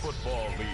Football League.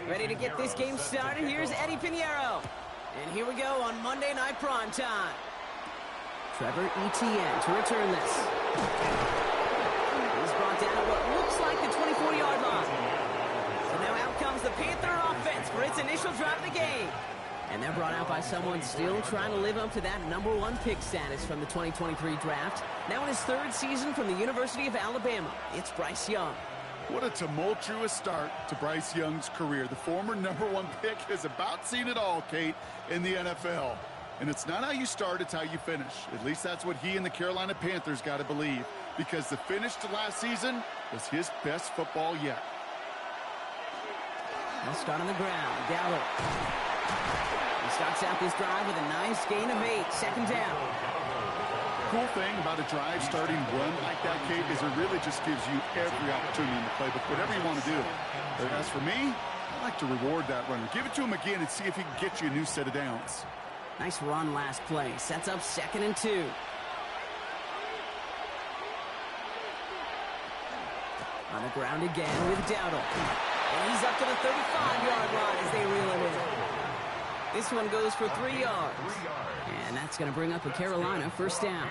Ready to get this game started? Here's Eddie Pinheiro. And here we go on Monday Night Primetime. Trevor Etienne to return this. He's brought down at what looks like the 24-yard line. So now out comes the Panther offense for its initial drive of the game. And they're brought out by someone still trying to live up to that #1 pick status from the 2023 draft. Now in his third season from the University of Alabama, it's Bryce Young. What a tumultuous start to Bryce Young's career. The former #1 pick has about seen it all, Kate, in the NFL. And it's not how you start, it's how you finish. At least that's what he and the Carolina Panthers got to believe, because the finish to last season was his best football yet. They'll start on the ground. Gallup. He starts out this drive with a nice gain of 8. Second down. Cool thing about a drive starting run like that, Kate, is it really just gives you every opportunity in the playbook, whatever you want to do. But as for me, I like to reward that runner. Give it to him again and see if he can get you a new set of downs. Nice run last play. Sets up 2nd and 2. On the ground again with Dowdle. And he's up to the 35-yard line as they reel it in. This one goes for 3 yards. And that's going to bring up a Carolina first down.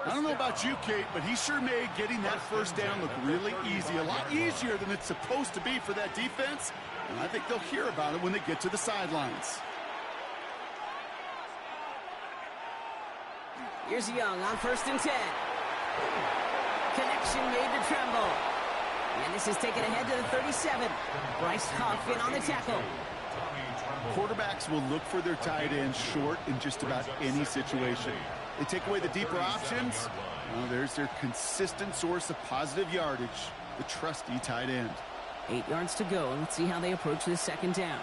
I don't know about you, Kate, but he sure made getting that first down look really easy. A lot easier than it's supposed to be for that defense. And I think they'll hear about it when they get to the sidelines. Here's Young on 1st and 10. Connection made to Tremble. And this is taken ahead to the 37. Bryce Huff in on the tackle. Quarterbacks will look for their tight end short in just about any situation. They take away the deeper options. Well, there's their consistent source of positive yardage, the trusty tight end. 8 yards to go, and let's see how they approach this 2nd down.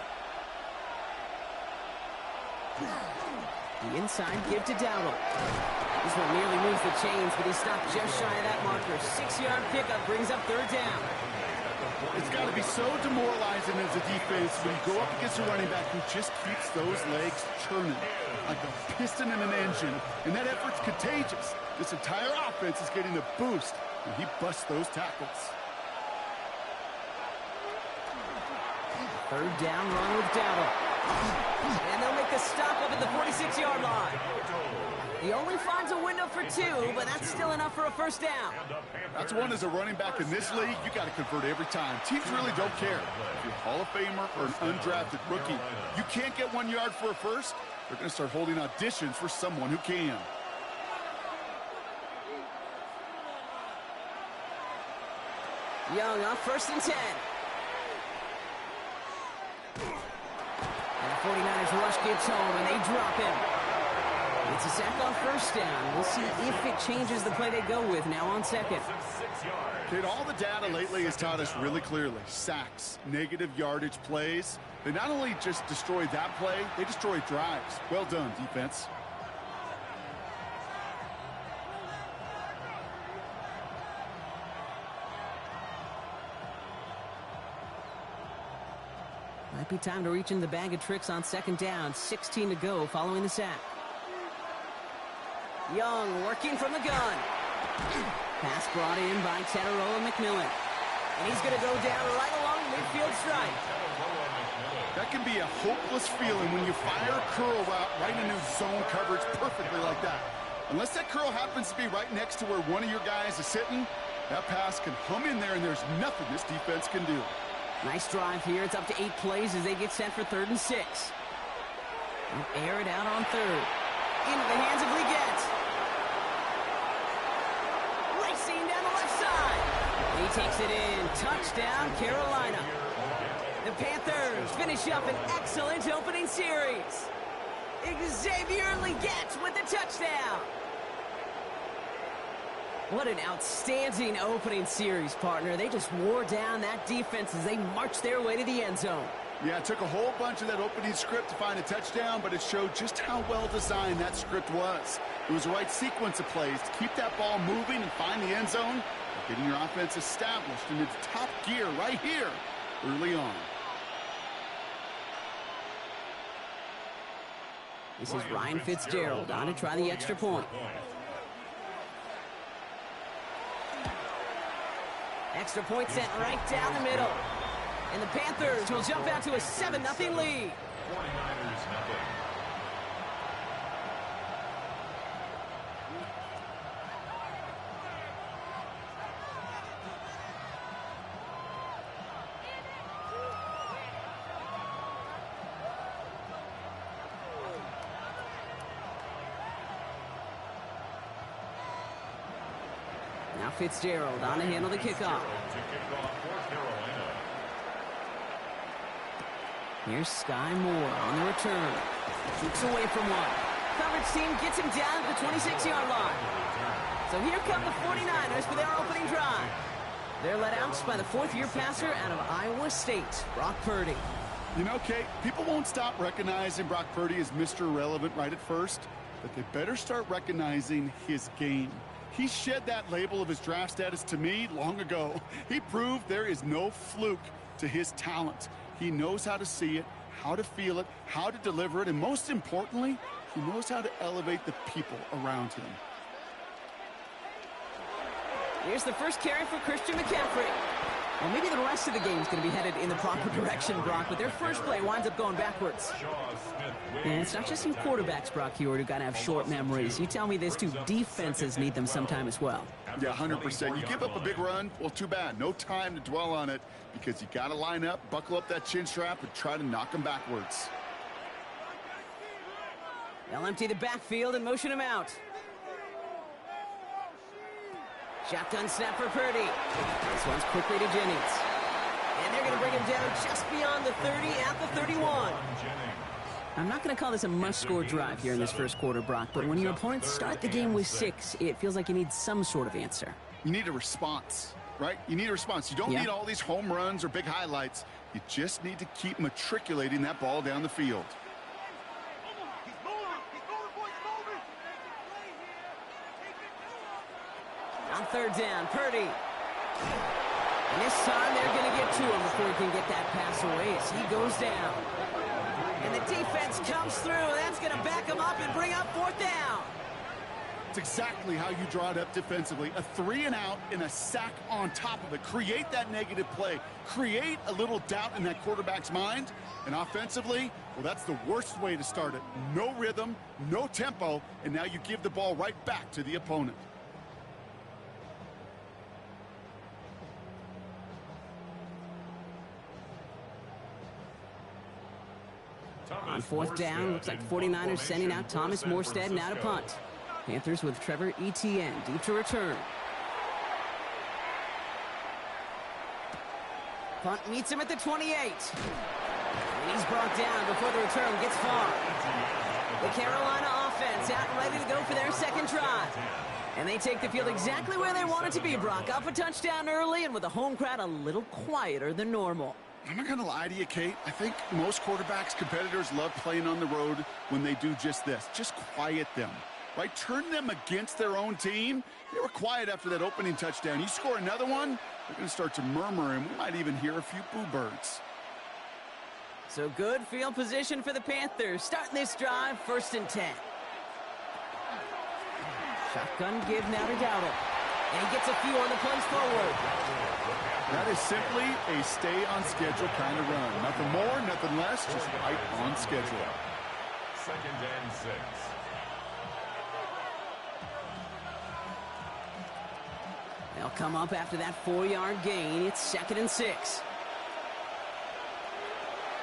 The inside give to Dowdle. This one nearly moves the chains, but he stopped just shy of that marker. 6-yard pickup brings up 3rd down. It's got to be so demoralizing as a defense when you go up against a running back who just keeps those legs churning like a piston in an engine, and that effort's contagious. This entire offense is getting a boost when he busts those tackles. 3rd down run with Dowdle. And they'll make the stop up at the 46-yard line. He only finds a window for 2, but that's still enough for a first down. That's one as a running back in this league, you got to convert every time. Teams really don't care. If you're a Hall of Famer or an undrafted rookie, you can't get 1 yard for a first, they're going to start holding auditions for someone who can. Young on 1st and 10. And the 49ers rush gets home, and they drop him. It's a sack on 1st down. We'll see if it changes the play they go with now on 2nd. Kid, all the data lately has taught us really clearly. Sacks, negative yardage plays. They not only just destroy that play, they destroy drives. Well done, defense. Might be time to reach in the bag of tricks on 2nd down. 16 to go following the sack. Young working from the gun. Pass brought in by Tetaroa McMillan. And he's going to go down right along the midfield stripe. That can be a hopeless feeling when you fire a curl route right into zone coverage perfectly like that. Unless that curl happens to be right next to where one of your guys is sitting, that pass can hum in there and there's nothing this defense can do. Nice drive here. It's up to 8 plays as they get set for 3rd and 6. They'll air it out on 3rd. Into the hands of Leggett. Racing down the left side. He takes it in. Touchdown, Carolina. The Panthers finish up an excellent opening series. Xavier Leggett with the touchdown. What an outstanding opening series, partner. They just wore down that defense as they marched their way to the end zone. Yeah, it took a whole bunch of that opening script to find a touchdown, but it showed just how well designed that script was. It was the right sequence of plays to keep that ball moving and find the end zone, getting your offense established in its top gear right here early on. This is Ryan Fitzgerald on to try the extra point. Extra point sent right down the middle. And the Panthers will jump out to a 7-0 lead. 49ers nothing. Now Fitzgerald on to handle the kickoff. Here's Sky Moore on the return. Shoots away from one. Coverage team gets him down to the 26-yard line. So here come the 49ers for their opening drive. They're led out by the 4th-year passer out of Iowa State, Brock Purdy. You know, Kate, people won't stop recognizing Brock Purdy as Mr. Irrelevant right at first, but they better start recognizing his game. He shed that label of his draft status to me long ago. He proved there is no fluke to his talent. He knows how to see it, how to feel it, how to deliver it, and most importantly, he knows how to elevate the people around him. Here's the first carry for Christian McCaffrey. Well, maybe the rest of the game is going to be headed in the proper direction, Brock, but their first play winds up going backwards. And it's not just you quarterbacks, Brock, Heward, who got to have short memories. You tell me this too, defenses need them sometime as well. Yeah, 100%. You give up a big run, well, too bad. No time to dwell on it because you got to line up, buckle up that chin strap, and try to knock them backwards. They'll empty the backfield and motion him out. Shotgun snap for Purdy. This one's quickly to Jennings. And they're going to bring him down just beyond the 30 at the 31. I'm not going to call this a must-score drive here in this first quarter, Brock, but when your opponents start the game with 6, it feels like you need some sort of answer. You need a response, right? You need a response. You don't need all these home runs or big highlights. You just need to keep matriculating that ball down the field. On 3rd down, Purdy. And this time they're going to get to him before he can get that pass away as he goes down. And the defense comes through. That's going to back him up and bring up 4th down. It's exactly how you draw it up defensively. A 3-and-out and a sack on top of it. Create that negative play. Create a little doubt in that quarterback's mind. And offensively, well, that's the worst way to start it. No rhythm, no tempo, and now you give the ball right back to the opponent. On 4th down, looks like the 49ers sending out Thomas Morstead now to punt. Panthers with Trevor Etienne deep to return. Punt meets him at the 28. And he's brought down before the return gets far. The Carolina offense out and ready to go for their second drive. And they take the field exactly where they want it to be, Brock. Up a touchdown early and with the home crowd a little quieter than normal. I'm not going to lie to you, Kate. I think most quarterbacks, competitors love playing on the road when they do just this. Just quiet them, right? Turn them against their own team. They were quiet after that opening touchdown. You score another one, they're going to start to murmur, and we might even hear a few boo birds. So good field position for the Panthers. Starting this drive, 1st and 10. Shotgun give now to Dowdle. And he gets a few on the plays forward. That is simply a stay-on-schedule kind of run. Nothing more, nothing less, just right on schedule. 2nd and 6. They'll come up after that 4-yard gain. It's 2nd and 6.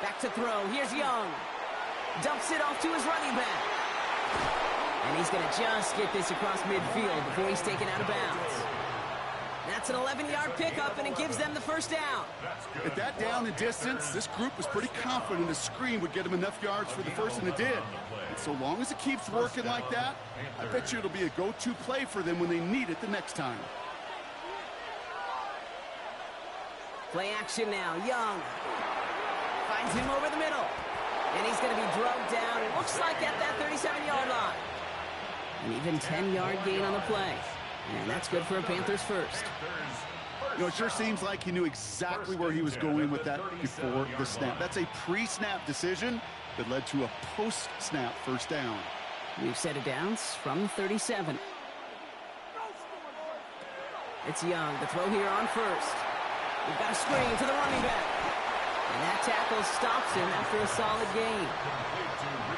Back to throw. Here's Young. Dumps it off to his running back. And he's going to just get this across midfield before he's taken out of bounds. That's an 11-yard pickup, and it gives them the first down. At that down and distance, this group was pretty confident the screen would get them enough yards for the first, and it did. And so long as it keeps working like that, I bet you it'll be a go-to play for them when they need it the next time. Play action now. Young finds him over the middle. And he's going to be drugged down. It looks like at that 37-yard line. An even 10-yard gain on the play. And that's good for a Panthers first. You know, it sure seems like he knew exactly where he was going with that before the snap. That's a pre-snap decision that led to a post-snap first down. We've set it down from 37. It's Young. The throw here on first. We've got a screen to the running back. And that tackle stops him after a solid gain.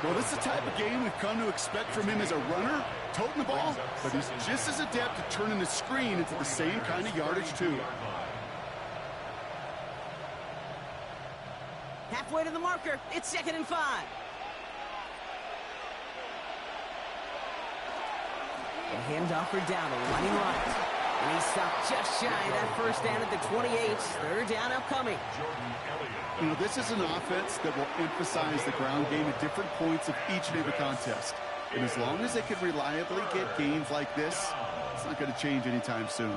Well, this is the type of game we've come to expect from him as a runner, toting the ball, but he's just as adept at turning the screen into the same kind of yardage, too. Halfway to the marker. It's 2nd and 5. A handoff for Dowdle, running right. And he stopped just shy of that first down at the 28. 3rd down upcoming. You know, this is an offense that will emphasize the ground game at different points of each and every contest. And as long as they can reliably get gains like this, it's not going to change anytime soon.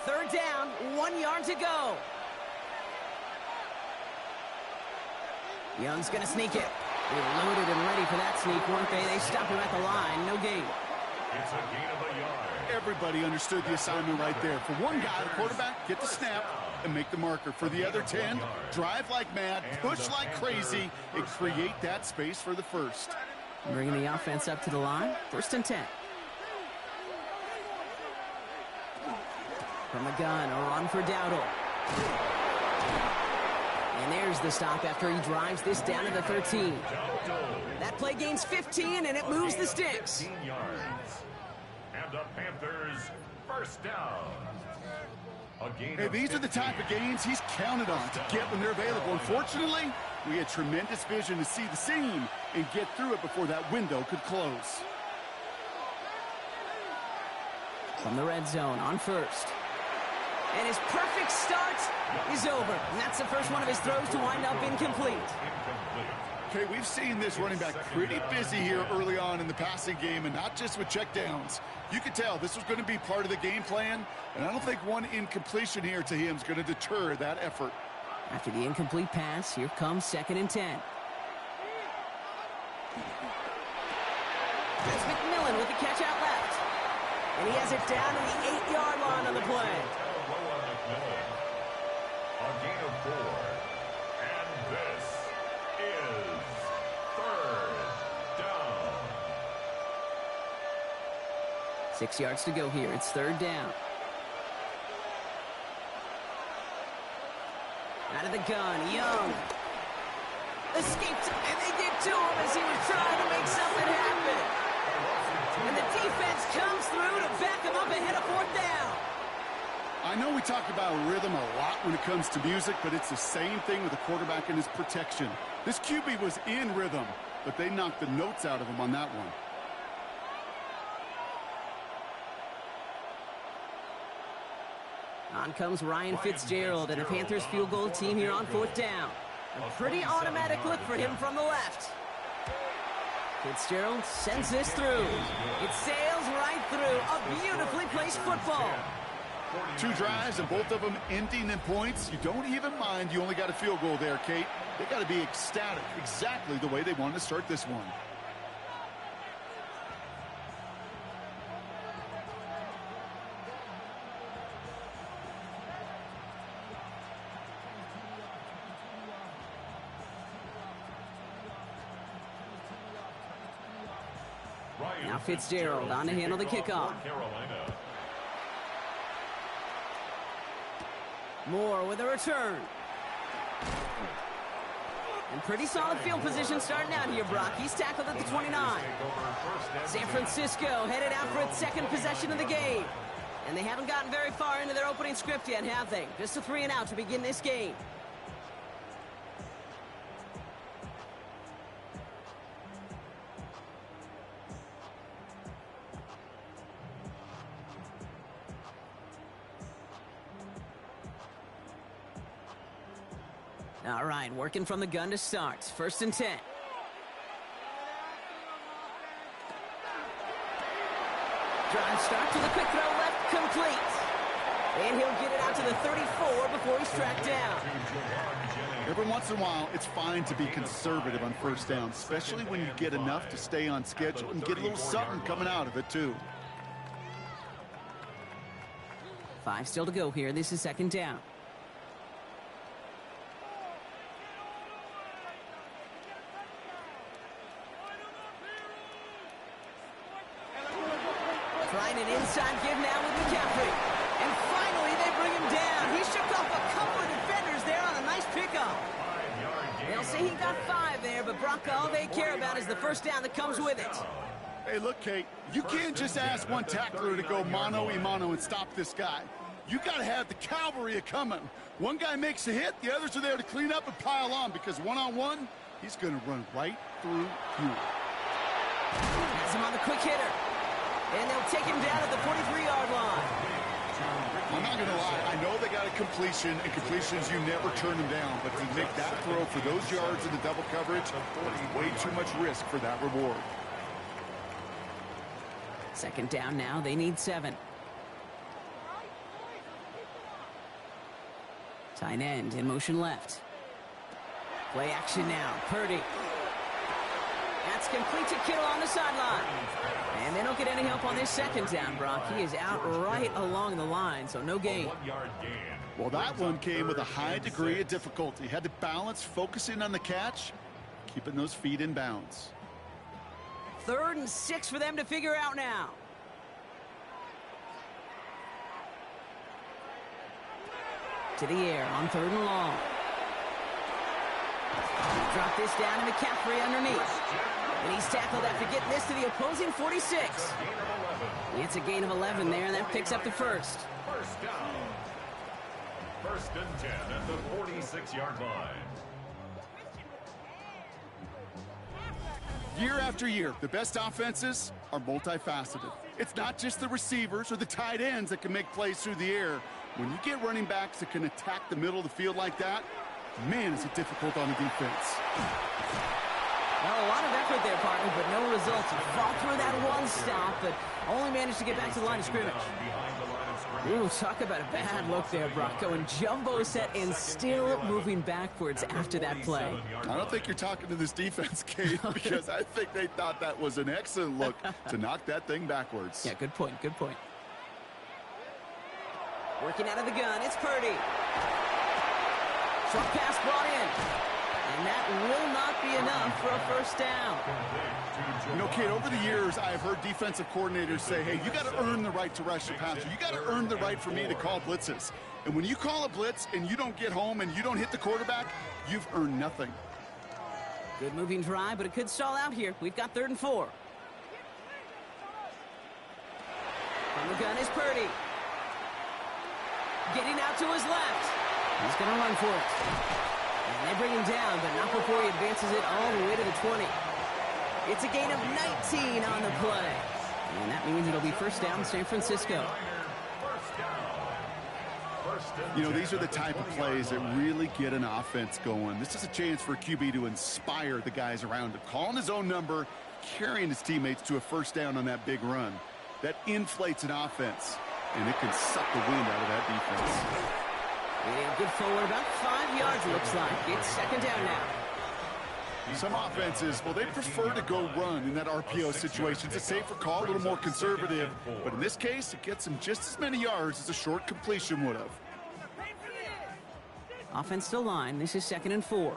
3rd down, 1 yard to go. Young's going to sneak it. They were loaded and ready for that sneak, weren't they? They stop him at the line. No gain. It's a gain of a yard. Everybody understood the assignment right there. For one guy, the quarterback, get the snap and make the marker. For the other 10, drive like mad, push like crazy, and create that space for the first. Bringing the offense up to the line. 1st and 10. From the gun, a run for Dowdle. And there's the stop after he drives this down to the 13. That play gains 15, and it moves the sticks. 15 yards. And the Panthers first down. Hey, these are the type of gains he's counted on to get when they're available. Unfortunately, we had tremendous vision to see the seam and get through it before that window could close. From the red zone on first. And his perfect start is over. And that's the first one of his throws to wind up incomplete. Okay, we've seen this running back pretty busy here early on in the passing game, and not just with checkdowns. You could tell this was going to be part of the game plan, and I don't think one incompletion here to him is going to deter that effort. After the incomplete pass, here comes 2nd and 10. That's McMillan with the catch out left. And he has it down to the 8-yard line on the play. A gain of 4. And this is 3rd down. 6 yards to go here. It's 3rd down. Out of the gun, Young. Escaped, and they did to him as he was trying to make something happen. And the defense comes through to back him up ahead of 4th down. I know we talk about rhythm a lot when it comes to music, but it's the same thing with the quarterback and his protection. This QB was in rhythm, but they knocked the notes out of him on that one. On comes Ryan Fitzgerald and a Panthers field goal team here on 4th down. A pretty automatic look for him from the left. Fitzgerald sends this through. It sails right through. A beautifully placed football. 2 drives and both of them ending in points. You don't even mind you only got a field goal there, Kate. They got to be ecstatic, exactly the way they wanted to start this one. Now Fitzgerald on to handle the kickoff. Moore with a return. And pretty solid field position starting out here, Brock. He's tackled at the 29. San Francisco headed out for its second possession of the game. And they haven't gotten very far into their opening script yet, have they? Just a 3 and out to begin this game. All right, working from the gun to start. 1st and 10. Drive start to the quick throw left, complete. And he'll get it out to the 34 before he's tracked down. Every once in a while, it's fine to be conservative on 1st down, especially when you get enough to stay on schedule and get a little something coming out of it, too. 5 still to go here. This is 2nd down. Trying an inside give now with McCaffrey. And finally, they bring him down. He shook off a couple of defenders there on a nice pickup. They'll say he got 5 there, but Brock, all they care about is the 1st down that comes with it. Hey, look, Kate, you can't just ask one tackler to go mano-a-mano and stop this guy. You got to have the cavalry coming. One guy makes a hit, the others are there to clean up and pile on, because one-on-one, he's going to run right through you. Has him on the quick hitter. And they'll take him down at the 43-yard line. I'm not going to lie. I know they got a completion, and completions, you never turn them down. But to make that throw for those yards in the double coverage, there's way too much risk for that reward. 2nd down now. They need 7. Tight end in motion left. Play action now. Purdy. That's complete to Kittle on the sideline. And they don't get any help on this 2nd down, Brock. He is out right along the line, so no gain. Well, that one came with a high degree of difficulty. Had to balance focusing on the catch, keeping those feet in bounds. 3rd and 6 for them to figure out now. To the air on 3rd and long. Drop this down to McCaffrey underneath. And he's tackled after getting this to the opposing 46. It's a gain of 11 there, and that picks up the 1st. 1st down. 1st and 10 at the 46-yard line. Year after year, the best offenses are multifaceted. It's not just the receivers or the tight ends that can make plays through the air. When you get running backs that can attack the middle of the field like that, man, is it difficult on the defense. Well, a lot of effort there, partner, but no results. You fall through that one stop, but only managed to get back to the line of scrimmage. Ooh, talk about a bad look there, Brock. Going jumbo set and still moving backwards after that play. I don't think you're talking to this defense, Kate, because I think they thought that was an excellent look to knock that thing backwards. Yeah, good point, good point. Working out of the gun, it's Purdy. Short pass brought in. And that will not be enough for a 1st down. You know, Kate, over the years, I've heard defensive coordinators say, hey, you got to earn the right to rush the passer. You got to earn the right for me to call blitzes. And when you call a blitz and you don't get home and you don't hit the quarterback, you've earned nothing. Good moving drive, but it could stall out here. We've got 3rd and 4. From the gun is Purdy. Getting out to his left. He's going to run for it. And they bring him down, but not before he advances it all the way to the 20. It's a gain of 19 on the play. And that means it'll be 1st down San Francisco. You know, these are the type of plays that really get an offense going. This is a chance for a QB to inspire the guys around him. Calling his own number, carrying his teammates to a 1st down on that big run. That inflates an offense, and it can suck the wind out of that defense. And good forward, about 5 yards, looks like. It's 2nd down now. Some offenses, well, they prefer to go run in that RPO situation. It's a safer call, a little more conservative. But in this case, it gets them just as many yards as a short completion would have. Offense to line. This is 2nd and 4.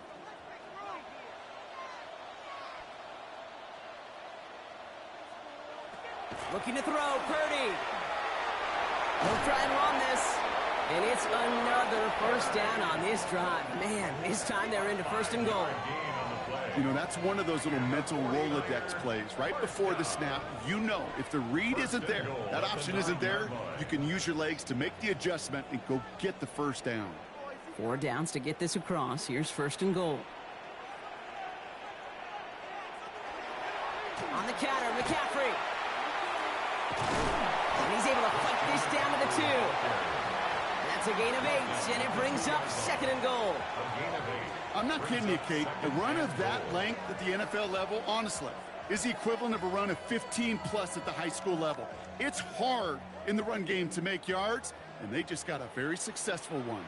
Looking to throw, Purdy. He'll try and run this. And it's another first down on this drive. Man, this time they're into first and goal. You know, that's one of those little mental Rolodex plays. Right before the snap, you know if the read isn't there, that option isn't there, you can use your legs to make the adjustment and go get the first down. 4 downs to get this across. Here's first and goal. On the counter, McCaffrey. And he's able to fight this down to the 2. That's a gain of 8, and it brings up second and goal. I'm not kidding you, Kate. A run of that length at the NFL level, honestly, is the equivalent of a run of 15-plus at the high school level. It's hard in the run game to make yards, and they just got a very successful one.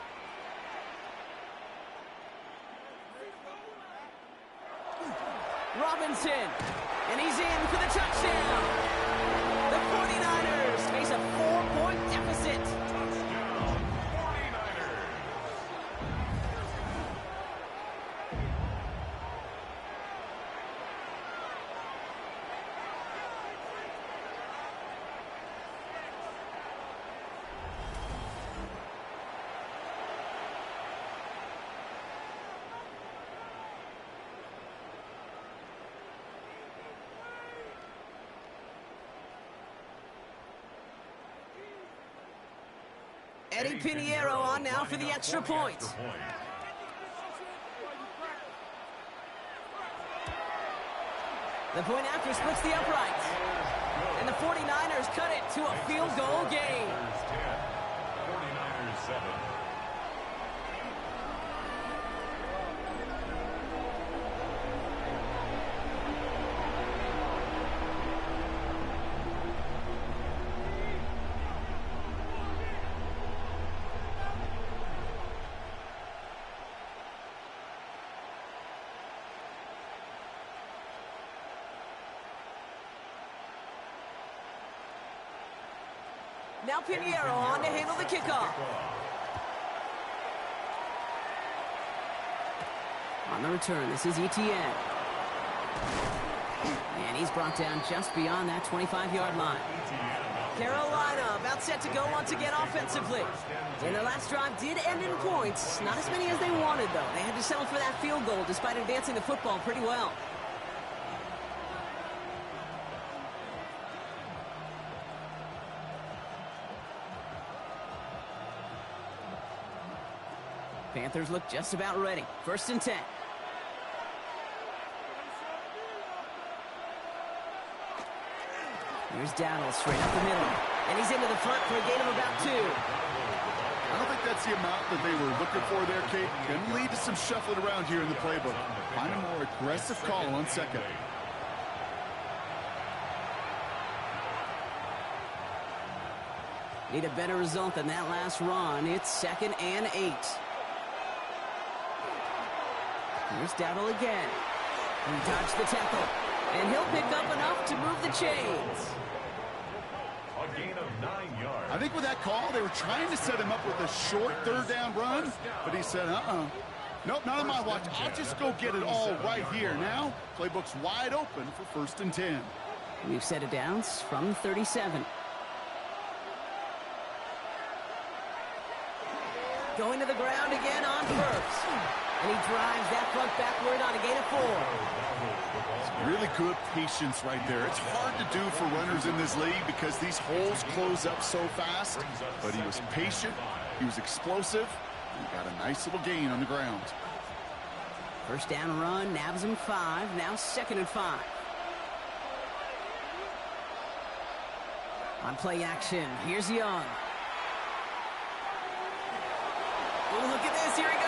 Robinson, and he's in for the touchdown. The 49ers face a 4-point deficit. Touchdown, 49ers. Eddie Pinheiro on now for the extra point. The point after splits the uprights. And the 49ers cut it to a field goal game. 49ers 7. Now Pinheiro on to handle the kickoff. On the return, this is Etienne. And he's brought down just beyond that 25-yard line. Carolina about set to go once again offensively. And their last drive did end in points. Not as many as they wanted, though. They had to settle for that field goal despite advancing the football pretty well. Panthers look just about ready. First and 10. Here's Dowdle straight up the middle. And he's into the front for a gain of about 2. I don't think that's the amount that they were looking for there, Kate. Can lead to some shuffling around here in the playbook. Find a more aggressive call on second. Need a better result than that last run. It's 2nd and 8. Here's Dowdle again. He dodged the tackle. And he'll pick up enough to move the chains. A gain of 9 yards. I think with that call, they were trying to set him up with a short third down run, but he said, nope, not on my watch. I'll just go get it all right here. Now, playbook's wide open for 1st and 10. We've set it down from 37. Going to the ground again on first. And he drives that front backward on a gain of 4. Really good patience right there. It's hard to do for runners in this league because these holes close up so fast. But he was patient, he was explosive, and got a nice little gain on the ground. First down run, nabs him 5, now 2nd and 5. On play action, here's Young. Oh, look at this, here he goes.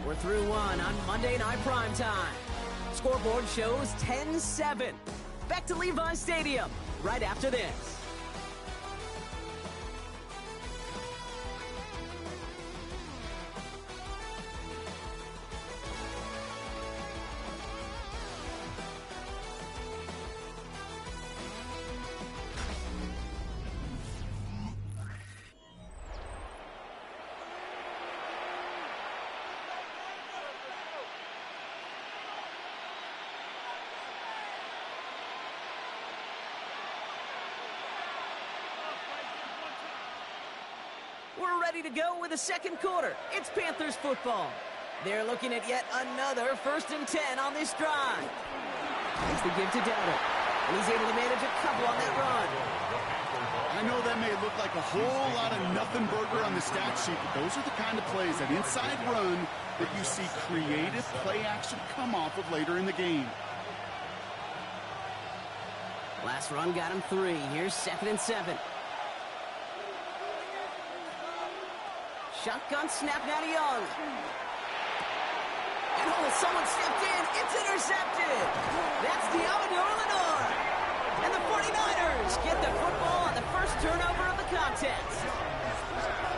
We're through one on Monday Night Primetime. Scoreboard shows 10-7. Back to Levi Stadium right after this. We're ready to go with the second quarter. It's Panthers football. They're looking at yet another 1st and 10 on this drive. It's the give to Dowdle, and he's able to manage a couple on that run. I know that may look like a whole lot of nothing burger on the stat sheet, but those are the kind of plays, that inside run, that you see creative play action come off of later in the game. Last run got him 3. Here's 2nd and 7. Shotgun snap now to Young. And someone stepped in. It's intercepted. That's Illinois. And the 49ers get the football on the first turnover of the contest.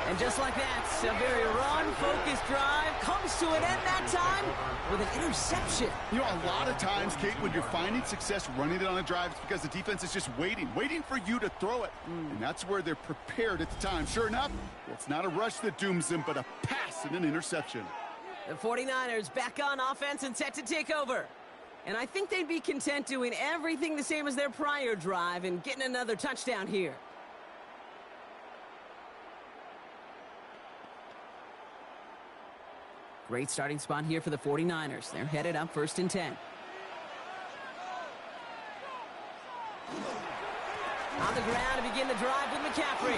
And just like that, a very run-focused drive comes to an end that time with an interception. You know, a lot of times, Kate, when you're finding success running it on a drive, it's because the defense is just waiting for you to throw it. And that's where they're prepared at the time. Sure enough, it's not a rush that dooms them, but a pass and an interception. The 49ers back on offense and set to take over. And I think they'd be content doing everything the same as their prior drive and getting another touchdown here. Great starting spot here for the 49ers. They're headed up 1st and 10. On the ground to begin the drive with McCaffrey.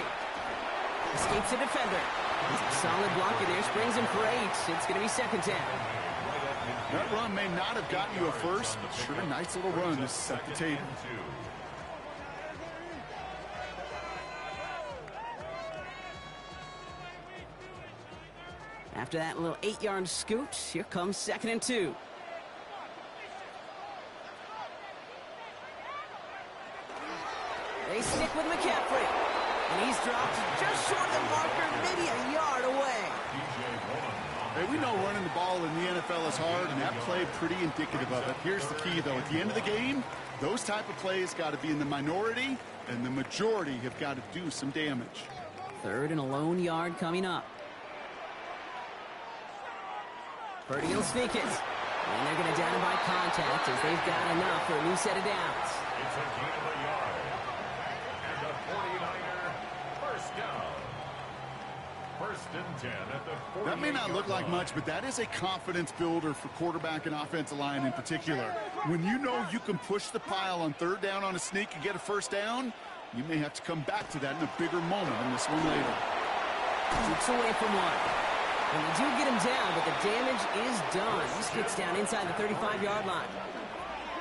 Escapes the defender. A solid block in there, springs him for 8. It's going to be 2nd down. That run may not have gotten you a first, but sure, a nice little run to set the table. After that little 8-yard scoot, here comes 2nd and 2. They stick with McCaffrey. And he's dropped just short of the marker, maybe a yard away. Hey, we know running the ball in the NFL is hard, and that play pretty indicative of it. Here's the key, though. At the end of the game, those type of plays got to be in the minority, and the majority have got to do some damage. 3rd and a lone yard coming up. Purdy will sneak it. And they're going to down him by contact as they've got enough for a new set of downs. It's a gain of a yard. And the 49er first down. 1st and 10 at the 48. That may not look like much, but that is a confidence builder for quarterback and offensive line in particular. When you know you can push the pile on 3rd down on a sneak and get a 1st down, you may have to come back to that in a bigger moment in this one later. Keeps away from one. And they do get him down, but the damage is done. He gets down inside the 35-yard line.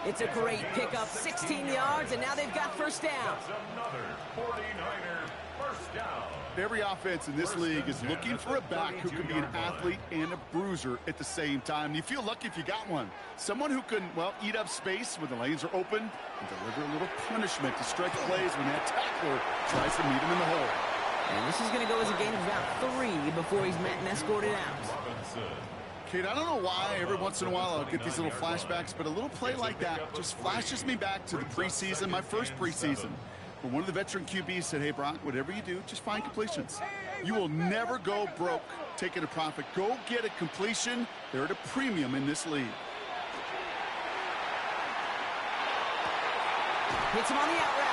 It's a great pickup, 16 yards, and now they've got 1st down. Another 49er first down. Every offense in this league is looking for a back who can be an athlete and a bruiser at the same time. And you feel lucky if you got one. Someone who can, well, eat up space when the lanes are open and deliver a little punishment to stretch plays when that tackler tries to meet him in the hole. And this is going to go as a gain of about 3 before he's met and escorted out. Kate, I don't know why every once in a while I'll get these little flashbacks, but a little play like that just flashes me back to the preseason, my first preseason. When one of the veteran QBs said, hey, Brock, whatever you do, just find completions. You will never go broke taking a profit. Go get a completion. They're at a premium in this league. Hits him on the out route.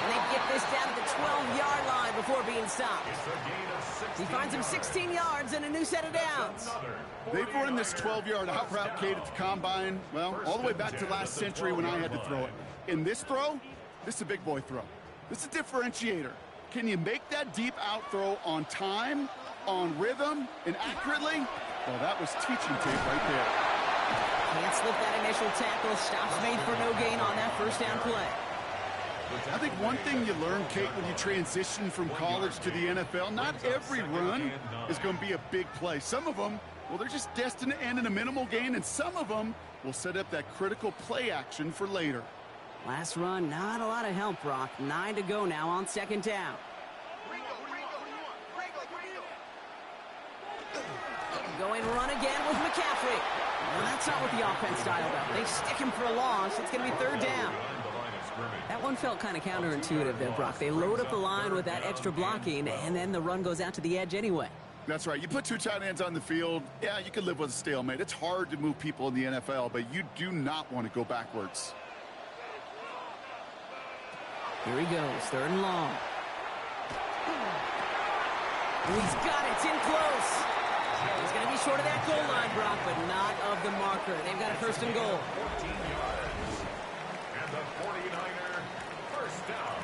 And they get this down to the 12-yard line before being stopped. He finds him 16 yards and a new set of downs. They've run this 12-yard out route, Kate, at the combine, well, all the way back to last century when I had to throw it. In this throw, this is a big boy throw. This is a differentiator. Can you make that deep out throw on time, on rhythm, and accurately? Well, that was teaching tape right there. Can't slip that initial tackle. Stops made for no gain on that 1st down play. I think one thing you learn, Kate, when you transition from college to the NFL, not every run is going to be a big play. Some of them, well, they're just destined to end in a minimal gain, and some of them will set up that critical play action for later. Last run, not a lot of help, Brock. 9 to go now on 2nd down. Going run again with McCaffrey. Well, that's not what the offense dialed up. They stick him for a loss. It's going to be 3rd down. That one felt kind of counterintuitive there, Brock. They load up the line with that extra blocking, and then the run goes out to the edge anyway. That's right. You put 2 tight ends on the field, yeah, you can live with a stalemate. It's hard to move people in the NFL, but you do not want to go backwards. Here he goes, 3rd and long. He's got it. It's in close. He's going to be short of that goal line, Brock, but not of the marker. They've got a first and goal. 14 yards. And the 49er first down.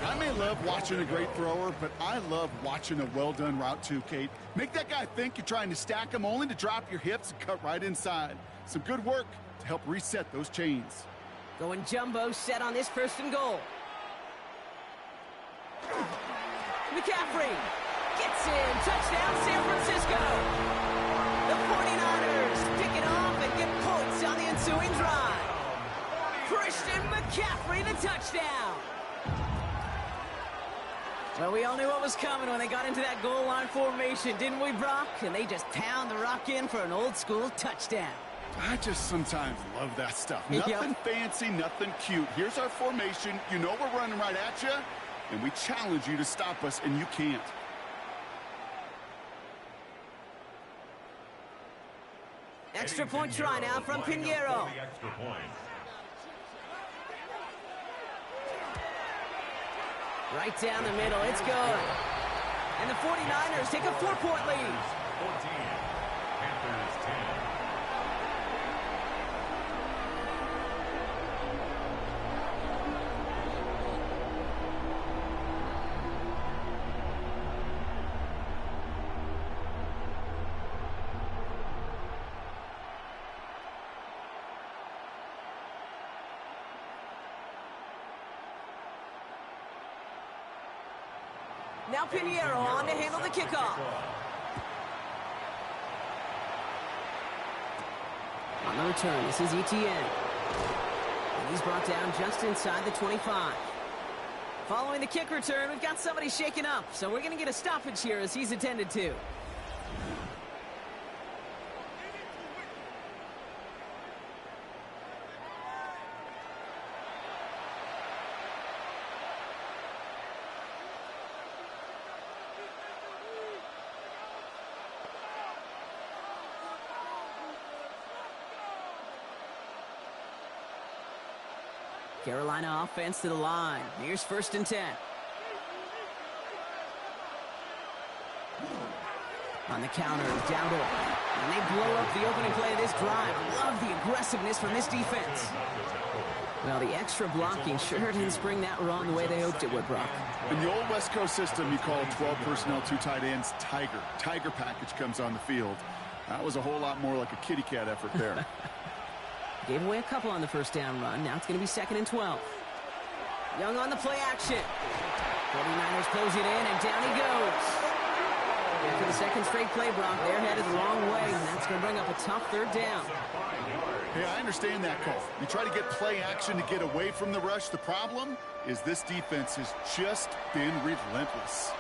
I may love watching a great thrower, but I love watching a well-done route too, Kate. Make that guy think you're trying to stack him only to drop your hips and cut right inside. Some good work to help reset those chains. Going jumbo set on this first and goal. McCaffrey gets in. Touchdown, San Francisco. The 49ers pick it off and get points on the ensuing drive. Christian McCaffrey, the touchdown. Well, we all knew what was coming when they got into that goal line formation, didn't we, Brock? And they just pound the rock in for an old-school touchdown. I just sometimes love that stuff. Nothing fancy, nothing cute. Here's our formation. You know we're running right at you, and we challenge you to stop us, and you can't. Extra point try now from Pinheiro. Right down the middle, it's good. And the 49ers take a 4-point lead. 14, Panthers 10. Now Pinheiro on to handle the kickoff. On the return, this is Etienne. And he's brought down just inside the 25. Following the kick return, we've got somebody shaken up, so we're going to get a stoppage here as he's attended to. Carolina offense to the line. Here's 1st and 10. On the counter, Dowdle. And they blow up the opening play of this drive. Love the aggressiveness from this defense. Well, the extra blocking sure didn't spring that wrong the way they hoped it would, Brock. In the old West Coast system, you call 12 personnel, 2 tight ends, Tiger. Tiger package comes on the field. That was a whole lot more like a kitty cat effort there. Gave away a couple on the first down run. Now it's going to be 2nd and 12. Young on the play action. 49ers close it in, and down he goes. After the second straight play, Brock, they're headed the wrong way, and that's going to bring up a tough 3rd down. Hey, I understand that call. You try to get play action to get away from the rush. The problem is this defense has just been relentless.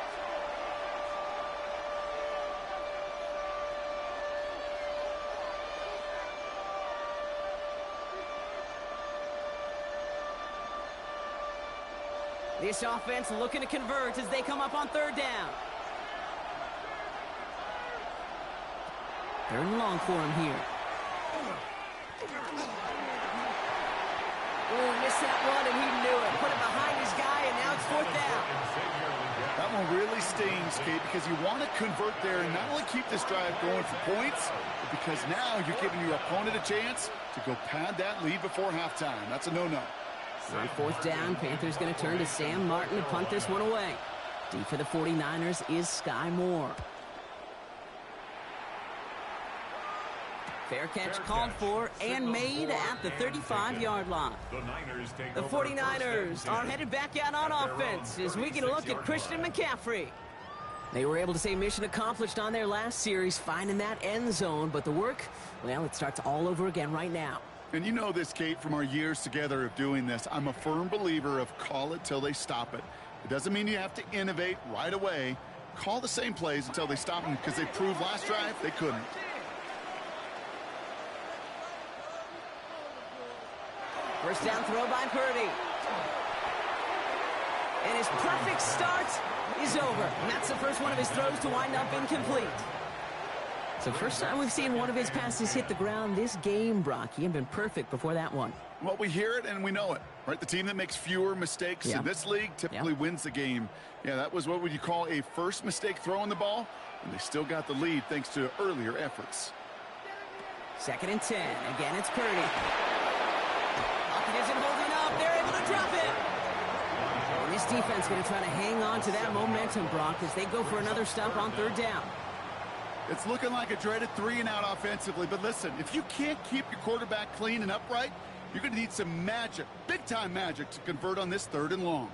This offense looking to convert as they come up on 3rd down. 3rd and long for him here. Oh, missed that one, and he knew it. Put it behind his guy, and now it's 4th down. That one really stings, Kate, because you want to convert there and not only keep this drive going for points, but because now you're giving your opponent a chance to go pad that lead before halftime. That's a no-no. 4th down, Panthers going to turn to Sam Martin to punt this one away. D for the 49ers is Sky Moore. Fair catch called for and made at the 35-yard line. The 49ers are headed back out on offense as we get a look at Christian McCaffrey. They were able to say mission accomplished on their last series, finding that end zone, but the work, well, it starts all over again right now. And you know this, Kate, from our years together of doing this. I'm a firm believer of call it till they stop it. It doesn't mean you have to innovate right away. Call the same plays until they stop them, because they proved last drive they couldn't. First down throw by Purdy. And his perfect start is over. And that's the first one of his throws to wind up incomplete. So first time we've seen one of his passes hit the ground this game, Brock. He had been perfect before that one. Well, we hear it and we know it, right? The team that makes fewer mistakes in this league typically wins the game. Yeah, that was what would you call a first mistake throwing the ball, and they still got the lead thanks to earlier efforts. 2nd and 10. Again, it's Purdy. Pocket isn't holding up. They're able to drop it. And this defense going to try to hang on to that momentum, Brock, as they go for another stop on 3rd down. It's looking like a dreaded 3-and-out offensively, but listen, if you can't keep your quarterback clean and upright, you're going to need some magic, big-time magic, to convert on this 3rd and long.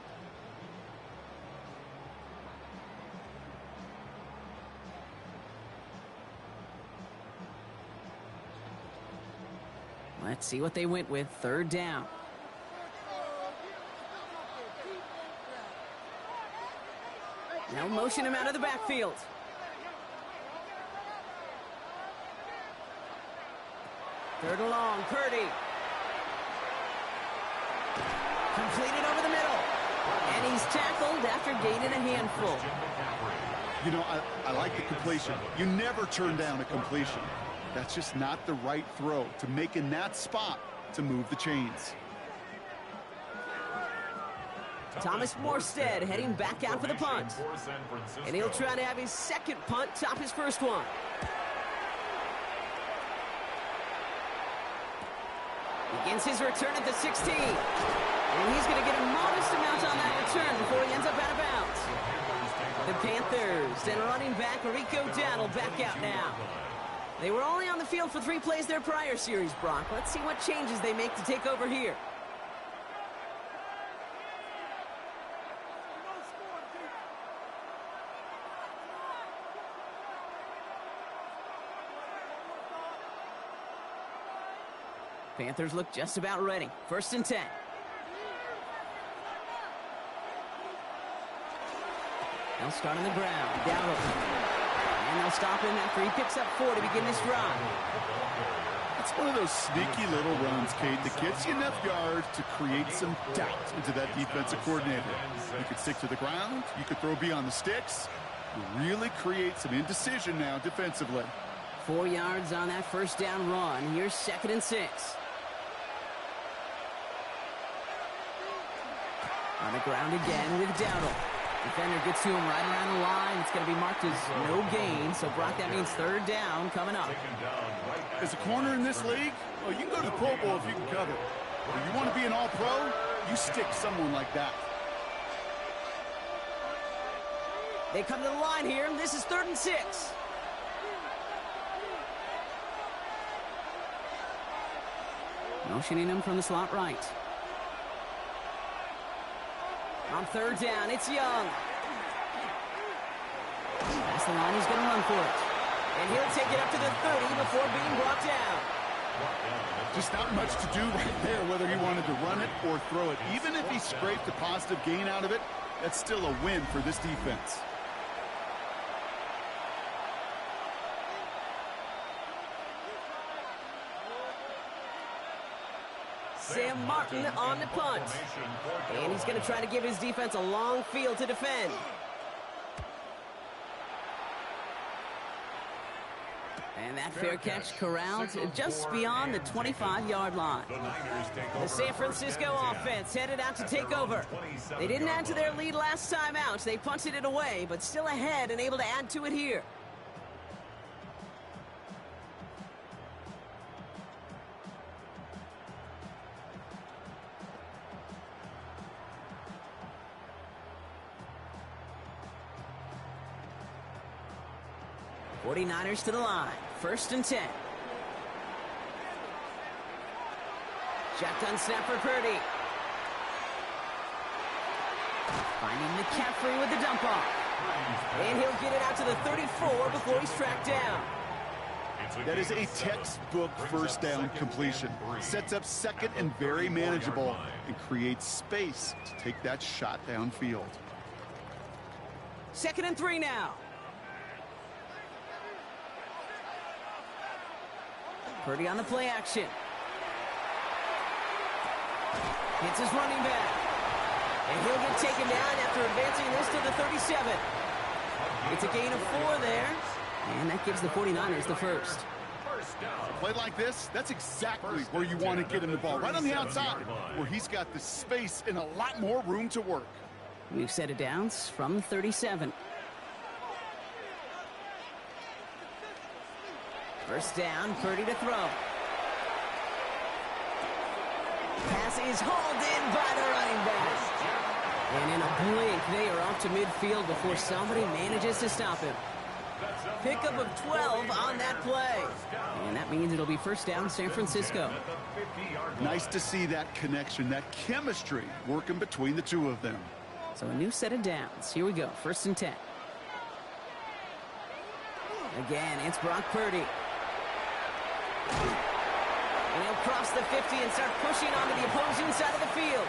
Let's see what they went with. 3rd down. Now motion him out of the backfield. Third and long, Purdy. Completed over the middle. And he's tackled after gaining a handful. You know, I like the completion. You never turn down a completion. That's just not the right throw to make in that spot to move the chains. Thomas Morstead heading back out for the punt. And he'll try to have his 2nd punt top his 1st one. Begins his return at the 16. And he's going to get a modest amount on that return before he ends up out of bounds. The Panthers and running back Rico Dowdle back out now. They were only on the field for 3 plays their prior series, Brock. Let's see what changes they make to take over here. Panthers look just about ready. 1st and 10. They'll start on the ground. Dowdle. And they'll stop him after he picks up 4 to begin this drive. It's one of those sneaky little runs, Kate, that gets you enough yards to create some doubt into that defensive coordinator. You could stick to the ground. You could throw beyond the sticks. You really create some indecision now defensively. 4 yards on that 1st down run. Here's 2nd and 6. On the ground again with Dowdle. Defender gets to him right around the line. It's going to be marked as no gain. So, Brock, that means 3rd down coming up. As a corner in this league, well, you can go to the Pro Bowl if you can cover. If you want to be an all-pro, you stick someone like that. They come to the line here. This is 3rd and 6. Motioning him from the slot right. On 3rd down, it's Young. Past the line, he's going to run for it. And he'll take it up to the 30 before being brought down. Just not much to do right there, whether he wanted to run it or throw it. Even if he scraped a positive gain out of it, that's still a win for this defense. Sam Martin on the punt. And he's going to try to give his defense a long field to defend. And that fair catch corralled just beyond the 25-yard line. The San Francisco offense headed out to take over. They didn't add to their lead last time out. They punted it away, but still ahead and able to add to it here. '49ers to the line. 1st and 10. Shotgun snap for Purdy. Finding McCaffrey with the dump off. And he'll get it out to the 34 before he's tracked down. That is a textbook 1st down completion. Sets up 2nd and very manageable and creates space to take that shot downfield. 2nd and 3 now. Purdy on the play action. Hits his running back. And he'll get taken down after advancing this to the 37. It's a gain of 4 there. And that gives the 49ers the 1st. First down. Play like this, that's exactly where you want to get him the ball. Right on the outside, where he's got the space and a lot more room to work. We've set it downs from 37. First down, Purdy to throw. Pass is hauled in by the running back. And in a blink, they are off to midfield before somebody manages to stop him. Pickup of 12 on that play. And that means it'll be first down San Francisco. Nice to see that connection, that chemistry working between the two of them. So a new set of downs. Here we go, first and 10. Again, it's Brock Purdy. And he'll cross the 50 and start pushing onto the opposing side of the field.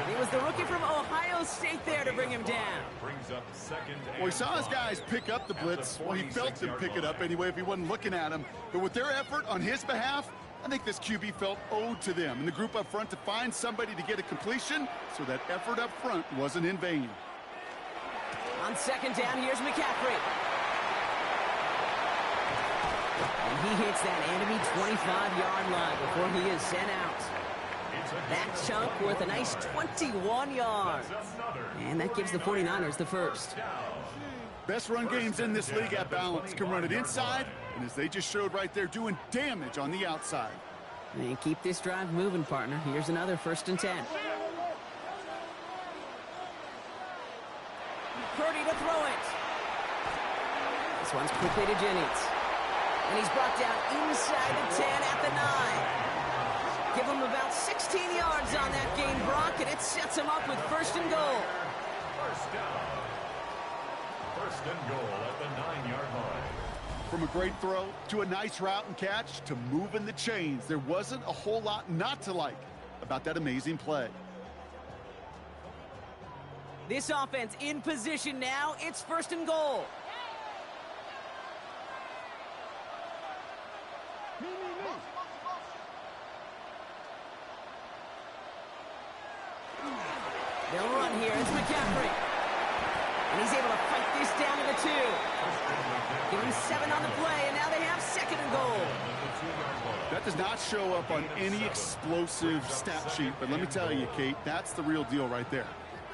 It was the rookie from Ohio State there to bring him down. Well, he saw his guys pick up the blitz. Well, he felt them pick it up anyway if he wasn't looking at him. But with their effort on his behalf, I think this QB felt owed to them and the group up front to find somebody to get a completion, so that effort up front wasn't in vain. On second down, here's McCaffrey. And he hits that enemy 25-yard line before he is sent out. That chunk worth a nice 21 yards. And that gives the 49ers the first. Best run games in this league at balance. Can run it inside, and as they just showed right there, doing damage on the outside. And keep this drive moving, partner. Here's another first and 10. Purdy to throw it. This one's quickly to Jennings. And he's brought down inside the 10 at the 9. Give him about 16 yards on that game, Brock, and it sets him up with first and goal. First down. First and goal at the 9-yard line. From a great throw to a nice route and catch to moving the chains, there wasn't a whole lot not to like about that amazing play. This offense in position now. It's first and goal. They'll run here. It's McCaffrey. And he's able to fight this down to the 2. Give him 7 on the play, and now they have second and goal. That does not show up on any explosive stat sheet, but let me tell you, Kate, that's the real deal right there.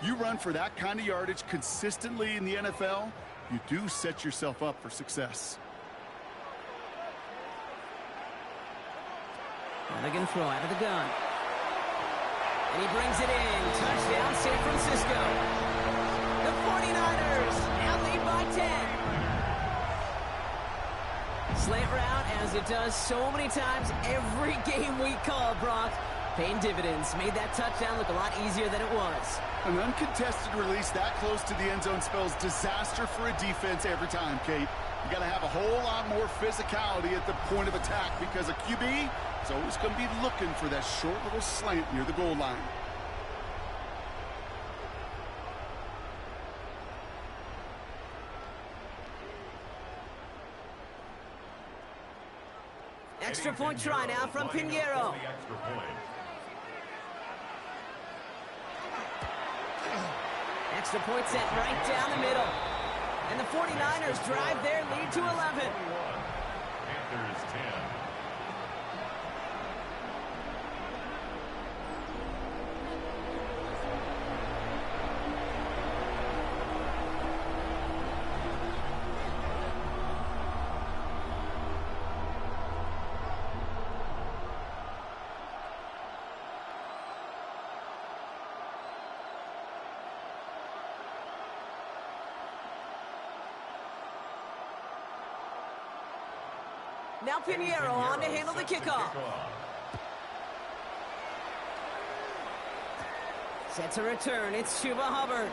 You run for that kind of yardage consistently in the NFL, you do set yourself up for success. Now they're going to throw out of the gun. And he brings it in. Touchdown, San Francisco. The 49ers now lead by 10. Slant route, as it does so many times every game we call, Brock. Paying dividends. Made that touchdown look a lot easier than it was. An uncontested release that close to the end zone spells disaster for a defense every time, Kate. You got to have a whole lot more physicality at the point of attack because a QB is always going to be looking for that short little slant near the goal line. Extra point try now from Pinheiro. Extra point set right down the middle. And the 49ers drive their lead to 11. Panthers 10. Now Pinheiro on to handle the kickoff. Sets a return. It's Chuba Hubbard.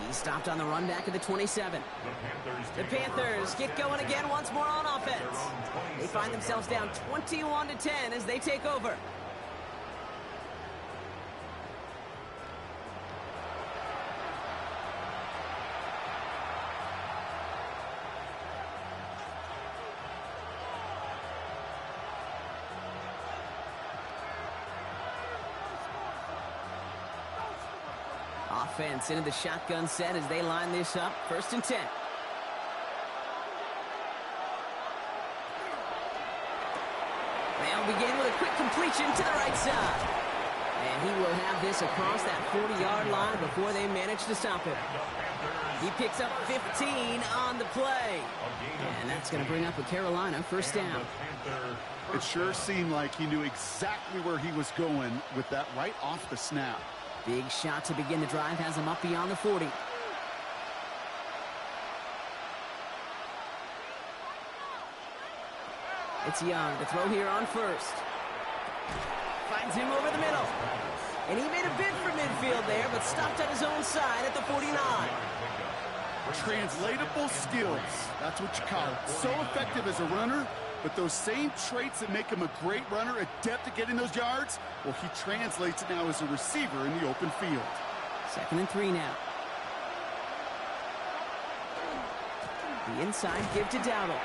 He stopped on the run back at the 27. The Panthers get going again once more on offense. They find themselves down 21-10 as they take over. Offense into the shotgun set as they line this up. First and 10. That'll begin with a quick completion to the right side. And he will have this across that 40-yard line before they manage to stop him. He picks up 15 on the play. And that's going to bring up a Carolina first down. It sure seemed like he knew exactly where he was going with that right off the snap. Big shot to begin the drive has him up beyond the 40. It's Young to throw here on first. Finds him over the middle. And he made a bid for midfield there, but stopped at his own side at the 49. Translatable skills. That's what you call it. So effective as a runner, but those same traits that make him a great runner, adept at getting those yards, well, he translates it now as a receiver in the open field. 2nd and 3 now. The inside give to Dowdle.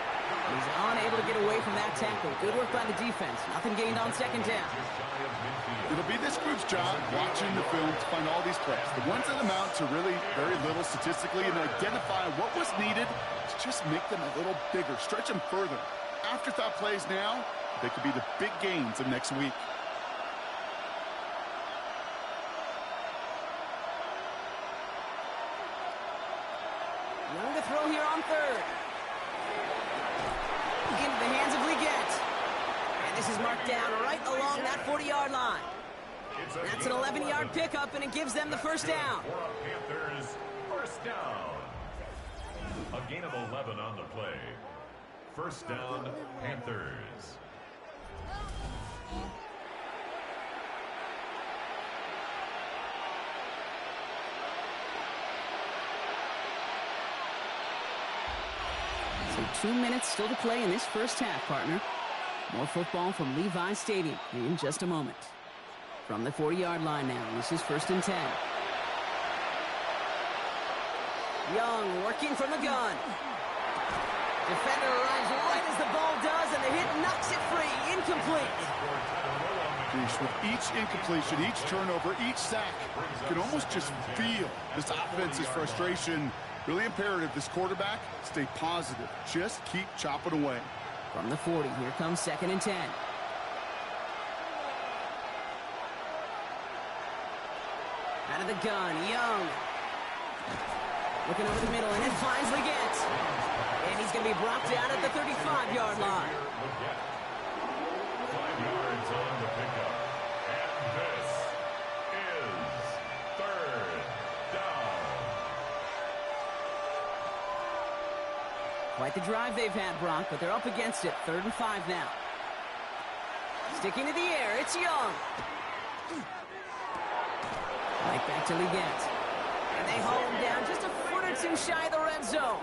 He's unable to get away from that tackle. Good work by the defense. Nothing gained on 2nd down. It'll be this group's job watching the film to find all these plays. The ones that amount to really very little statistically and identify what was needed to just make them a little bigger, stretch them further. Afterthought plays now, they could be the big gains of next week. Young to throw here on 3rd. Into the hands of Leggett. And this is marked down right along that 40-yard line. That's an 11-yard pickup, and it gives them the first down. Panthers, first down. A gain of 11 on the play. First down, Panthers. So 2 minutes still to play in this first half, partner. More football from Levi Stadium in just a moment. From the 40-yard line now, this is 1st and 10. Young working from the gun. Defender arrives right as the ball does, and the hit knocks it free. Incomplete. With each incompletion, each turnover, each sack, you can almost just feel this offense's frustration. Really imperative, this quarterback, stay positive. Just keep chopping away. From the 40, here comes 2nd and 10. Out of the gun, Young. Looking over the middle, and it finds Leggett. And he's going to be brought down at the 35-yard line. 5 yards on the pickup. And this is 3rd down. Quite the drive they've had, Brock, but they're up against it. 3rd and 5 now. Sticking to the air, it's Young. Right back to Leggett. And they haul him down just a foot or two shy of the red zone.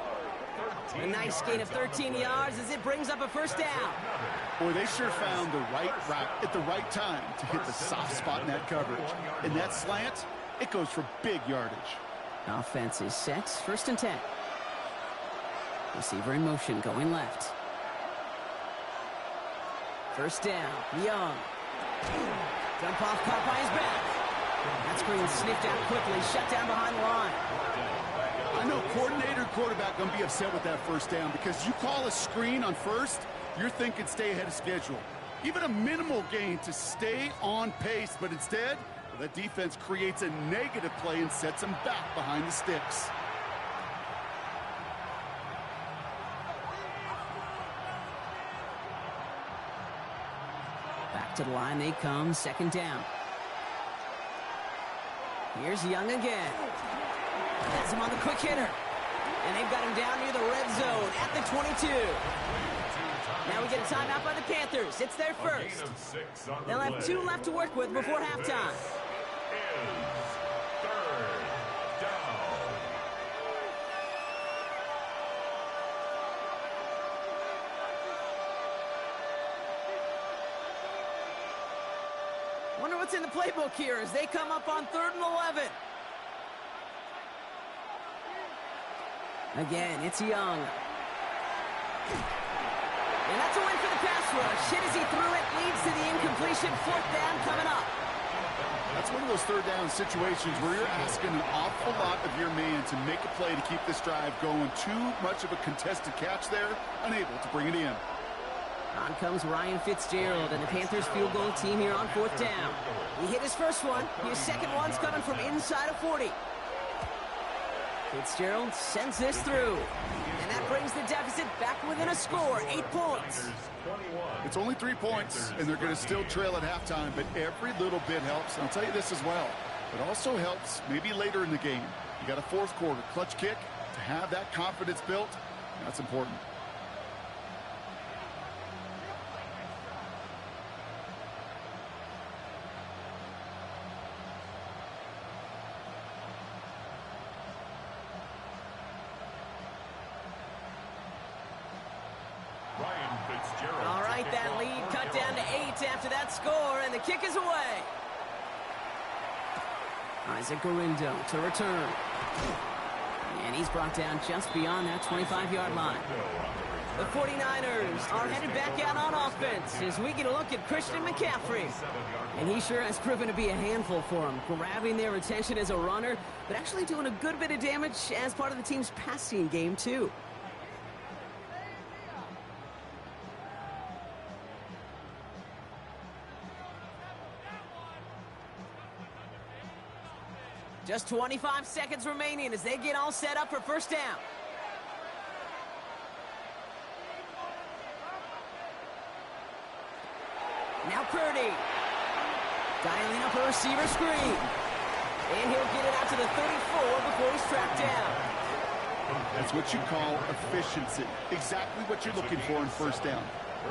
A nice gain of 13 yards as it brings up a first down. Boy, they sure found the right route at the right time to hit the soft spot in that coverage. And that slant, it goes for big yardage. Offense is set. 1st and 10. Receiver in motion going left. First down. Young. Jump off caught by his back. That screen sniffed out quickly. Shut down behind the line. I know coordinator quarterback going to be upset with that first down because you call a screen on first, you're thinking stay ahead of schedule. Even a minimal gain to stay on pace, but instead, well, that defense creates a negative play and sets them back behind the sticks. Back to the line they come, 2nd down. Here's Young again. Has him on the quick hitter. And they've got him down near the red zone at the 22. Now we get a timeout by the Panthers. It's their first. They'll have 2 left to work with before halftime. Wonder what's in the playbook here as they come up on 3rd and 11. Again, it's Young. And that's a win for the pass rush. Hit as he threw it, leads to the incompletion. 4th down coming up. That's one of those 3rd down situations where you're asking an awful lot of your man to make a play to keep this drive going. Too much of a contested catch there, unable to bring it in. On comes Ryan Fitzgerald, and the Panthers field goal team here on 4th down. He hit his first one. His second one's coming from inside of 40. Fitzgerald sends this through. And that brings the deficit back within a score, 8 points. It's only 3 points, and they're going to still trail at halftime, but every little bit helps. And I'll tell you this as well. It also helps maybe later in the game. You got a fourth quarter clutch kick to have that confidence built. That's important. All right, that lead cut down to 8 after that score, and the kick is away. Isaac Gorindo to return. And he's brought down just beyond that 25-yard line. The 49ers are headed back out on offense as we get a look at Christian McCaffrey. And he sure has proven to be a handful for them, grabbing their attention as a runner, but actually doing a good bit of damage as part of the team's passing game, too. Just 25 seconds remaining as they get all set up for first down. Now Purdy. Dialing up a receiver screen. And he'll get it out to the 34 before he's tracked down. That's what you call efficiency. Exactly what you're looking for in first down.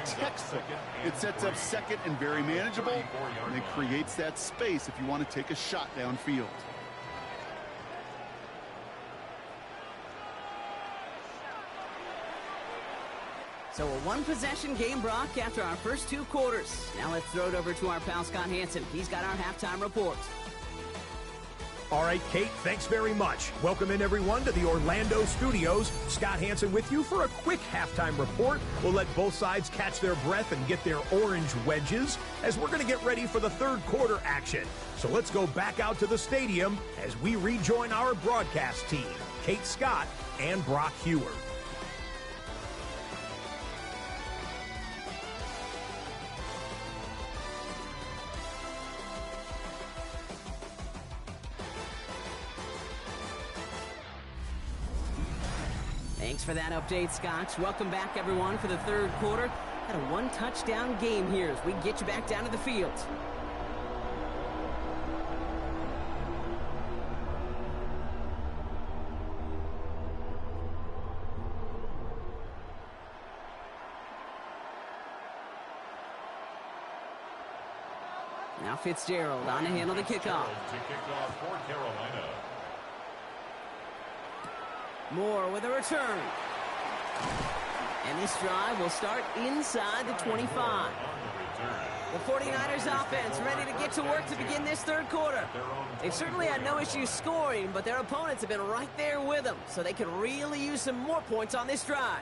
Textbook. It sets up second and very manageable, and it creates that space if you want to take a shot downfield. So a one-possession game, Brock, after our first 2 quarters. Now let's throw it over to our pal Scott Hansen. He's got our halftime report. All right, Kate, thanks very much. Welcome in, everyone, to the Orlando studios. Scott Hansen with you for a quick halftime report. We'll let both sides catch their breath and get their orange wedges as we're going to get ready for the third quarter action. So let's go back out to the stadium as we rejoin our broadcast team, Kate Scott and Brock Hewer. Thanks for that update, Scott. Welcome back, everyone, for the third quarter. Had a one-touchdown game here as we get you back down to the field. Now Fitzgerald on to handle the kickoff. To kick off for Carolina. Moore with a return. And this drive will start inside the 25. The 49ers offense ready to get to work to begin this third quarter. They've certainly had no issues scoring, but their opponents have been right there with them, so they could really use some more points on this drive.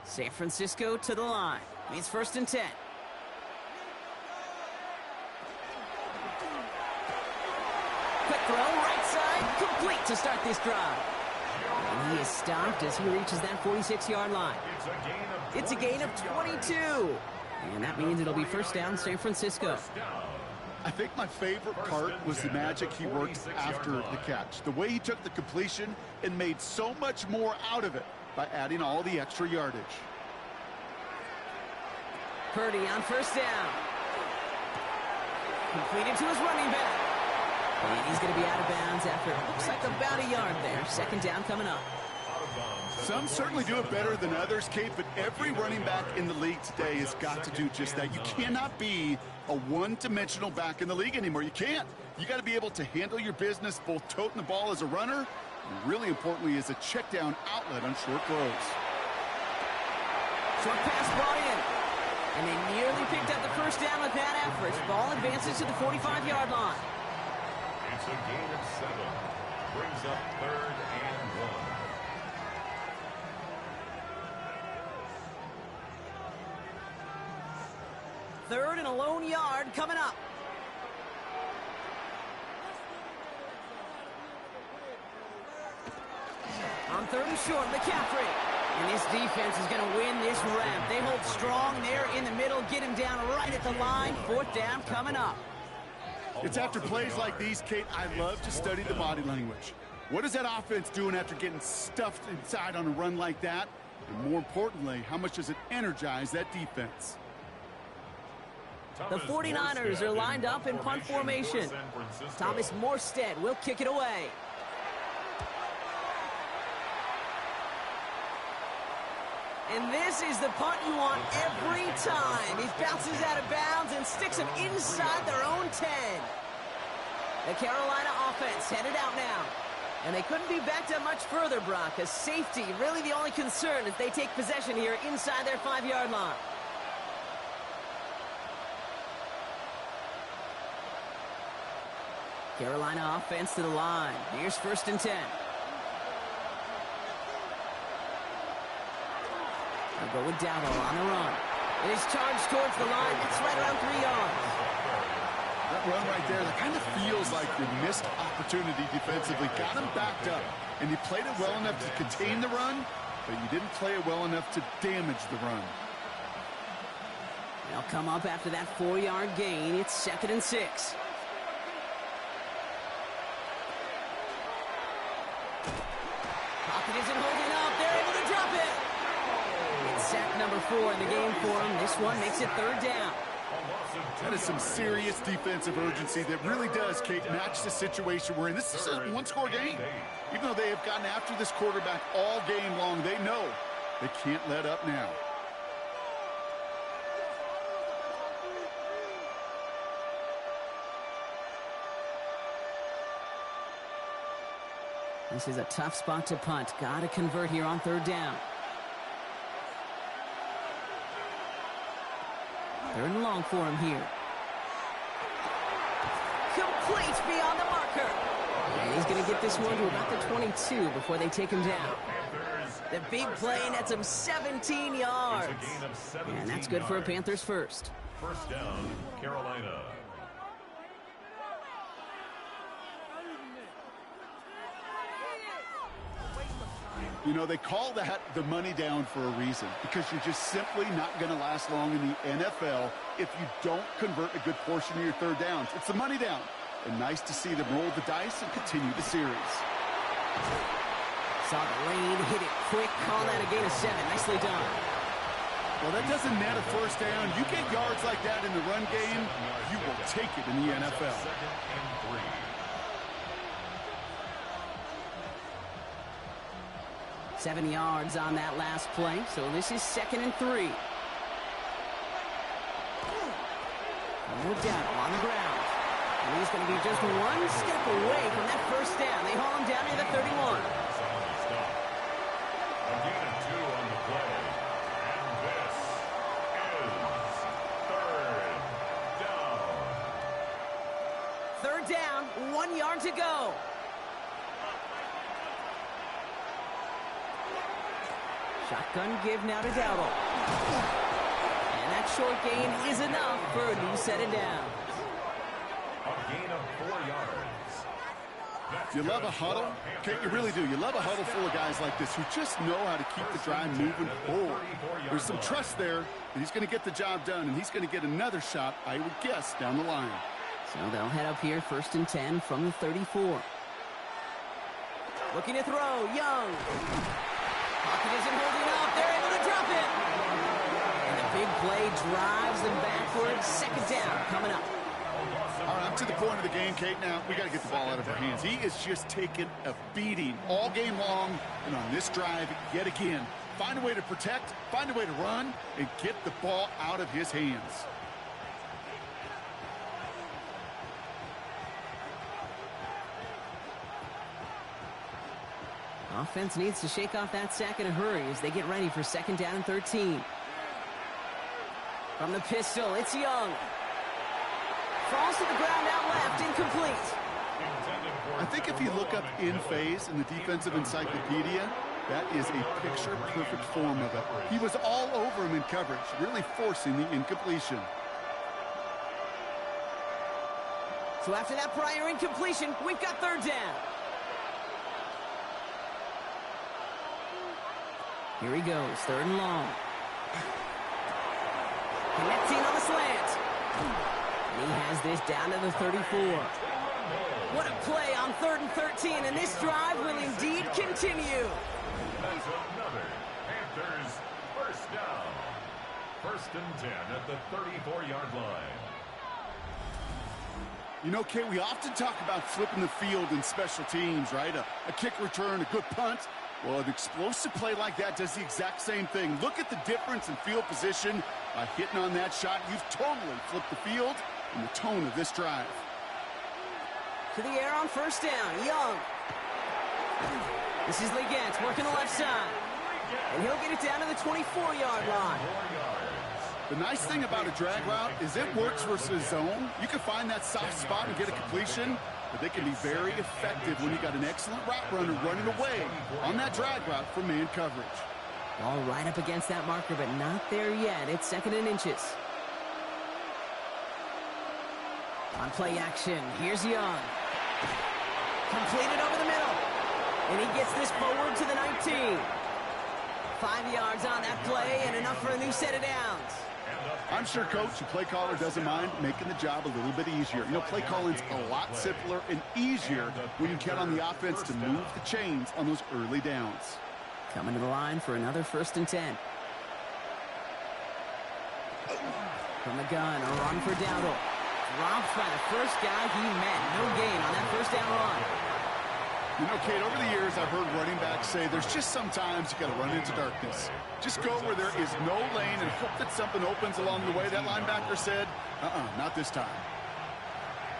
San Francisco to the line. It's 1st and 10. Quick throw, right side, complete to start this drive. And he is stopped as he reaches that 46-yard line. It's a gain of 22. And that means it'll be first down, San Francisco. I think my favorite part was the magic he worked after the catch. The way he took the completion and made so much more out of it by adding all the extra yardage. Purdy on first down. Completed to his running back. And he's going to be out of bounds after it looks like about a yard there. Second down coming up. Some certainly do it better than others, Kate, but every running back in the league today has got to do just that. You cannot be a one-dimensional back in the league anymore. You can't. You got to be able to handle your business, both toting the ball as a runner, and really importantly as a check-down outlet on short throws. Short pass brought in. And they nearly picked up the first down with that effort. Ball advances to the 45-yard line. It's a gain of 7. Brings up 3rd and 1. 3rd and a lone yard coming up. On 3rd and short, McCaffrey. And this defense is going to win this rep. They hold strong there in the middle, get him down right at the line. 4th down coming up. It's after plays like these, Kate, I love to study the body language. What is that offense doing after getting stuffed inside on a run like that? And more importantly, how much does it energize that defense? The 49ers are lined up in punt formation. Thomas Morstead will kick it away. And this is the punt you want every time. He bounces out of bounds and sticks them inside their own 10. The Carolina offense headed out now. And they couldn't be backed up much further, Brock, as safety really the only concern as they take possession here inside their 5-yard line. Carolina offense to the line. Here's 1st and 10. They'll go with Dowdle on the run. It is charged towards the line. It's right around 3 yards. That run right there, that kind of feels like your missed opportunity defensively. Got him backed up, and you played it well enough to contain the run, but you didn't play it well enough to damage the run. They'll come up after that 4-yard gain. It's 2nd and 6. Pocket isn't holding up. They're able to drop it. Sack number 4 in the game for him. This one makes it 3rd down. That is some serious defensive urgency that really does, Kate, match the situation we're in. This is a one-score game. Even though they have gotten after this quarterback all game long, they know they can't let up now. This is a tough spot to punt. Got to convert here on 3rd down. 3rd and long for him here. Complete beyond the marker. And he's going to get this one to about the 22 before they take him down. The big play nets him 17 yards. And that's good for a Panthers first. 1st down, Carolina. You know, they call that the money down for a reason, because you're just simply not going to last long in the NFL if you don't convert a good portion of your 3rd downs. It's the money down. And nice to see them roll the dice and continue the series. Saw the lane, hit it quick, call that a gain of 7. Nicely done. Well, that doesn't net a 1st down. You get yards like that in the run game, you will take it in the NFL. 2nd and 3. 7 yards on that last play, so this is 2nd and 3. No doubt on the ground. And he's going to be just one step away from that 1st down. They haul him down near the 31. A gain of 2 on the play. And this is 3rd down. 3rd down, 1 yard to go. Shotgun give now to Dowdle. And that short gain is enough for a new set of downs. A gain of 4 yards. You love a huddle? Okay, you really do. You love a huddle full of guys like this who just know how to keep the drive moving forward. There's some trust there that he's going to get the job done, and he's going to get another shot, I would guess, down the line. So they'll head up here 1st and 10 from the 34. Looking to throw, Young. Pocket isn't holding up. They're able to drop it. And the big play drives them backwards. 2nd down coming up. All right, I'm to the point of the game, Kate. Now, we got to get the ball out of our hands. He is just taking a beating all game long. And on this drive, yet again, find a way to protect, find a way to run, and get the ball out of his hands. Offense needs to shake off that sack in a hurry as they get ready for 2nd down and 13. From the pistol, it's Young. Falls to the ground out left, incomplete. I think if you look up in phase in the defensive encyclopedia, that is a picture-perfect form of it. He was all over him in coverage, really forcing the incompletion. So after that prior incompletion, we've got third down. Here he goes, third and long. Connecting on the slant. And he has this down to the 34. What a play on 3rd and 13, and this drive will indeed continue. That's another Panthers first down. 1st and 10 at the 34-yard line. You know, Kate, we often talk about flipping the field in special teams, right? A kick return, a good punt. Well, an explosive play like that does the exact same thing. Look at the difference in field position. By hitting on that shot, you've totally flipped the field and the tone of this drive. To the air on first down, Young. This is Legent working the left side. And he'll get it down to the 24-yard line. The nice thing about a drag route is it works versus zone. You can find that soft spot and get a completion, but they can be very effective when you got an excellent route runner running away on that drag route from man coverage. All right up against that marker, but not there yet. It's 2nd and inches. On play action, here's Young. Completed over the middle. And he gets this forward to the 19. 5 yards on that play and enough for a new set of downs. I'm sure, Coach, the play caller doesn't mind making the job a little bit easier. You know, play calling's a lot simpler and easier when you count on the offense to move the chains on those early downs. Coming to the line for another 1st and 10. From the gun, a run for Dowdle. Dropped by the first guy he met. No gain on that first down run. You know, Kate, over the years, I've heard running backs say there's just sometimes you got to run into darkness. Just go where there is no lane and hope that something opens along the way. That linebacker said, not this time.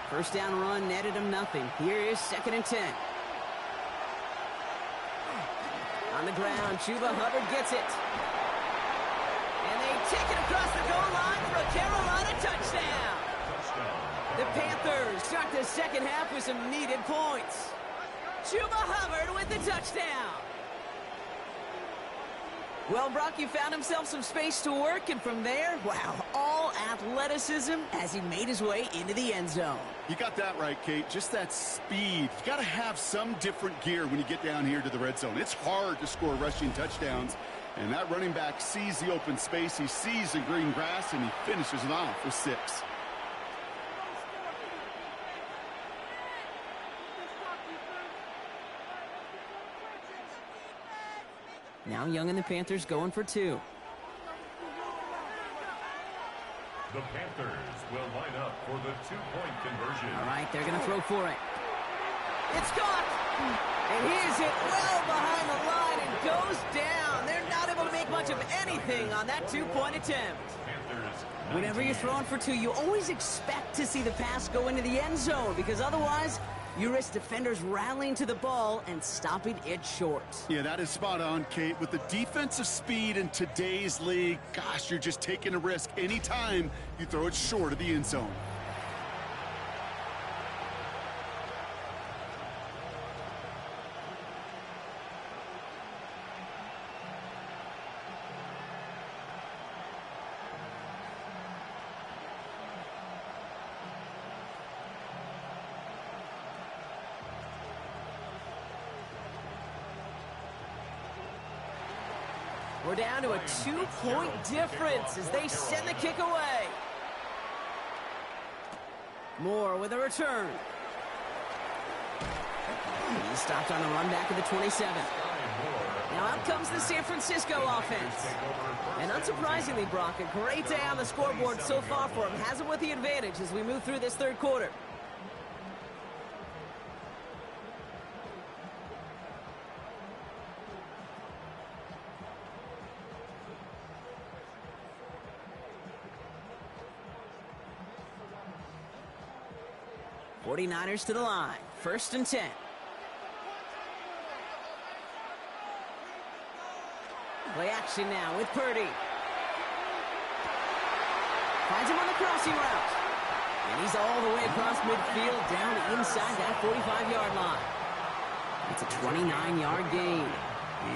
First down run netted him nothing. Here is 2nd and 10. On the ground, Chuba Hubbard gets it. And they take it across the goal line for a Carolina touchdown. The Panthers start the second half with some needed points. Chuba Hubbard with the touchdown. Well, Brock, he found himself some space to work, and from there, wow, all athleticism as he made his way into the end zone. You got that right, Kate. Just that speed. You got to have some different gear when you get down here to the red zone. It's hard to score rushing touchdowns, and that running back sees the open space, he sees the green grass, and he finishes it off with 6. Now Young and the Panthers going for 2. The Panthers will line up for the 2-point conversion. All right, they're going to throw for it. It's caught! And he is hit well behind the line and goes down. They're not able to make much of anything on that 2-point attempt. Whenever you're throwing for 2, you always expect to see the pass go into the end zone, because otherwise you risk defenders rallying to the ball and stopping it short. Yeah, that is spot on, Kate. With the defensive speed in today's league, gosh, you're just taking a risk anytime you throw it short of the end zone. We're down to a 2-point difference as they send the kick away. Moore with a return. He's stopped on the run back of the 27. Now out comes the San Francisco offense. And unsurprisingly, Brock, a great day on the scoreboard so far for him. Has him with the advantage as we move through this third quarter. '49ers to the line. 1st and 10. Play action now with Purdy. Finds him on the crossing route. And he's all the way across midfield down inside that 45-yard line. It's a 29-yard gain.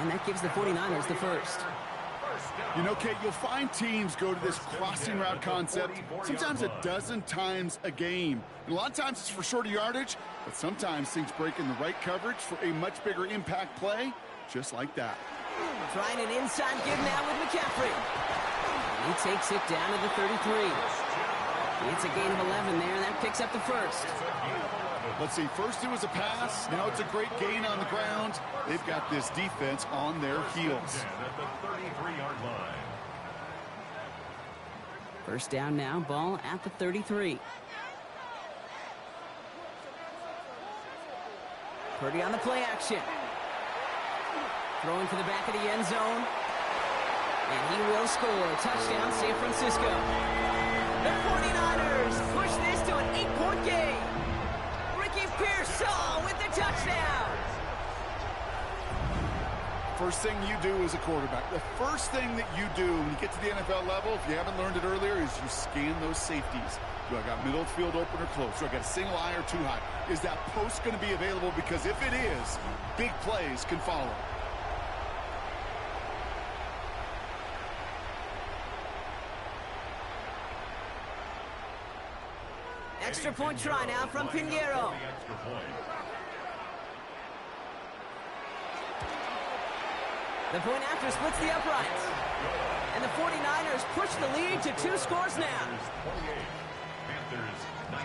And that gives the 49ers the first. First down. You know, Kate, you'll find teams go to this crossing route concept sometimes a dozen times a game. And a lot of times it's for shorter yardage, but sometimes things break in the right coverage for a much bigger impact play, just like that. Trying an inside give now with McCaffrey. And he takes it down to the 33. It's a gain of 11 there, and that picks up the first. Let's see, first it was a pass, now it's a great gain on the ground. They've got this defense on their heels. At the 33-yard line. First down now, ball at the 33. Purdy on the play action. Throwing to the back of the end zone. And he will score. Touchdown, San Francisco. The 49ers push this to an 8-point game. Ricky Pearsall with the touchdown. First thing you do as a quarterback, the first thing that you do when you get to the NFL level, if you haven't learned it earlier, is you scan those safeties. Do I got middle field open or close? Do I got a single high or too high? Is that post going to be available? Because if it is, big plays can follow. Extra point try now from Pinheiro. The point after splits the uprights. And the 49ers push the lead to 2 scores now. 28, Panthers 19.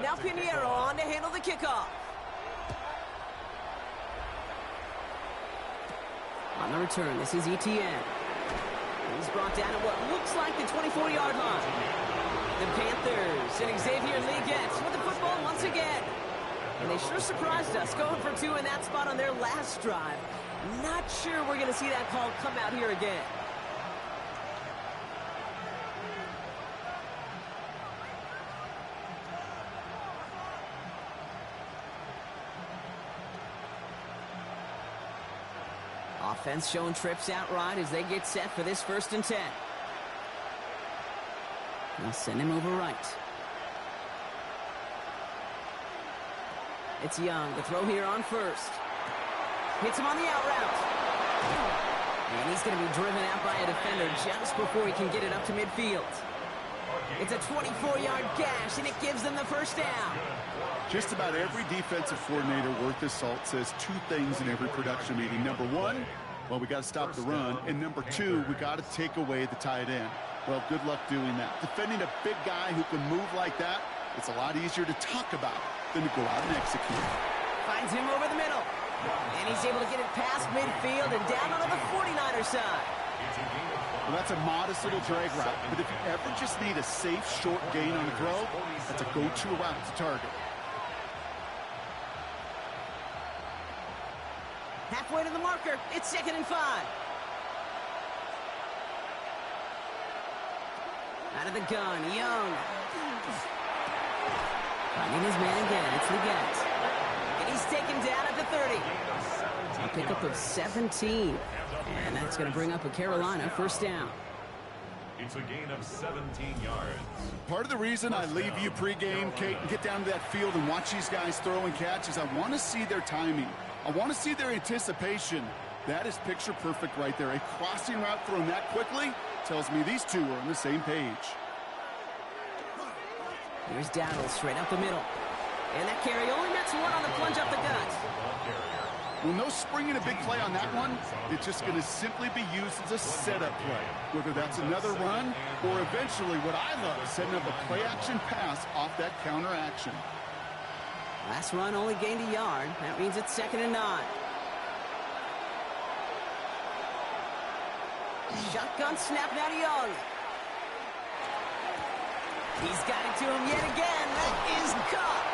Now Pinheiro on to handle the kickoff. On the return, this is Etienne. He's brought down at what looks like the 24-yard line. The Panthers and Xavier Legette with the football once again. And they sure surprised us, going for 2 in that spot on their last drive. Not sure we're going to see that call come out here again. Offense showing trips outright as they get set for this 1st and 10. They'll send him over right. It's Young, the throw here on 1st. Hits him on the out route. And he's going to be driven out by a defender just before he can get it up to midfield. It's a 24-yard gash, and it gives them the 1st down. Just about every defensive coordinator worth his salt says 2 things in every production meeting. Number 1, well, we got to stop the run. And number 2, we got to take away the tight end. Well, good luck doing that. Defending a big guy who can move like that, it's a lot easier to talk about than to go out and execute. Finds him over the middle. And he's able to get it past midfield and down onto the 49er side. Well, that's a modest little drag route. But if you ever just need a safe, short gain on the throw, that's a go-to route to target. Halfway to the marker. It's 2nd and 5. Out of the gun, Young. Finding his man again. It's Legette. And he's taken down at the 30. A pickup of 17. And that's going to bring up a Carolina 1st down. It's a gain of 17 yards. Part of the reason I leave you pregame, Kate, and get down to that field and watch these guys throw and catch is I want to see their timing. I want to see their anticipation. That is picture perfect right there. A crossing route thrown that quickly tells me these 2 are on the same page. Here's Dowdle straight up the middle. And that carry only nets 1 on the plunge up the gut. Well, no springing a big play on that one. It's just going to simply be used as a setup play. Whether that's another run or eventually what I love, setting up a play-action pass off that counter action. Last run only gained a yard. That means it's 2nd and 9. Shotgun snap now to Young. He's got it to him yet again. That is caught.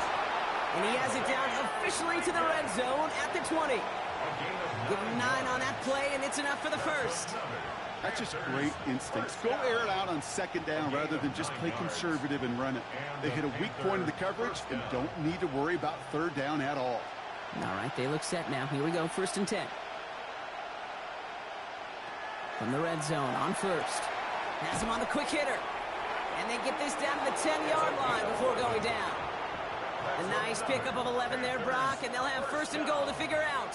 And he has it down officially to the red zone at the 20. Give him 9 on that play, and it's enough for the 1st. That's just great instincts. Go air it out on second down rather than just play conservative and run it. They hit a weak point in the coverage and don't need to worry about third down at all. All right, they look set now. Here we go, 1st and 10. From the red zone, on first. Has him on the quick hitter. And they get this down to the 10-yard line before going down. A nice pickup of 11 there, Brock, and they'll have 1st and goal to figure out.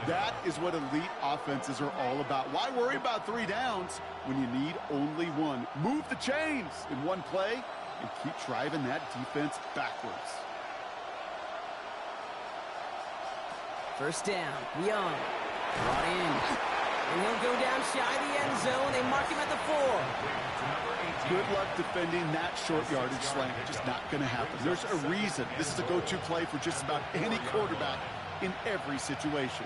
That is what elite offenses are all about. Why worry about 3 downs when you need only 1? Move the chains in one play and keep driving that defense backwards. 1st down, Young. Brought in. And he'll go down shy of the end zone. They mark him at the 4. Good luck defending that short yardage slant. Just not going to happen. There's a reason this is a go-to play for just about any quarterback in every situation.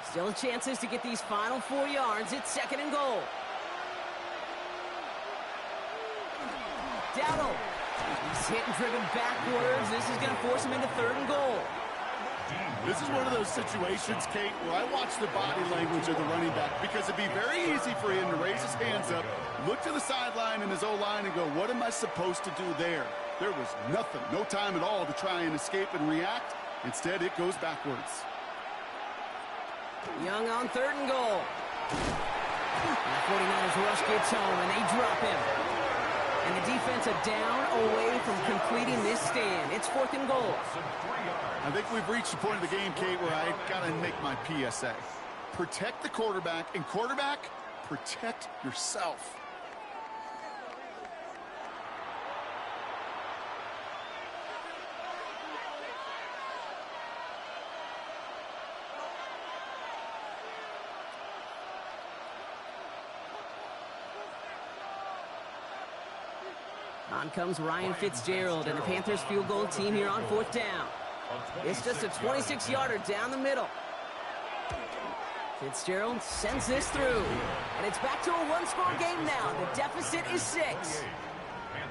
Still chances to get these final 4 yards. It's 2nd and goal. Dowdle. He's hit and driven backwards. This is going to force him into 3rd and goal. This is one of those situations, Kate, where I watch the body language of the running back because it'd be very easy for him to raise his hands up, look to the sideline in his O-line and go, what am I supposed to do there? There was nothing, no time at all to try and escape and react. Instead, it goes backwards. Young on 3rd and goal. And the 49ers rush gets home, and they drop him. And the defense a down away from completing this stand. It's 4th and goal. I think we've reached the point of the game, Kate, where I got to make my PSA. Protect the quarterback, and quarterback, protect yourself. On comes Ryan Fitzgerald and the Panthers field goal team here on 4th down. It's just a 26-yarder down the middle. Fitzgerald sends this through. And it's back to a 1-score game now. The deficit is 6.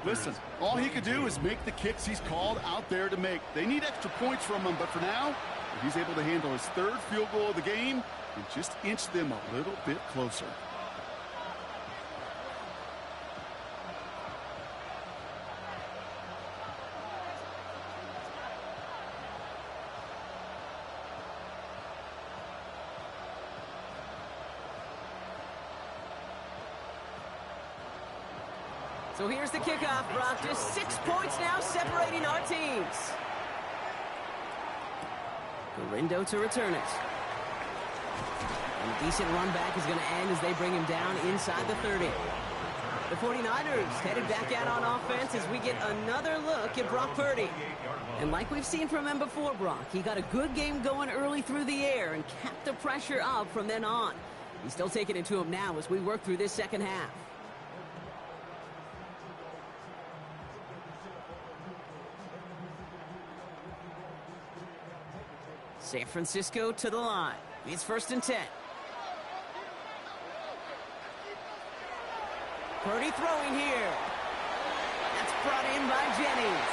Listen, all he could do is make the kicks he's called out there to make. They need extra points from him, but for now, if he's able to handle his 3rd field goal of the game and just inch them a little bit closer. So here's the kickoff, Brock. Just 6 points now separating our teams. Garindo to return it. And a decent run back is going to end as they bring him down inside the 30. The 49ers headed back out on offense as we get another look at Brock Purdy. And like we've seen from him before, Brock, he got a good game going early through the air and kept the pressure up from then on. He's still taking it to him now as we work through this second half. San Francisco to the line. It's 1st and 10. Purdy throwing here. That's brought in by Jennings.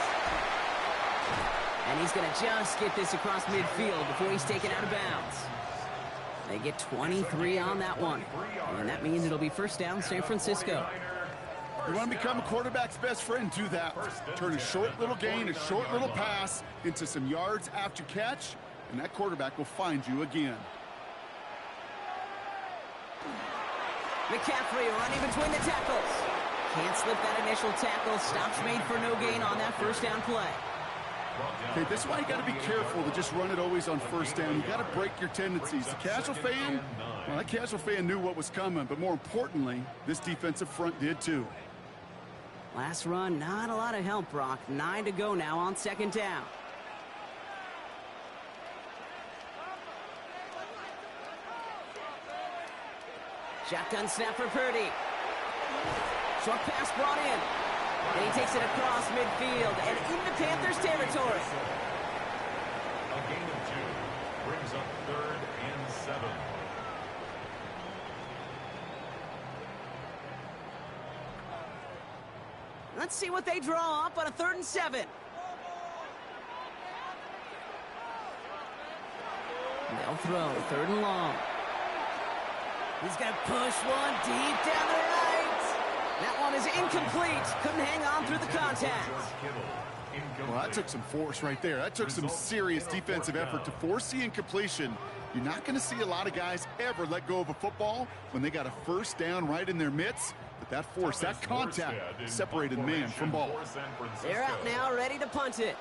And he's going to just get this across midfield before he's taken out of bounds. They get 23 on that one. And that means it'll be 1st down, San Francisco. You want to become a quarterback's best friend, do that. Turn a short little gain, a short little pass into some yards after catch, and that quarterback will find you again. McCaffrey running between the tackles. Can't slip that initial tackle. Stops made for no gain on that 1st down play. Okay, this is why you got to be careful to just run it always on 1st down. You got to break your tendencies. The casual fan, well, that casual fan knew what was coming, but more importantly, this defensive front did too. Last run, not a lot of help, Brock. 9 to go now on 2nd down. Shotgun snap for Purdy. Short pass brought in. And he takes it across midfield and into Panthers territory. A gain of 2 brings up 3rd and 7. Let's see what they draw up on a 3rd and 7. And they'll throw 3rd and long. He's going to push one deep down the right. That one is incomplete. Couldn't hang on through the contact. Well, that took some force right there. That took some serious defensive effort to force the incompletion. You're not going to see a lot of guys ever let go of a football when they got a 1st down right in their midst. But that force, that contact, separated man from ball. They're out now, ready to punt it.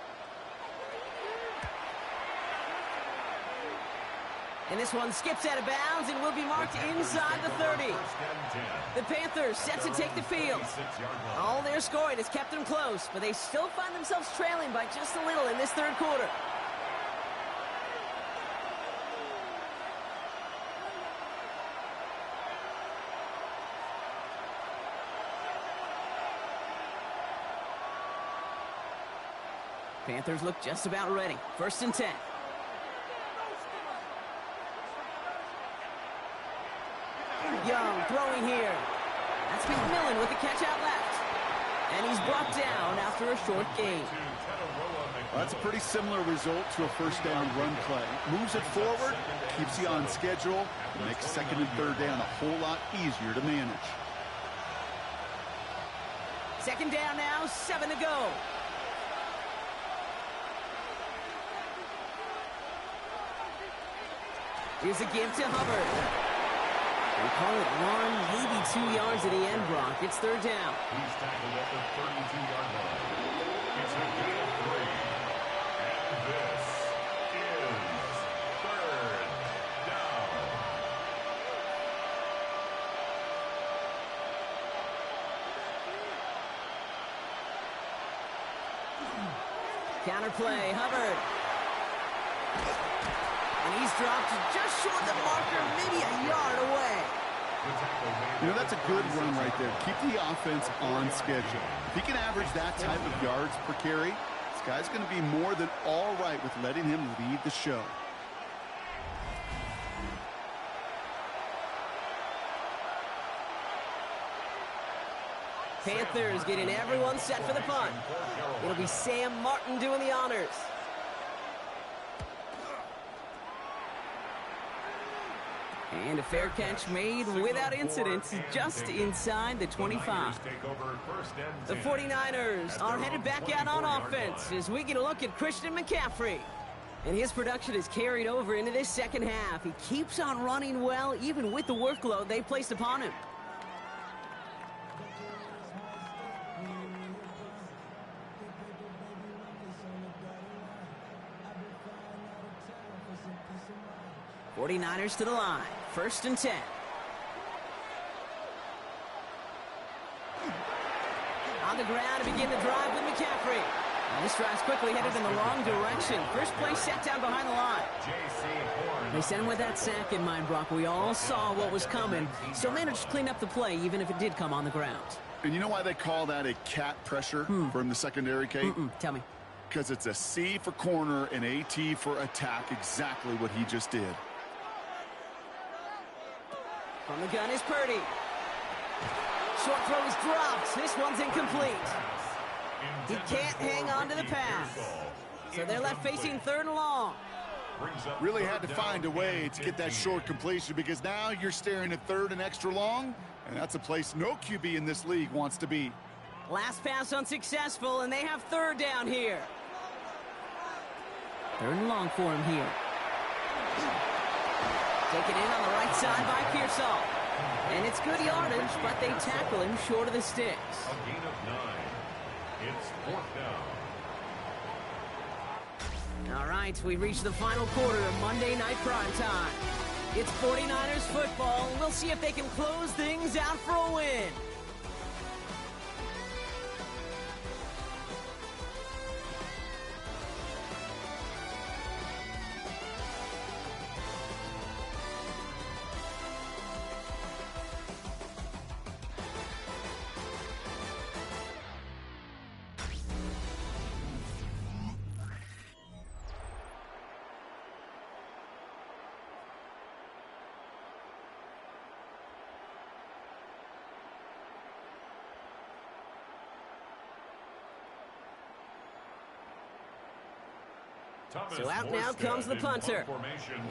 And this one skips out of bounds and will be marked inside the 30. The Panthers set to take the field. All their scoring has kept them close, but they still find themselves trailing by just a little in this 3rd quarter. Panthers look just about ready. 1st and 10. Young throwing here. That's McMillan with the catch out left. And he's brought down after a short gain. Well, that's a pretty similar result to a 1st down run play. Moves it forward, keeps you on schedule, and makes 2nd and 3rd down a whole lot easier to manage. 2nd down now, 7 to go. Here's a give to Hubbard. They call it 1, maybe 2 yards at the end, Brock. It's 3rd down. He's tackled at the 32-yard line. It's a gain of 3. And this is 3rd down. Counterplay, Hubbard. And he's dropped just short of the marker, maybe a yard away. You know, that's a good run right there. Keep the offense on schedule. If he can average that type of yards per carry, this guy's going to be more than all right with letting him lead the show. Panthers getting everyone set for the punt. It'll be Sam Martin doing the honors. And a fair catch made without incident, just inside the 25. The 49ers are headed back out on offense as we get a look at Christian McCaffrey. And his production is carried over into this 2nd half. He keeps on running well, even with the workload they placed upon him. '49ers to the line. 1st and 10. On the ground to begin the drive with McCaffrey. And this drive's quickly headed in the wrong direction. First play set down behind the line. They sent him with that sack in mind, Brock. We all saw what was coming. Still managed to clean up the play, even if it did come on the ground. And you know why they call that a cat pressure from the secondary, Kate? Tell me. Because it's a C for corner and a T for attack, exactly what he just did. From the gun is Purdy. Short throw is dropped. This one's incomplete. He can't hang on to the pass. So they're left facing 3rd and long. Really had to find a way to get that short completion because now you're staring at 3rd and extra long, and that's a place no QB in this league wants to be. Last pass unsuccessful, and they have 3rd down here. 3rd and long for him here. Taken in on the right side by Pearsall. And it's good yardage, but they tackle him short of the sticks. A gain of 9. It's 4th down. All right, we reached the final quarter of Monday Night Prime Time. It's 49ers football, and we'll see if they can close things out for a win. So out now comes the punter.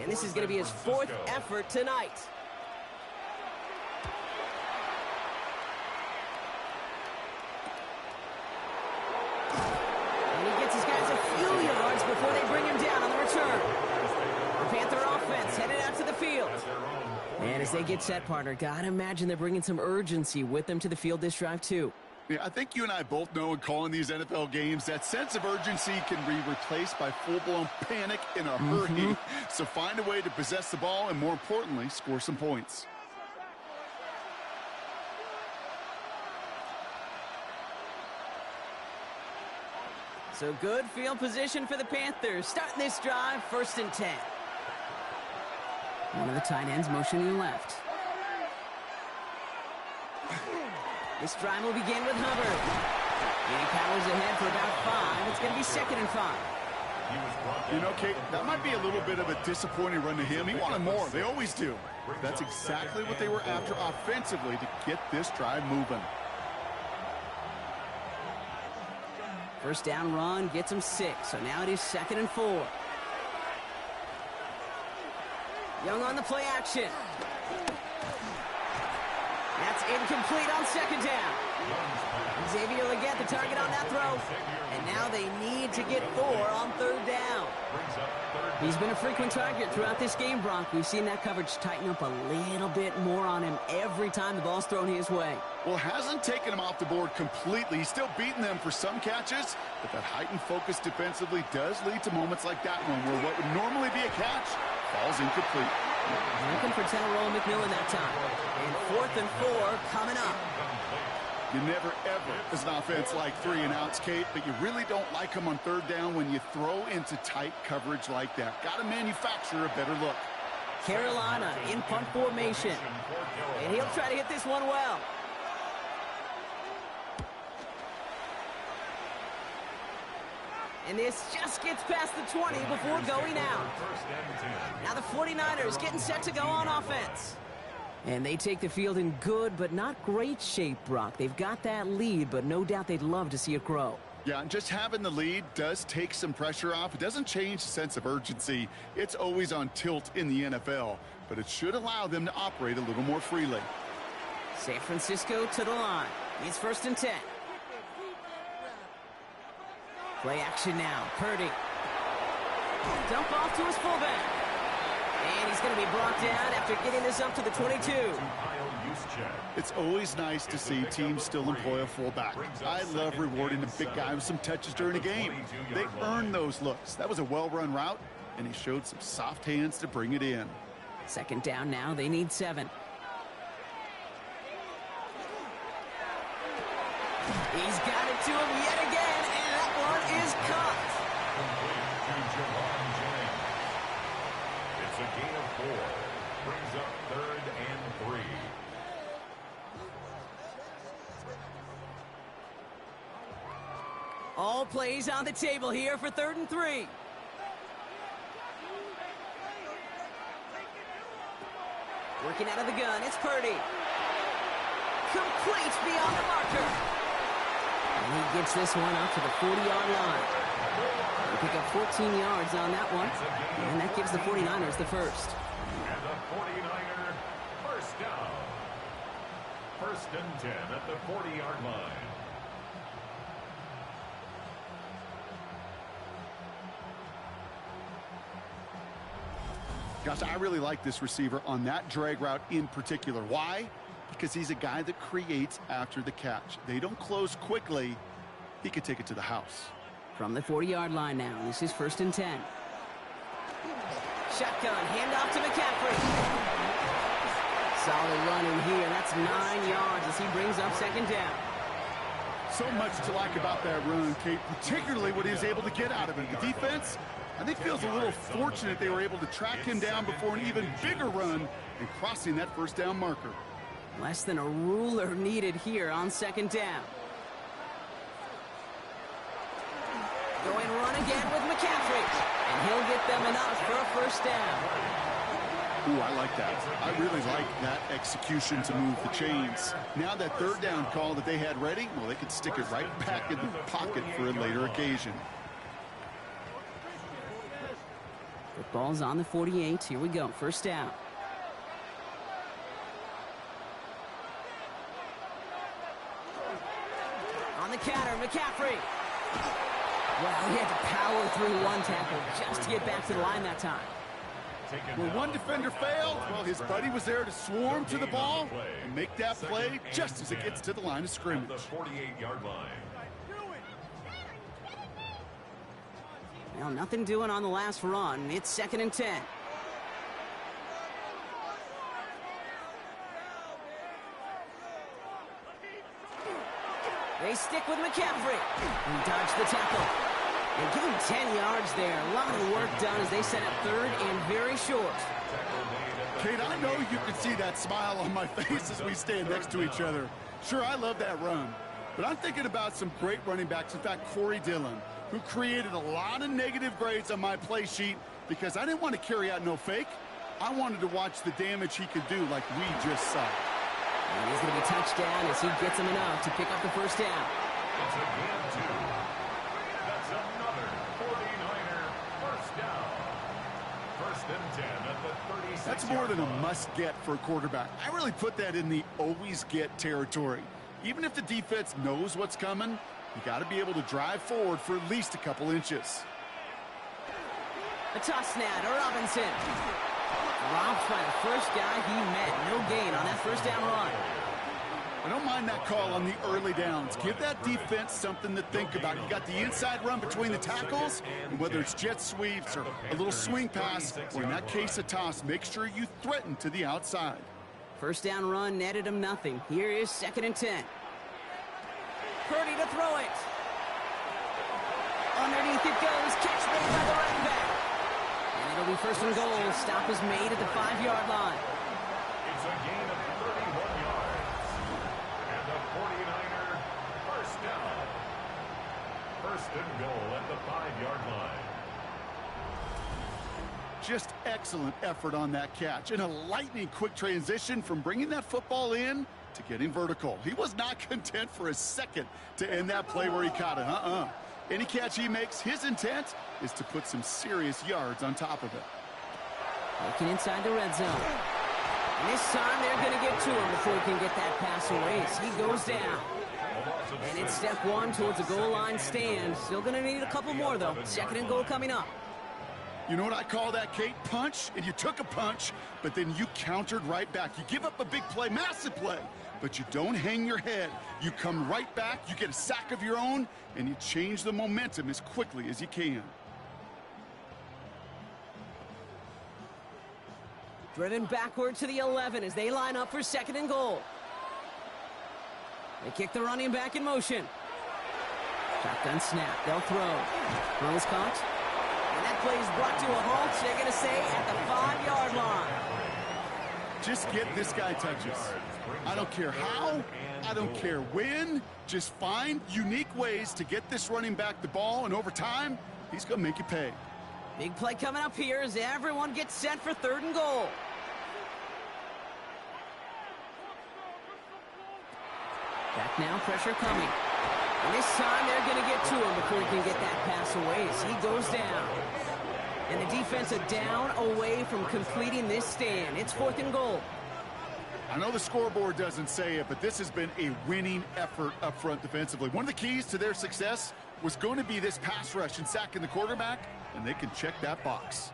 And this is going to be his fourth effort tonight. And he gets his guys a few yards before they bring him down on the return. The Panther offense headed out to the field. And as they get set, partner, gotta imagine they're bringing some urgency with them to the field this drive, too. Yeah, I think you and I both know in calling these NFL games that sense of urgency can be replaced by full-blown panic in a hurry. So find a way to possess the ball and, more importantly, score some points. So good field position for the Panthers. Starting this drive, 1st and 10. One of the tight ends motioning left. This drive will begin with Hubbard. And he powers ahead for about 5. It's going to be 2nd and 5. You know, Kate, that might be a little bit of a disappointing run to him. He wanted more. They always do. That's exactly what they were after offensively to get this drive moving. First down run gets him 6. So now it is 2nd and 4. Young on the play action. That's incomplete on 2nd down. Xavier Legette the target on that throw. And now they need to get 4 on 3rd down. He's been a frequent target throughout this game, Brock. We've seen that coverage tighten up a little bit more on him every time the ball's thrown his way. Well, hasn't taken him off the board completely. He's still beating them for some catches, but that heightened focus defensively does lead to moments like that one where what would normally be a catch falls incomplete. Looking for Tenorola McMillan that time. And 4th and 4 coming up. You never, ever, as an offense, like 3 and outs, Kate, but you really don't like them on 3rd down when you throw into tight coverage like that. Got to manufacture a better look. Carolina in punt formation. And he'll try to hit this one well. And this just gets past the 20 before going out. Now the 49ers getting set to go on offense. And they take the field in good but not great shape, Brock. They've got that lead, but no doubt they'd love to see it grow. Yeah, and just having the lead does take some pressure off. It doesn't change the sense of urgency. It's always on tilt in the NFL, but it should allow them to operate a little more freely. San Francisco to the line. It's 1st and 10. Play action now. Purdy. Dump off to his fullback. And he's going to be brought down after getting this up to the 22. It's always nice to see teams still employ a fullback. I love rewarding the big guy with some touches during a game. They earn those looks. That was a well-run route, and he showed some soft hands to bring it in. 2nd down now. They need 7. He's got it to him yet again, and that one is caught. It's a gain of 4. Brings up 3rd and 3. All plays on the table here for 3rd and 3. Working out of the gun, it's Purdy. Complete beyond the marker. And he gets this one up to the 40-yard line. They pick up 14 yards on that one, and that gives the 49ers the first. And the 49er first down. 1st and 10 at the 40-yard line. Gosh, I really like this receiver on that drag route in particular. Why? Because he's a guy that creates after the catch. They don't close quickly. He could take it to the house. From the 40-yard line now, this is 1st and 10. Shotgun, handoff to McCaffrey. Solid run in here. That's 9 yards as he brings up 2nd down. So much to like about that run, Kate, particularly what he was able to get out of it. The defense, I think, feels a little fortunate they were able to track him down before an even bigger run and crossing that 1st down marker. Less than a ruler needed here on 2nd down. Going run again with McCaffrey. And he'll get them enough for a 1st down. Ooh, I like that. I really like that execution to move the chains. Now that 3rd down call that they had ready, well, they could stick it right back in the pocket for a later occasion. Ball's on the 48. Here we go. First down. On the counter, McCaffrey. Well, he had to power through one tackle just to get back to the line that time. Well, one defender failed. Well, his buddy was there to swarm to the ball and make that play just as it gets to the line of scrimmage. The 48-yard line. Well, nothing doing on the last run. It's 2nd and 10. They stick with McCaffrey. He dodged the tackle. And give him 10 yards there. A lot of work done as they set up 3rd and very short. Kate, I know you can see that smile on my face as we stand next to each other. Sure, I love that run. But I'm thinking about some great running backs. In fact, Corey Dillon, who created a lot of negative grades on my play sheet because I didn't want to carry out no fake. I wanted to watch the damage he could do like we just saw. And he's going to be touchdown as he gets him enough to pick up the first down. It's a gain 2. That's another 49er first down. 1st and 10 at the 36. That's more than a must-get for a quarterback. I really put that in the always-get territory. Even if the defense knows what's coming, you got to be able to drive forward for at least a couple inches. A toss snap to Robinson. Robbed by the first guy he met. No gain on that first down run. I don't mind that call on the early downs. Give that defense something to think about. You got the inside run between the tackles, and whether it's jet sweeps or a little swing pass, or in that case a toss, make sure you threaten to the outside. First down run netted him nothing. Here is 2nd and 10. Purdy to throw it. Underneath it goes. Catch made by the running back. And it'll be 1st and goal. Stop is made at the 5-yard line. It's a gain of 31 yards. And the 49er first down. 1st and goal at the 5-yard line. Just excellent effort on that catch. And a lightning quick transition from bringing that football in to getting vertical. He was not content for a second to end that play where he caught it. Any catch he makes, his intent is to put some serious yards on top of it. Looking inside the red zone. And this time they're going to get to him before he can get that pass away as he goes down. And it's step 1 towards a goal line stand. Still going to need a couple more, though. 2nd and goal coming up. You know what I call that, Kate? Punch, and you took a punch, but then you countered right back. You give up a big play, massive play, but you don't hang your head. You come right back, you get a sack of your own, and you change the momentum as quickly as you can. Driven backward to the 11 as they line up for 2nd and goal. They kick the running back in motion. Shotgun snap, they'll throw. Throws caught. And that play is brought to a halt, they're going to say, at the 5-yard line. Just get this guy touches. I don't care how, I don't care when. Just find unique ways to get this running back the ball, and over time, he's going to make you pay. Big play coming up here as everyone gets set for 3rd and goal. Back now, pressure coming. And this time they're going to get to him before he can get that pass away as he goes down. And the defense a down away from completing this stand. It's 4th and goal. I know the scoreboard doesn't say it, but this has been a winning effort up front defensively. One of the keys to their success was going to be this pass rush and sacking the quarterback, and they can check that box.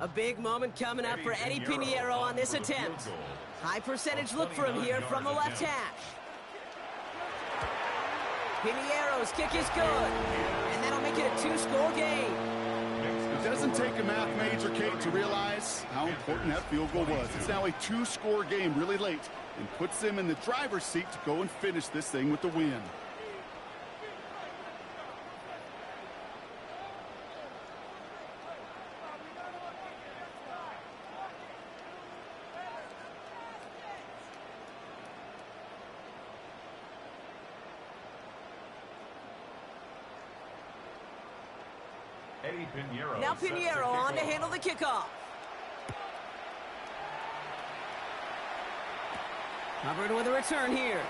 A big moment coming up for Eddie Pinheiro on this attempt. High percentage look for him here from the left hash. Pinheiro's kick is good, and that'll make it a 2-score game. It doesn't take a math major, Kate, to realize how important that field goal was. It's now a 2-score game really late and puts them in the driver's seat to go and finish this thing with the win. Now Pinheiro on to handle the kickoff. Hubbard with a return here.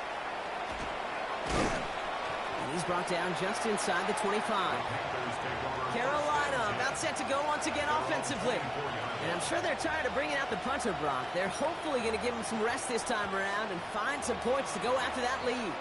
And he's brought down just inside the 25. Carolina about set to go once again offensively. And I'm sure they're tired of bringing out the punter, Brock. They're hopefully going to give him some rest this time around and find some points to go after that lead.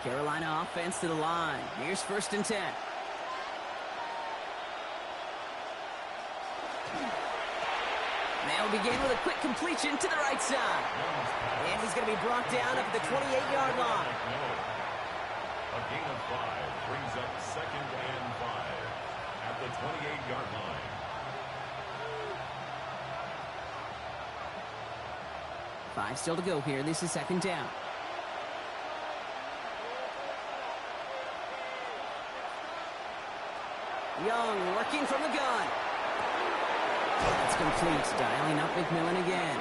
Carolina offense to the line. Here's 1st and 10. They'll begin with a quick completion to the right side. And he's going to be brought down up at the 28-yard line. A gain of 5 brings up 2nd and 5 at the 28-yard line. Five still to go here. This is 2nd down. Young working from the gun. That's complete. Dialing up McMillan again.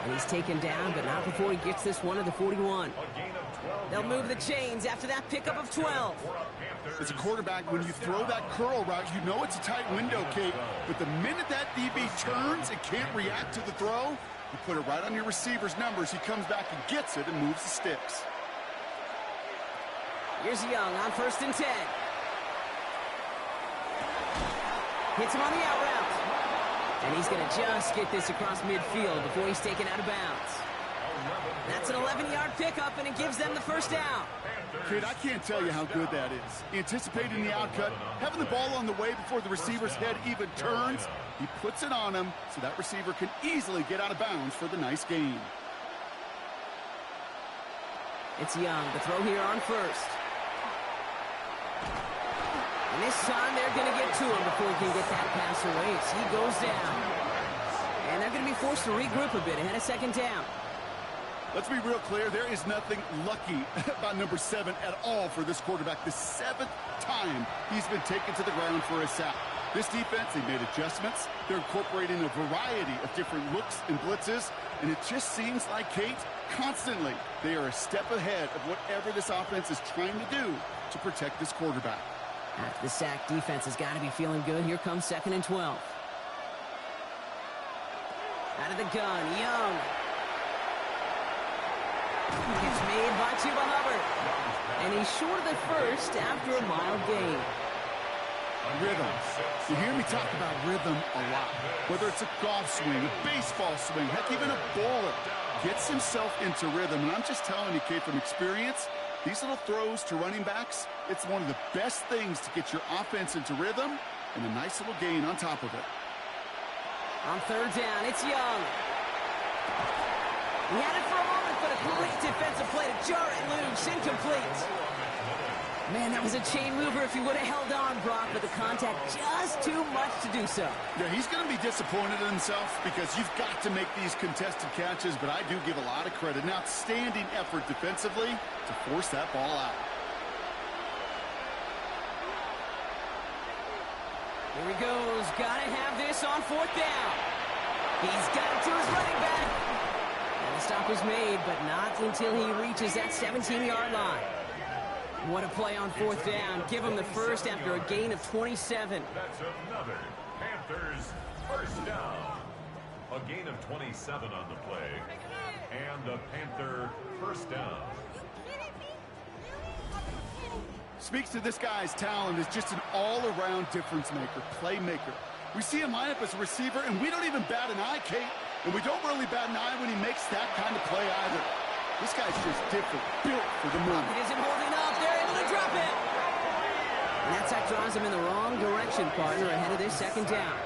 And he's taken down, but not before he gets this one to the 41. They'll move the chains after that pickup of 12. As a quarterback, when you throw that curl route, you know it's a tight window, Kate. But the minute that DB turns and can't react to the throw, you put it right on your receiver's numbers. He comes back and gets it and moves the sticks. Here's Young on 1st and 10. Hits him on the out route. And he's going to just get this across midfield before he's taken out of bounds. That's an 11-yard pickup, and it gives them the 1st down. Kid, I can't tell you how good that is. Anticipating the outcut, having the ball on the way before the receiver's head even turns, he puts it on him so that receiver can easily get out of bounds for the nice gain. It's Young, the throw here on 1st. And this time they're going to get to him before he can get that pass away. So he goes down. And they're going to be forced to regroup a bit ahead of 2nd down. Let's be real clear. There is nothing lucky about number 7 at all for this quarterback. The 7th time he's been taken to the ground for a sack. This defense, they made adjustments. They're incorporating a variety of different looks and blitzes. And it just seems like, Kate, constantly they are a step ahead of whatever this offense is trying to do to protect this quarterback. After the sack, defense has got to be feeling good. Here comes 2nd and 12. Out of the gun, Young. Gets made by Chuba Hubbard. And he's short of the 1st after a mild gain. Rhythm. You hear me talk about rhythm a lot. Whether it's a golf swing, a baseball swing, heck, even a bowler gets himself into rhythm. And I'm just telling you, Kate, from experience, these little throws to running backs, it's one of the best things to get your offense into rhythm and a nice little gain on top of it. On 3rd down, it's Young. He had it for a moment, but a great defensive play to jar it loose, incomplete. Man, that was a chain mover if he would have held on, Brock, but the contact just too much to do so. Yeah, he's going to be disappointed in himself because you've got to make these contested catches, but I do give a lot of credit. An outstanding effort defensively to force that ball out. Here he goes. Got to have this on 4th down. He's got it to his running back. And the stop is made, but not until he reaches that 17-yard line. What a play on 4th down. Give him the 1st after a gain of 27. That's another Panthers 1st down. A gain of 27 on the play. And a Panther 1st down. Speaks to this guy's talent as just an all-around difference maker, playmaker. We see him line up as a receiver, and we don't even bat an eye, Kate. And we don't really bat an eye when he makes that kind of play either. This guy's just different, built for the moment. It isn't holding up. They're able to drop it. And that sack draws him in the wrong direction, partner, ahead of this 2nd down.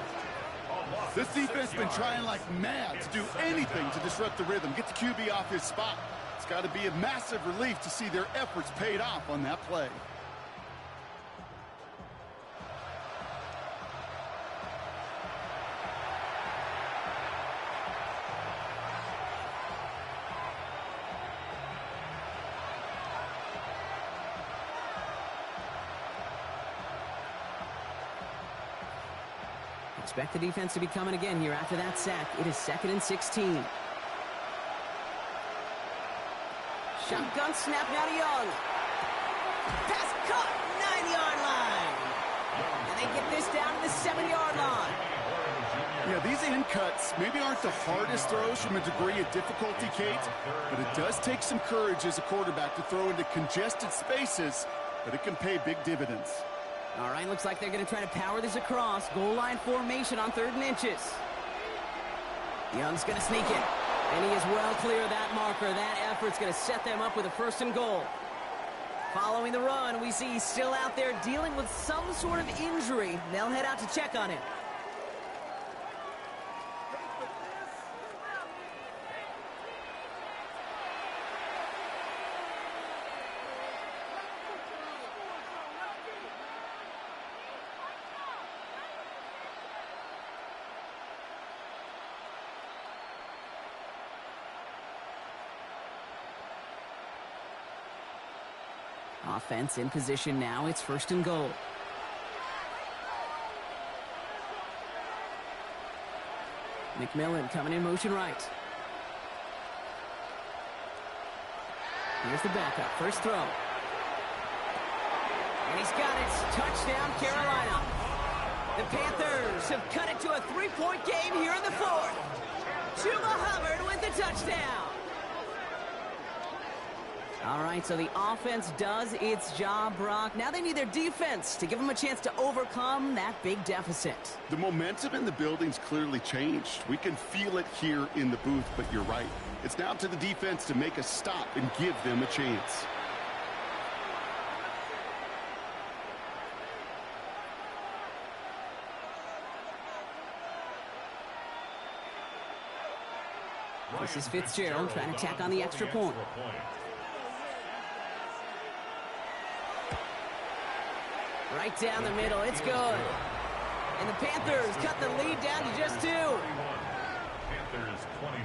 This defense has been trying like mad to do anything to disrupt the rhythm, get the QB off his spot. It's got to be a massive relief to see their efforts paid off on that play. Expect the defense to be coming again here after that sack. It is 2nd and 16. Shotgun snap now to Young. Pass caught, 9-yard line. And they get this down to the 7-yard line. Yeah, these in cuts maybe aren't the hardest throws from a degree of difficulty, Kate, but it does take some courage as a quarterback to throw into congested spaces, but it can pay big dividends. All right, looks like they're going to try to power this across. Goal line formation on 3rd and inches. Young's going to sneak it, and he is well clear of that marker. That effort's going to set them up with a 1st and goal. Following the run, we see he's still out there dealing with some sort of injury. They'll head out to check on him. Offense in position now. It's 1st and goal. McMillan coming in motion right. Here's the backup. First throw. And he's got it. Touchdown, Carolina. The Panthers have cut it to a 3-point game here in the 4th. Chuba Hubbard with the touchdown. All right, so the offense does its job, Brock. Now they need their defense to give them a chance to overcome that big deficit. The momentum in the building's clearly changed. We can feel it here in the booth, but you're right. It's now to the defense to make a stop and give them a chance. This is Fitzgerald trying to tack on the extra point. Right down the middle, it's good. And the Panthers cut the lead down to just 2. Panthers 29.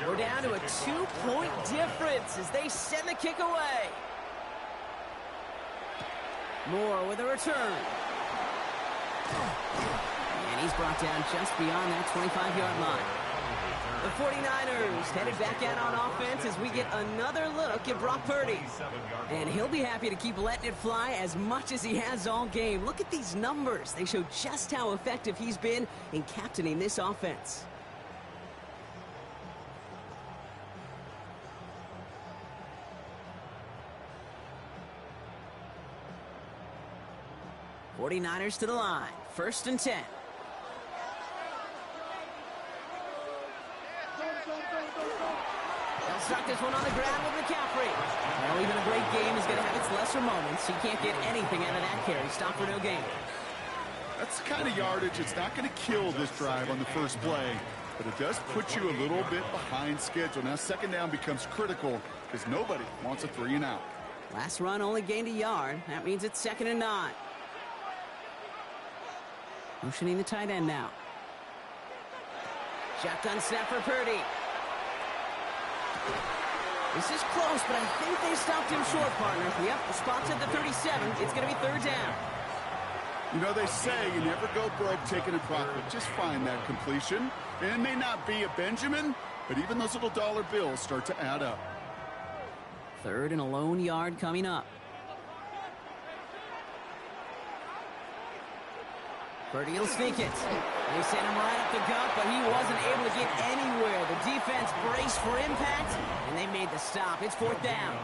We're down to a 2-point difference as they send the kick away. Moore with a return. And he's brought down just beyond that 25-yard line. The 49ers headed back out on offense as we get another look at Brock Purdy. And he'll be happy to keep letting it fly as much as he has all game. Look at these numbers. They show just how effective he's been in captaining this offense. '49ers to the line. 1st and 10. They'll start this one on the ground with McCaffrey. Well, even a great game is going to have its lesser moments. He can't get anything out of that carry. Stop for no gain. That's the kind of yardage it's not going to kill this drive on the first play, but it does put you a little bit behind schedule. Now 2nd down becomes critical because nobody wants a 3 and out. Last run only gained a yard. That means it's 2nd and 9. Motioning the tight end now. Shotgun snap for Purdy. This is close, but I think they stopped him short, partner. Yep, the spot's at the 37. It's going to be 3rd down. You know, they say you never go broke taking a profit. Just find that completion. And it may not be a Benjamin, but even those little dollar bills start to add up. 3rd and a lone yard coming up. Purdy will sneak it. They sent him right up the gut, but he wasn't able to get anywhere. The defense braced for impact, and they made the stop. It's 4th down.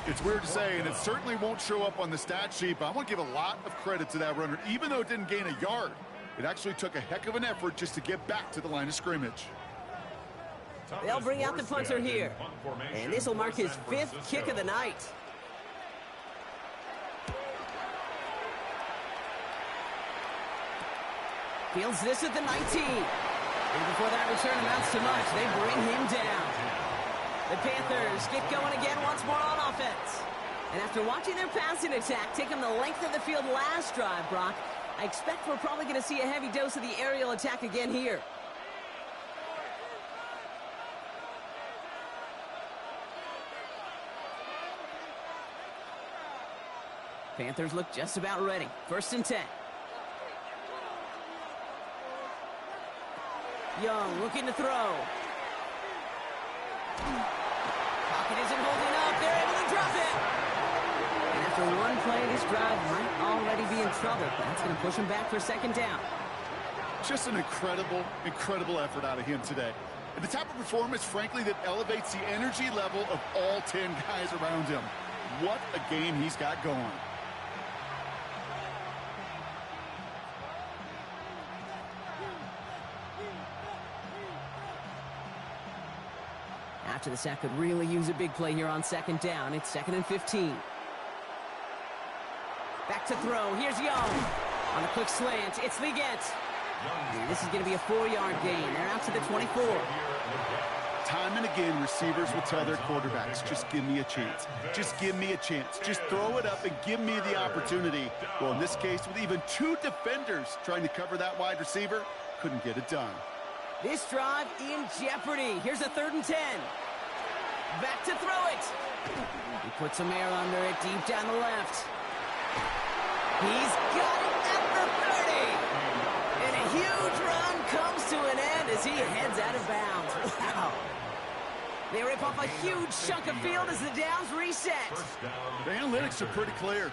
It's weird to say, and it certainly won't show up on the stat sheet, but I want to give a lot of credit to that runner. Even though it didn't gain a yard, it actually took a heck of an effort just to get back to the line of scrimmage. They'll bring out the punter here, and this will mark his 5th kick of the night. Fields this at the 19. And before that return amounts to much, they bring him down. The Panthers get going again once more on offense. And after watching their passing attack take them the length of the field last drive, Brock, I expect we're probably going to see a heavy dose of the aerial attack again here. Panthers look just about ready. 1st and 10. Young looking to throw. Pocket isn't holding up. They're able to drop it. And after one play, this drive might already be in trouble. That's going to push him back for 2nd down. Just an incredible, incredible effort out of him today. And the type of performance, frankly, that elevates the energy level of all 10 guys around him. What a game he's got going. After the sack, could really use a big play here on 2nd down. It's 2nd and 15. Back to throw. Here's Young. On a quick slant, it's Legette. And this is going to be a 4-yard gain. They're out to the 24. Time and again, receivers will tell their quarterbacks, just give me a chance. Just give me a chance. Just throw it up and give me the opportunity. Well, in this case, with even 2 defenders trying to cover that wide receiver, couldn't get it done. This drive in jeopardy. Here's a 3rd and 10. Back to throw it. He puts some air under it deep down the left. He's got it at the 30. And a huge run comes to an end as he heads out of bounds. Wow. They rip off a huge chunk of field as the downs reset. The analytics are pretty clear.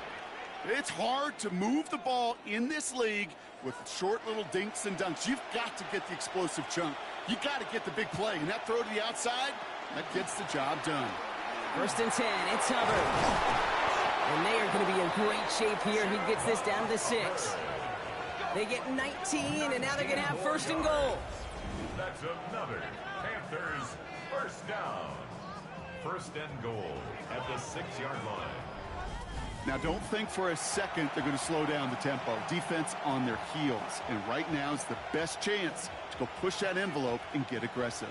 It's hard to move the ball in this league with short little dinks and dunks. You've got to get the explosive chunk. You got to get the big play. And that throw to the outside, that gets the job done. 1st and 10, it's Hubbard. And they are going to be in great shape here. He gets this down to the 6. They get 19, and now they're going to have 1st and goal. That's another Panthers 1st down. 1st and goal at the 6-yard line. Now, don't think for a second they're going to slow down the tempo. Defense on their heels. And right now is the best chance to go push that envelope and get aggressive.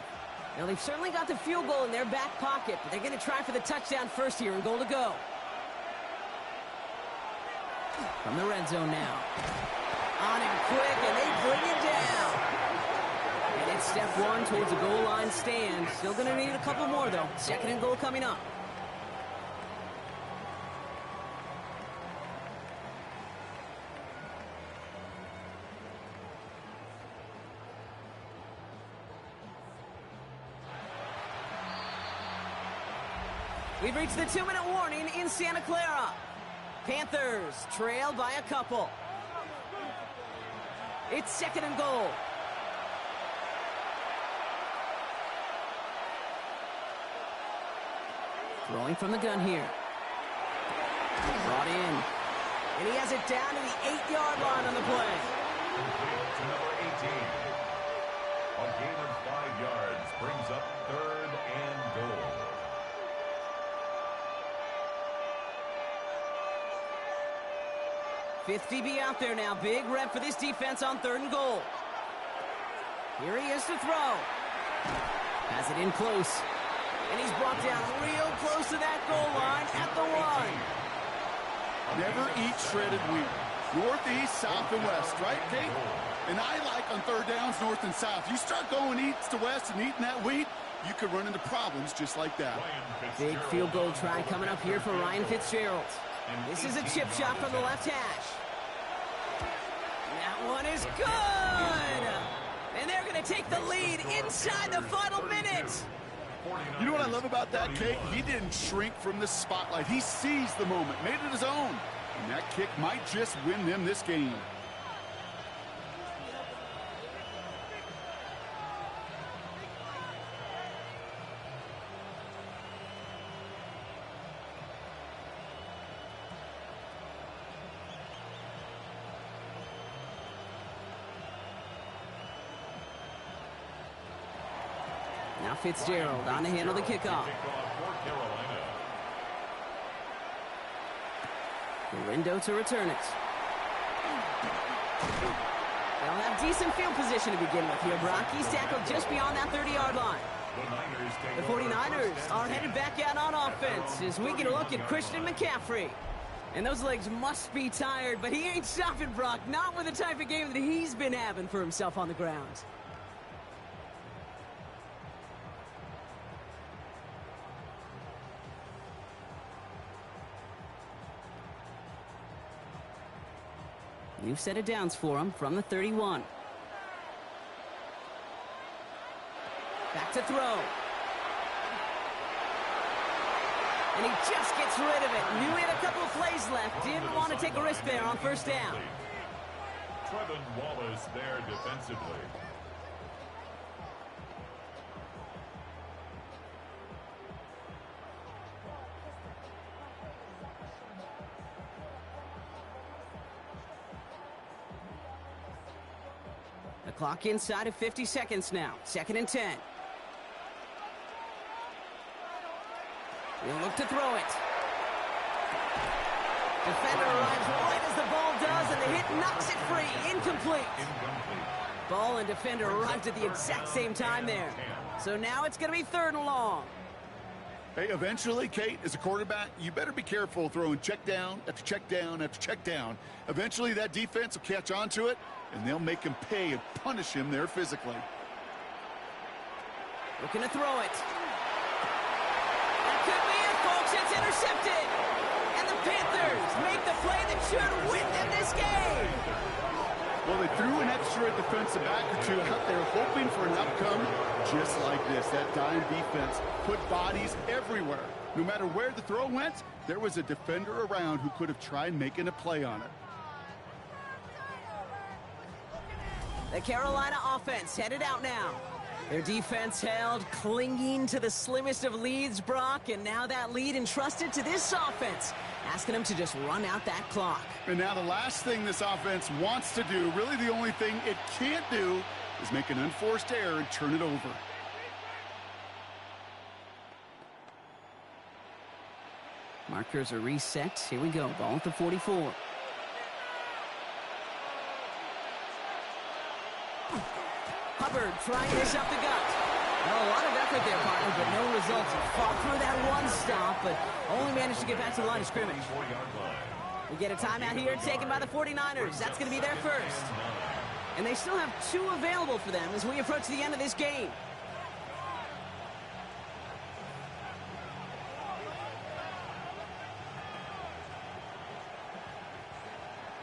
Now, they've certainly got the field goal in their back pocket, but they're going to try for the touchdown first here and goal to go. From the red zone now. On him quick, and they bring it down. And it's step 1 towards a goal line stand. Still going to need a couple more, though. 2nd and goal coming up. We've reached the 2-minute warning in Santa Clara. Panthers trail by a couple. It's 2nd and goal. Throwing from the gun here. Brought in. And he has it down to the 8-yard line on the play. To number 18. A gain of 5 yards brings up 3rd and goal. Fifth DB out there now. Big rep for this defense on 3rd and goal. Here he is to throw. Has it in close. And he's brought down real close to that goal line at the 1. Never eat shredded wheat. North, east, south, and west, right, Kate? And I like on 3rd downs, north and south. You start going east to west and eating that wheat, you could run into problems just like that. Big field goal try coming up here for Ryan Fitzgerald. This is a chip shot from the left hash. That one is good! And they're going to take the lead inside the final minute. You know what I love about that, Kate? He didn't shrink from the spotlight. He seized the moment, made it his own. And that kick might just win them this game. Now Fitzgerald on to handle the kickoff. Lindo to return it. They'll have decent field position to begin with here. Brock, he's tackled just beyond that 30-yard line. The 49ers are headed back out on offense as we get a look at Christian McCaffrey. And those legs must be tired, but he ain't stopping, Brock. Not with the type of game that he's been having for himself on the ground. New set of downs for him from the 31. Back to throw. And he just gets rid of it. Knew he had a couple of plays left. Didn't want to take a risk there on first down. Trevin Wallace there defensively. The clock inside of 50 seconds now. 2nd and 10. He'll look to throw it. Defender arrives right as the ball does, and the hit knocks it free. Incomplete. Ball and defender arrived at the exact same time there. So now it's going to be 3rd and long. Hey, eventually, Kate, as a quarterback, you better be careful throwing check down after check down after check down. Eventually, that defense will catch on to it, and they'll make him pay and punish him there physically. Looking to throw it. That could be it, folks. It's intercepted. And the Panthers make the play that should win them this game. Well, they threw an extra defensive back or two out there hoping for an outcome just like this. That dime defense put bodies everywhere. No matter where the throw went, there was a defender around who could have tried making a play on it. The Carolina offense headed out now. Their defense held, clinging to the slimmest of leads, Brock, and now that lead entrusted to this offense, asking them to just run out that clock. And now the last thing this offense wants to do, really the only thing it can't do, is make an unforced error and turn it over. Markers are reset. Here we go. Ball at the 44. Hubbard trying this up the gut. Well, a lot of effort there, partner, but no results. He fought through that one stop, but only managed to get back to the line of scrimmage. We get a timeout here taken by the 49ers. That's going to be their first. And they still have 2 available for them as we approach the end of this game.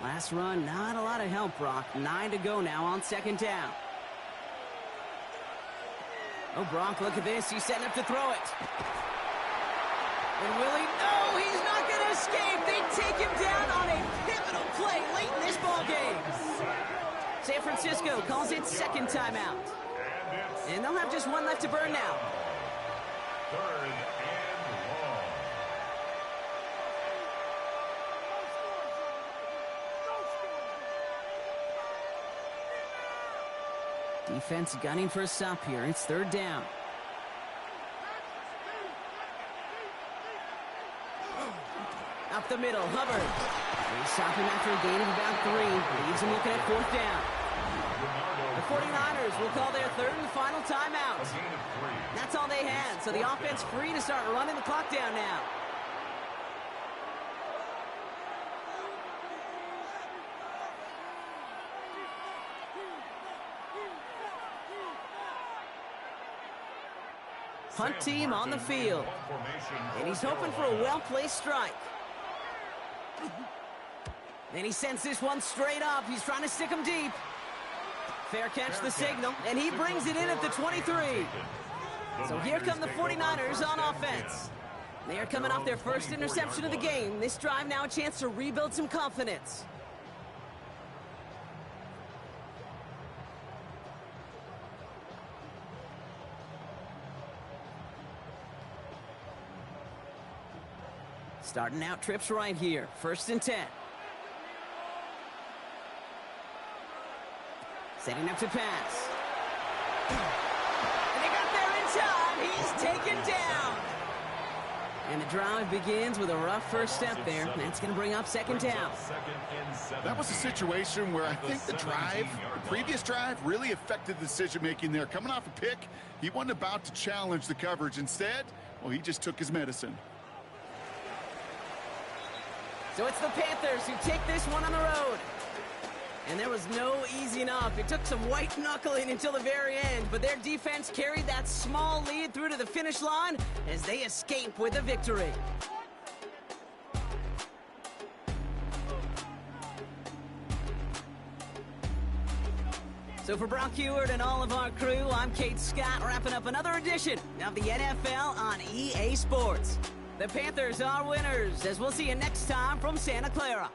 Last run, not a lot of help, Brock. 9 to go now on 2nd down. Oh, Brock, look at this. He's setting up to throw it. And will he? No, he's not going to escape. They take him down on a pivotal play late in this ball game. San Francisco calls it 2nd timeout. And they'll have just 1 left to burn now. 3rd and long. Defense gunning for a stop here. It's 3rd down. Up the middle, Hubbard. They stop him after a gain of about 3. Leaves him looking at 4th down. The 49ers will call their 3rd and final timeout. That's all they had, so the offense free to start running the clock down now. Punt team on the field. And he's hoping for a well-placed strike. And he sends this one straight up. He's trying to stick him deep. Fair catch the signal, and he brings it in at the 23. So here come the 49ers on offense. They are coming off their first interception of the game. This drive now a chance to rebuild some confidence. Starting out trips right here. 1st and 10. Setting up to pass. And they got there in time. He's taken down. And the drive begins with a rough first step there. That's going to bring up second down. That was a situation where I think the previous drive, really affected the decision-making there. Coming off a pick, he wasn't about to challenge the coverage. Instead, well, he just took his medicine. So it's the Panthers who take this one on the road. And there was no easing up. It took some white knuckling until the very end, but their defense carried that small lead through to the finish line as they escape with a victory. So for Brock Heward and all of our crew, I'm Kate Scott, wrapping up another edition of the NFL on EA Sports. The Panthers are winners, as we'll see you next time from Santa Clara.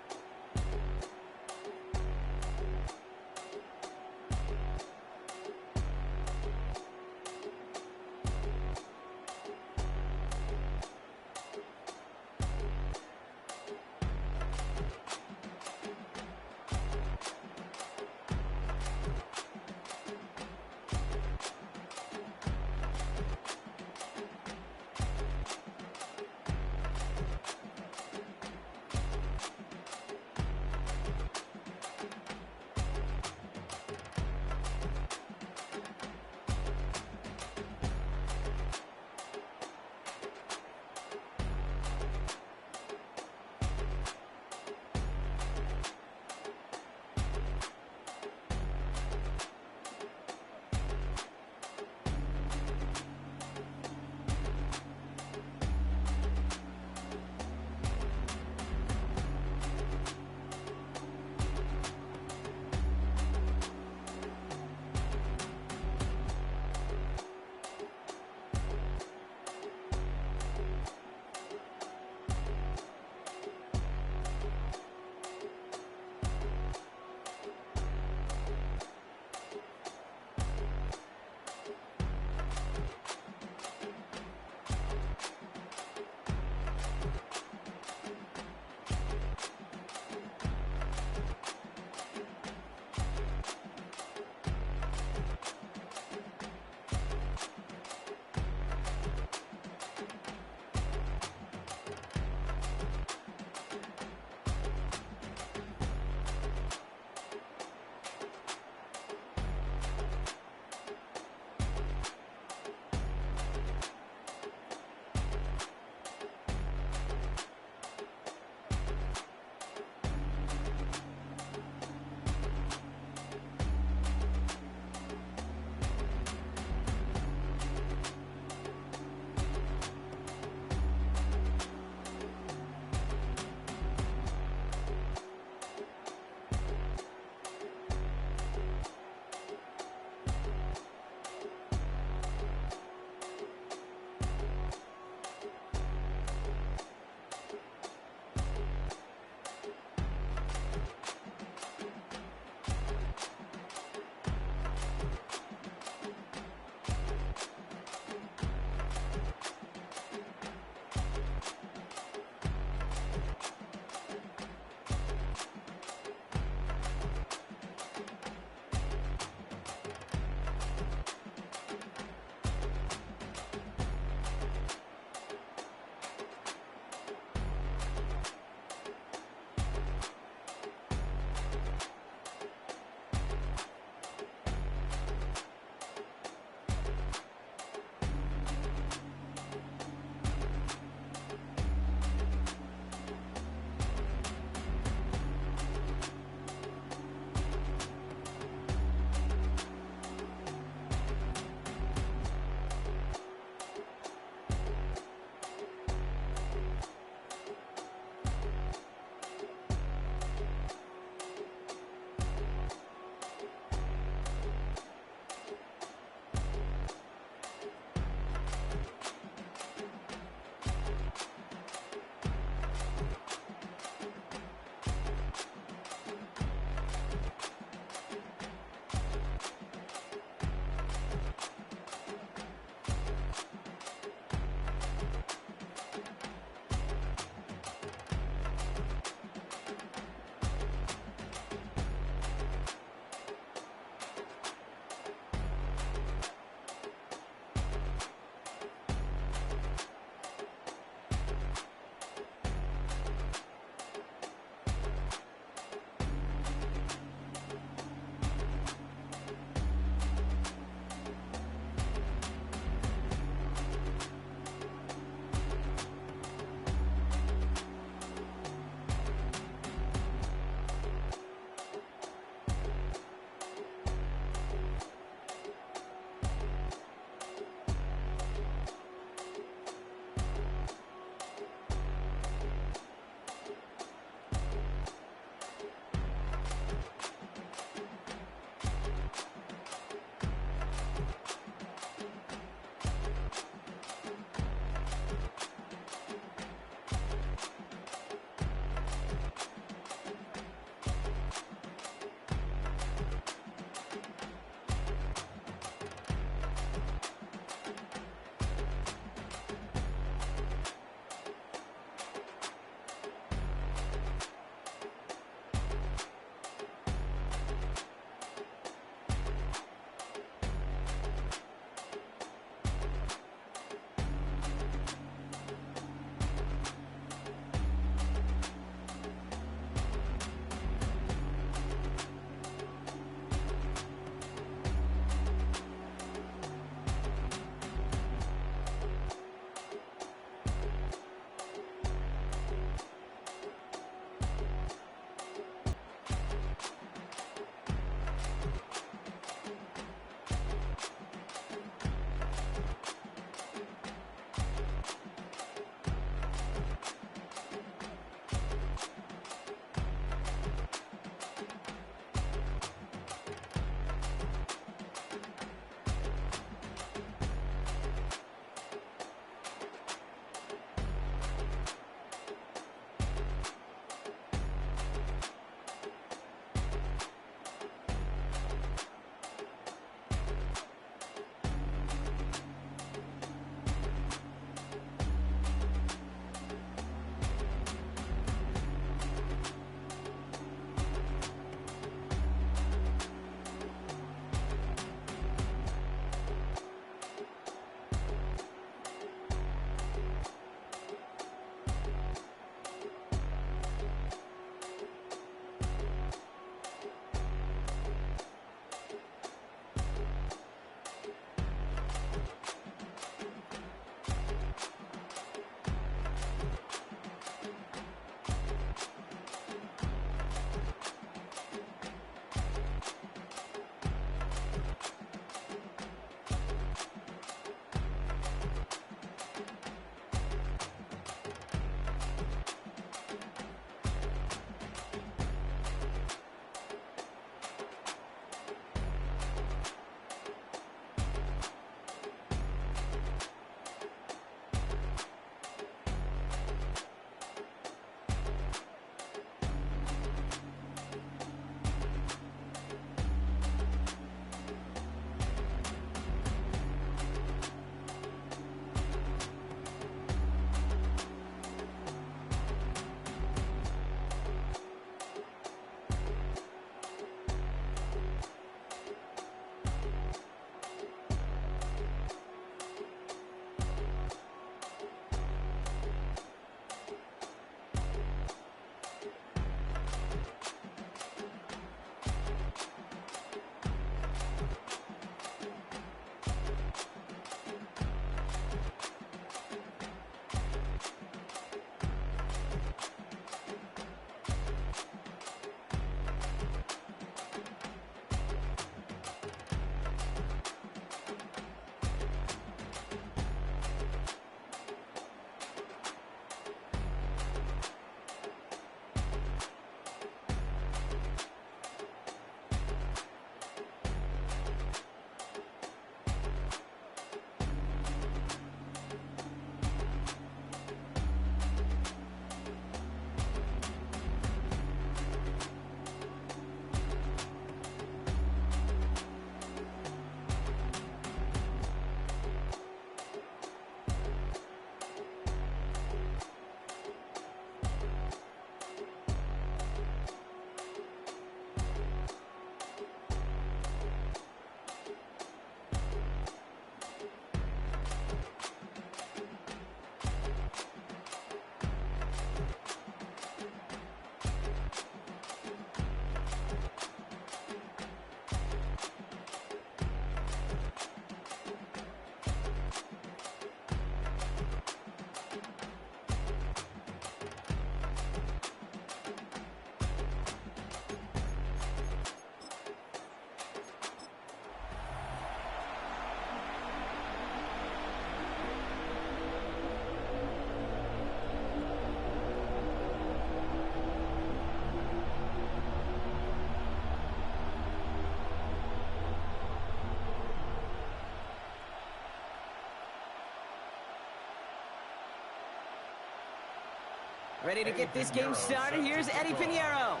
Ready to get this game started. Here's Eddie Pinheiro.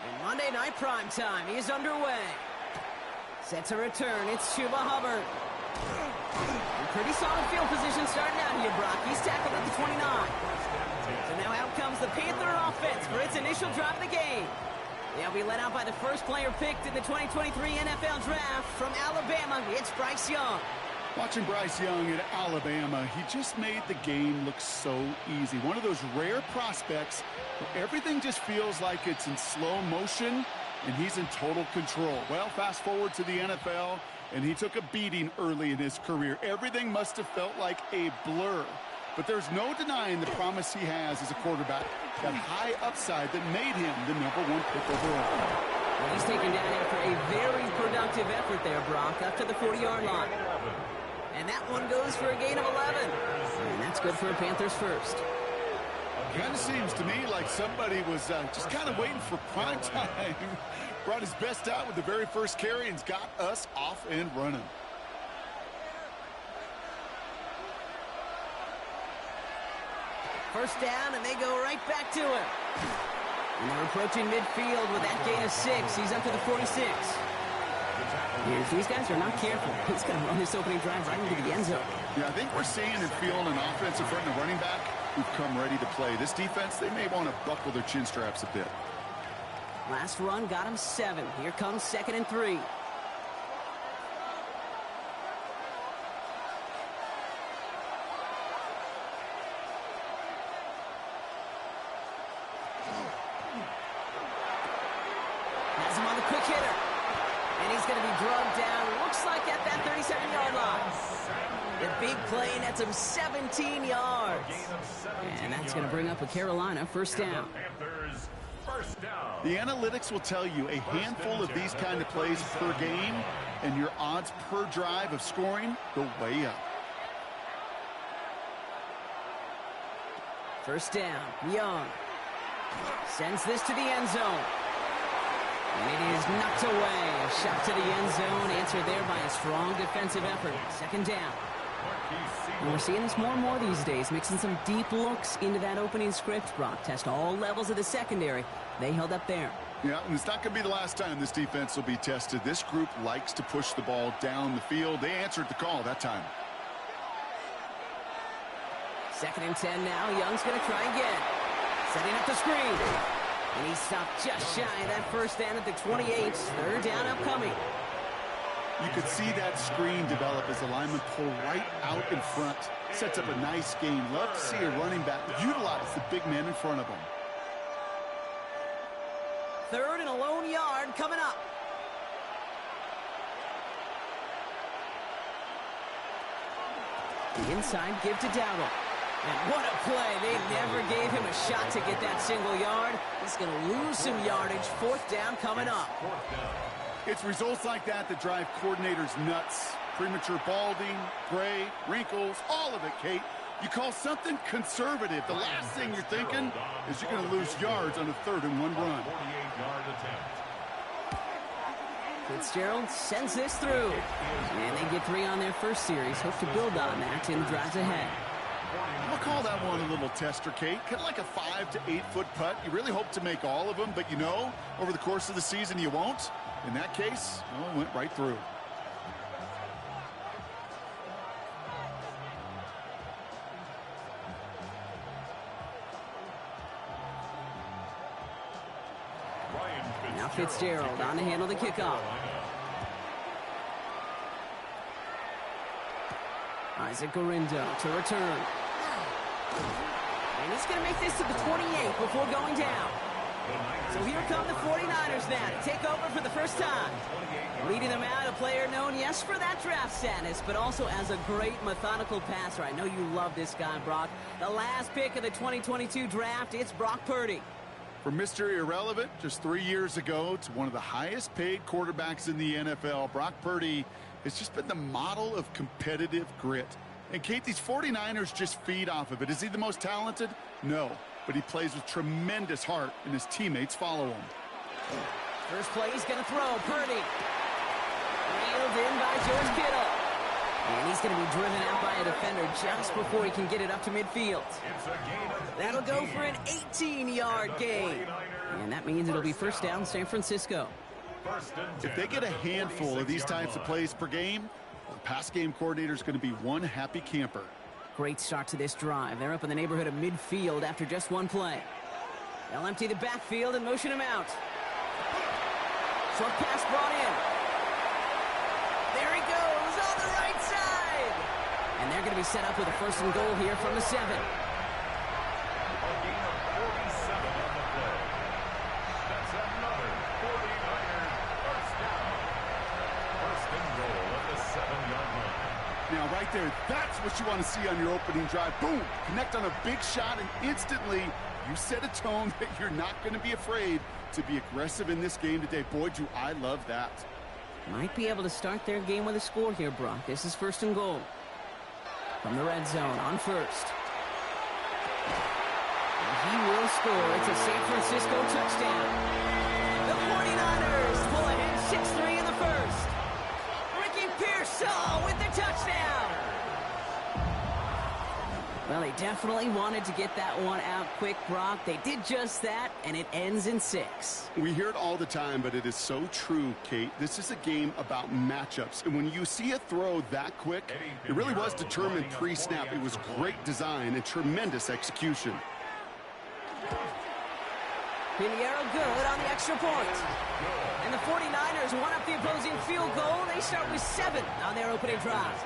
In Monday Night Prime Time, he is underway. Sets a return. It's Chuba Hubbard. In pretty solid field position starting out here, Brock. He's tackled at the 29. So now out comes the Panther offense for its initial drive of the game. They'll be led out by the first player picked in the 2023 NFL Draft from Alabama. It's Bryce Young. Watching Bryce Young at Alabama, he just made the game look so easy. One of those rare prospects where everything just feels like it's in slow motion and he's in total control. Well, fast forward to the NFL, and he took a beating early in his career. Everything must have felt like a blur. But there's no denying the promise he has as a quarterback, that high upside that made him the #1 pick overall. Well, he's taken down after a very productive effort there, Brock, up to the 40-yard line. And that one goes for a gain of 11. And that's good for a Panthers first. Kind of seems to me like somebody was just kind of waiting for prime time. Brought his best out with the very first carry and's got us off and running. First down, and they go right back to him. And they're approaching midfield with that gain of 6. He's up to the 46. If these guys are not careful, he's going to run this opening drive right into the end zone. Yeah, I think we're seeing and feeling an offense in front of the running back who've come ready to play. This defense, they may want to buckle their chin straps a bit. Last run got him 7. Here comes 2nd and 3. Has him on the quick hitter. And he's going to be drugged down. Looks like at that 37-yard line. The big play nets him 17 yards. And that's going to bring up a Carolina first down. The analytics will tell you a handful of these kind of plays per game, and your odds per drive of scoring go way up. First down, Young sends this to the end zone. And it is knocked away. A shot to the end zone, answered there by a strong defensive effort. Second down. And we're seeing this more and more these days, mixing some deep looks into that opening script, Brock. Test all levels of the secondary. They held up there. Yeah, and it's not going to be the last time this defense will be tested. This group likes to push the ball down the field. They answered the call that time. 2nd and 10 now. Young's going to try again. Setting up the screen. And he stopped just shy of that first down at the 28. Third down upcoming. You could see that screen develop as the linemen pull right out in front. Sets up a nice gain. Love to see a running back utilize the big man in front of him. 3rd and a lone yard coming up. The inside give to Dowdle. And what a play. They never gave him a shot to get that single yard. He's going to lose some yardage. 4th down coming up. It's results like that that drive coordinators nuts. Premature balding, gray, wrinkles, all of it, Kate. You call something conservative. The last thing you're thinking is you're going to lose yards on a 3rd and 1 run. Fitzgerald sends this through. And they get 3 on their first series. Hope to build on that in the drives ahead. I'll call that one a little tester, Kate. Kind of like a 5 to 8 foot putt. You really hope to make all of them, but you know, over the course of the season, you won't. In that case, well, it went right through. Now Fitzgerald on to handle the kickoff. Isaac Gorindo to return. And he's going to make this to the 28 before going down. So here come the 49ers now to take over for the first time. Leading them out, a player known, yes, for that draft status, but also as a great methodical passer. I know you love this guy, Brock. The last pick of the 2022 draft, it's Brock Purdy. From Mr. Irrelevant just 3 years ago to one of the highest paid quarterbacks in the NFL, Brock Purdy has just been the model of competitive grit. And Kate, these 49ers just feed off of it. Is he the most talented? No, but he plays with tremendous heart, and his teammates follow him. First play, he's going to throw. Purdy. Reeled in by George Kittle. And he's going to be driven out by a defender just before he can get it up to midfield. That'll go for an 18-yard gain. And that means it'll be first down San Francisco. If they get a handful of these types of plays per game, the pass game coordinator is going to be one happy camper. Great start to this drive. They're up in the neighborhood of midfield after just one play. They'll empty the backfield and motion him out. Short pass brought in. There he goes on the right side. And they're going to be set up with a first and goal here from the 7. A gain of 47 on the play. That's another 49er first down. First and goal at the 7-yard line. Now, right there, that's what you want to see on your opening drive. Boom! Connect on a big shot, and instantly you set a tone that you're not going to be afraid to be aggressive in this game today. Boy, do I love that. Might be able to start their game with a score here, Brock. This is first and goal. From the red zone on first. And he will score. It's a San Francisco touchdown. The 49ers pull ahead 6-3 in the first. Ricky Pearsall with the touchdown. Well, they definitely wanted to get that one out quick, Brock. They did just that, and it ends in 6. We hear it all the time, but it is so true, Kate. This is a game about matchups. And when you see a throw that quick, it really was determined pre-snap. It was great design and tremendous execution. Pinheiro good on the extra point. And the 49ers won up the opposing field goal. They start with 7 on their opening drive.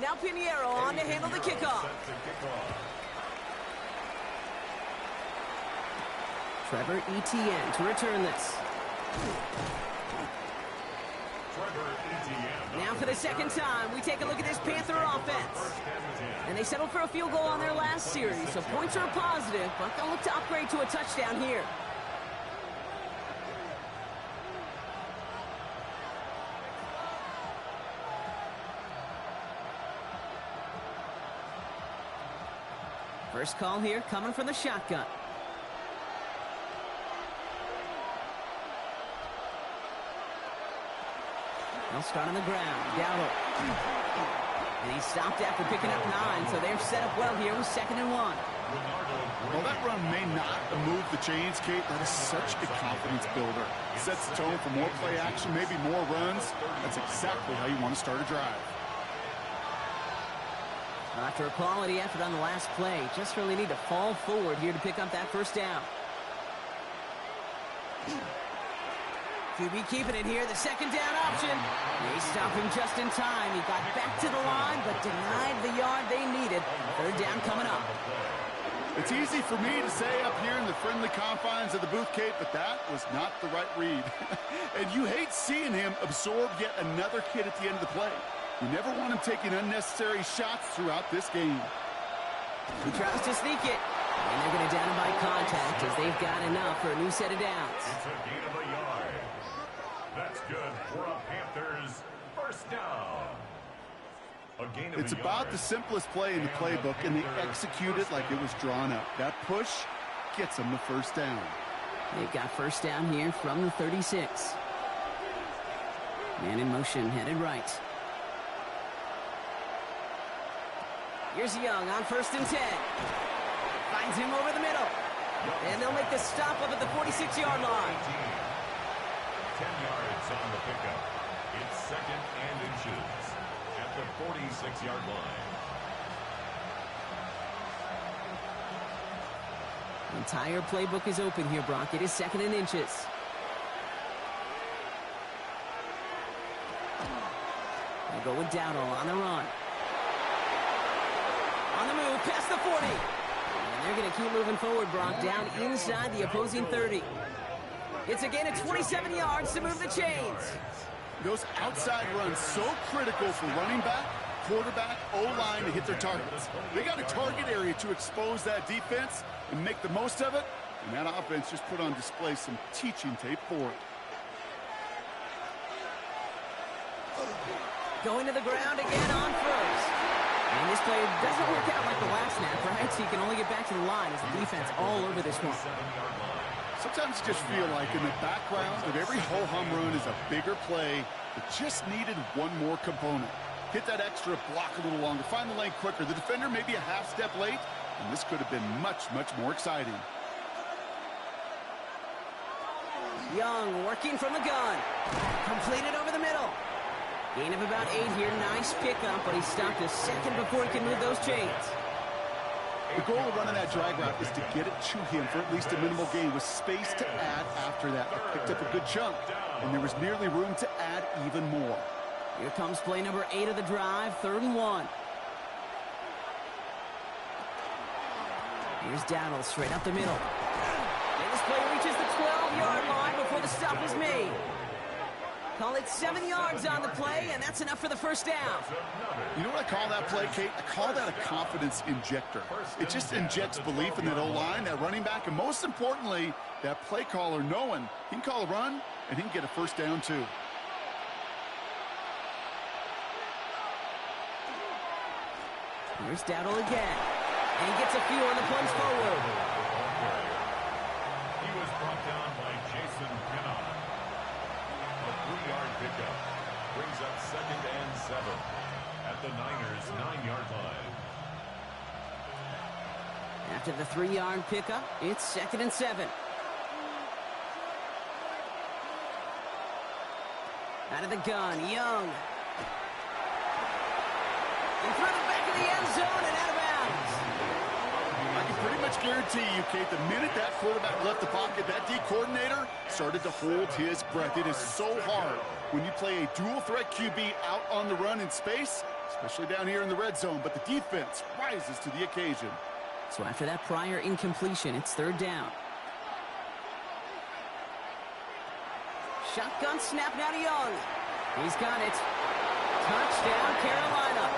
Now Pinheiro on to handle the kickoff. Trevor Etienne to return this. Now for the second time, we take a look at this Panther offense. And they settled for a field goal on their last series, so points are positive, but they'll look to upgrade to a touchdown here. First call here coming from the shotgun. They'll start on the ground. Dowdle. And he stopped after picking up 9, so they're set up well here with 2nd and 1. Well, that run may not move the chains, Kate. That is such a confidence builder. It sets the tone for more play action, maybe more runs. That's exactly how you want to start a drive. After a quality effort on the last play, just really need to fall forward here to pick up that first down. QB keeping it here, the second down option. They stop him just in time. He got back to the line, but denied the yard they needed. Third down coming up. It's easy for me to say up here in the friendly confines of the booth, Kate, but that was not the right read. And you hate seeing him absorb yet another hit at the end of the play. You never want him taking unnecessary shots throughout this game. He tries to sneak it. And they're going to down him by contact as they've got enough for a new set of downs. It's a gain of a yard. That's good for a Panthers first down. It's about the simplest play in the playbook, and they execute it like it was drawn up. That push gets them the first down. They've got first down here from the 36. Man in motion, headed right. Here's Young on 1st and 10. Finds him over the middle. And they'll make the stop up at the 46-yard line. 10 yards on the pickup. It's 2nd and inches at the 46-yard line. The entire playbook is open here, Brock. It is 2nd and inches. They go with Dowdle on the run. On the move, past the 40. And they're going to keep moving forward, Brock, down inside the opposing 30. It's a gain of 27 yards to move the chains. Those outside runs so critical for running back. quarterback, O-line to hit their targets. They got a target area to expose that defense and make the most of it, and that offense just put on display some teaching tape for it. Going to the ground again on first. And this play doesn't work out like the last snap, right? So you can only get back to the line as the defense all over this one. Sometimes you just feel like in the background of every ho-hum run is a bigger play that just needed one more component. Hit that extra block a little longer, find the lane quicker. The defender may be a half step late, and this could have been much, much more exciting. Young working from the gun. Completed over the middle. Gain of about 8 here. Nice pickup, but he stopped a second before he can move those chains. The goal of running that drag route is to get it to him for at least a minimal gain with space to add after that. He picked up a good chunk, and there was nearly room to add even more. Here comes play number 8 of the drive, 3rd and 1. Here's Dowdle straight up the middle. And this play reaches the 12-yard line before the stop was made. Call it 7 yards on the play, and that's enough for the first down. You know what I call that play, Kate? I call that a confidence injector. It just injects belief in that O-line, that running back, and most importantly, that play caller knowing he can call a run and he can get a first down too. Here's Dowdle again. And he gets a few on the plunge forward. He was brought down by Jason Pinnock. A 3-yard pickup brings up 2nd and 7 at the Niners' 9-yard line. After the 3-yard pickup, it's 2nd and 7. Out of the gun, Young. And through the back of the end zone and out of bounds. I can pretty much guarantee you, Kate, the minute that quarterback left the pocket, that D coordinator started to hold his breath. It is so hard when you play a dual-threat QB out on the run in space, especially down here in the red zone, but the defense rises to the occasion. So after that prior incompletion, it's 3rd down. Shotgun snap now to Young. He's got it. Touchdown, Carolina.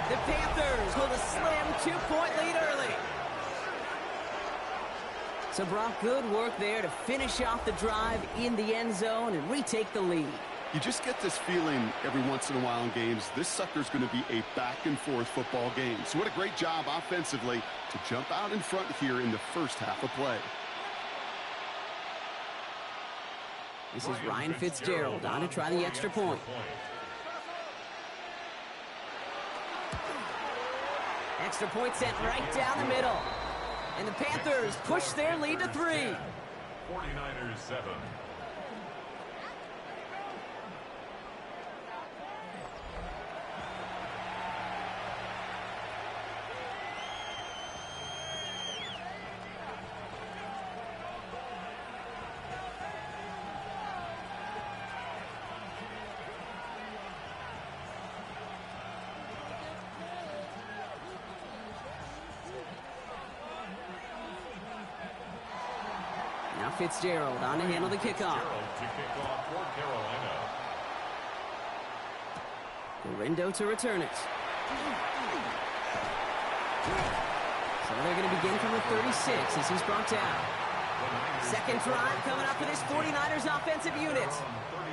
The Panthers hold a slim 2-point lead early. So, Brock, good work there to finish off the drive in the end zone and retake the lead. You just get this feeling every once in a while in games, this sucker's going to be a back-and-forth football game. So what a great job offensively to jump out in front here in the first half of play. This is Ryan Fitzgerald on to try the extra point. Extra point sent right down the middle. And the Panthers push their lead to 3. 49ers 7. Now Fitzgerald on to handle the kickoff. To kick off for Carolina. Gorindo to return it. So they're going to begin from the 36 as he's brought down. Second drive coming up for this 49ers offensive unit.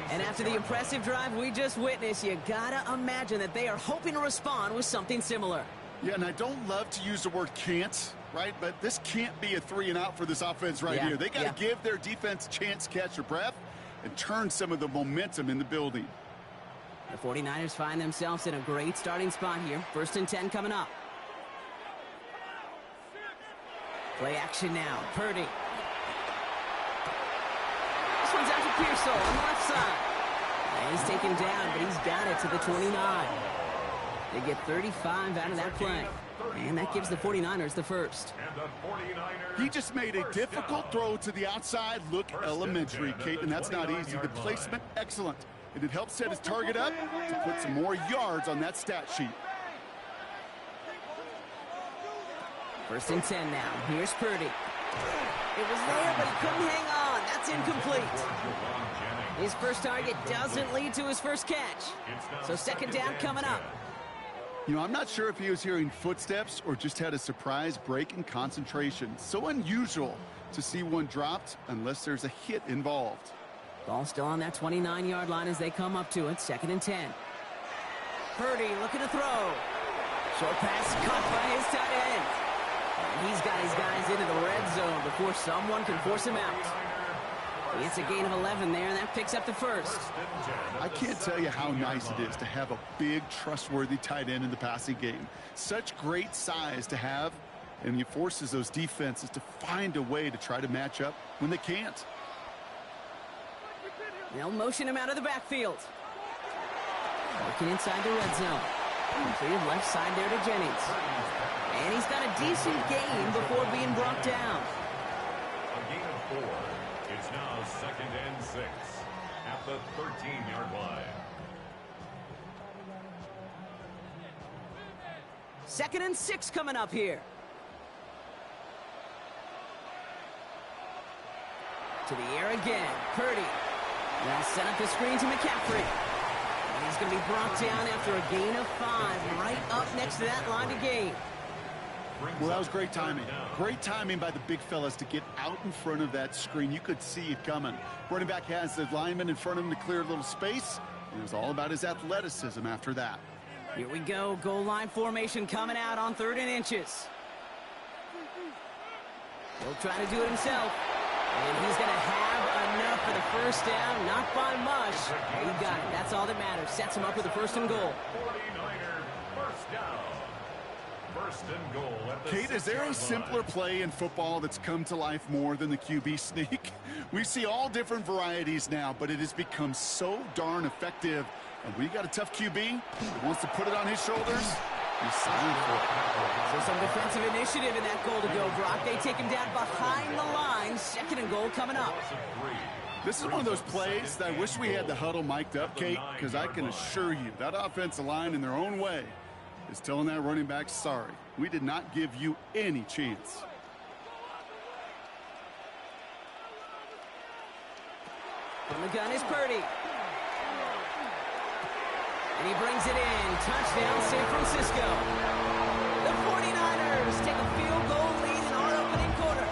And after the impressive drive we just witnessed, you gotta imagine that they are hoping to respond with something similar. Yeah, and I don't love to use the word can't, right? But this can't be a 3-and-out for this offense right here. They got to give their defense a chance to catch their breath and turn some of the momentum in the building. The 49ers find themselves in a great starting spot here. 1st and 10 coming up. Play action now. Purdy. This one's out to Pearsall on the left side. And he's taken down, but he's got it to the 29. They get 35 out of that play. And that gives the 49ers the first. He just made a difficult throw to the outside look elementary, Kate, and that's not easy. The placement, excellent. And it helps set his target up to put some more yards on that stat sheet. 1st and 10 now. Here's Purdy. It was there, but he couldn't hang on. That's incomplete. His first target doesn't lead to his first catch. So 2nd down coming up. You know, I'm not sure if he was hearing footsteps or just had a surprise break in concentration. So unusual to see one dropped unless there's a hit involved. Ball still on that 29-yard line as they come up to it. 2nd and 10. Purdy looking to throw. Short pass caught by his tight end. And he's got his guys into the red zone before someone can force him out. He gets a gain of 11 there, and that picks up the first. I can't tell you how nice it is to have a big, trustworthy tight end in the passing game. Such great size to have, and he forces those defenses to find a way to try to match up when they can't. They'll motion him out of the backfield. Working inside the red zone. Completed left side there to Jennings. And he's got a decent gain before being brought down. A gain of 4. It's now 2nd and 6 at the 13-yard line. 2nd and 6 coming up here. To the air again. Purdy. They'll set up the screen to McCaffrey. And he's going to be brought down after a gain of 5 right up next to that line of gain. Well, that was great timing. Great timing by the big fellas to get out in front of that screen. You could see it coming. Running back has the lineman in front of him to clear a little space. And it was all about his athleticism after that. Here we go. Goal line formation coming out on 3rd and inches. He'll try to do it himself. And he's going to have enough for the first down. Not by much. He got it. That's all that matters. Sets him up with a 1st and goal. 49er first down. 1st and goal at the Kate, is there a simpler play in football that's come to life more than the QB sneak? We see all different varieties now, but it has become so darn effective. And we got a tough QB who wants to put it on his shoulders. He's signed for it. So some defensive initiative in that goal to go, Brock. They take him down behind the line. 2nd and goal coming up. This is one of those plays that I wish we had the huddle mic'd up, Kate, because I can assure you that offensive line in their own way is telling that running back, sorry, we did not give you any chance. From the gun is Purdy. And he brings it in. Touchdown, San Francisco. The 49ers take a field goal lead in our opening quarter.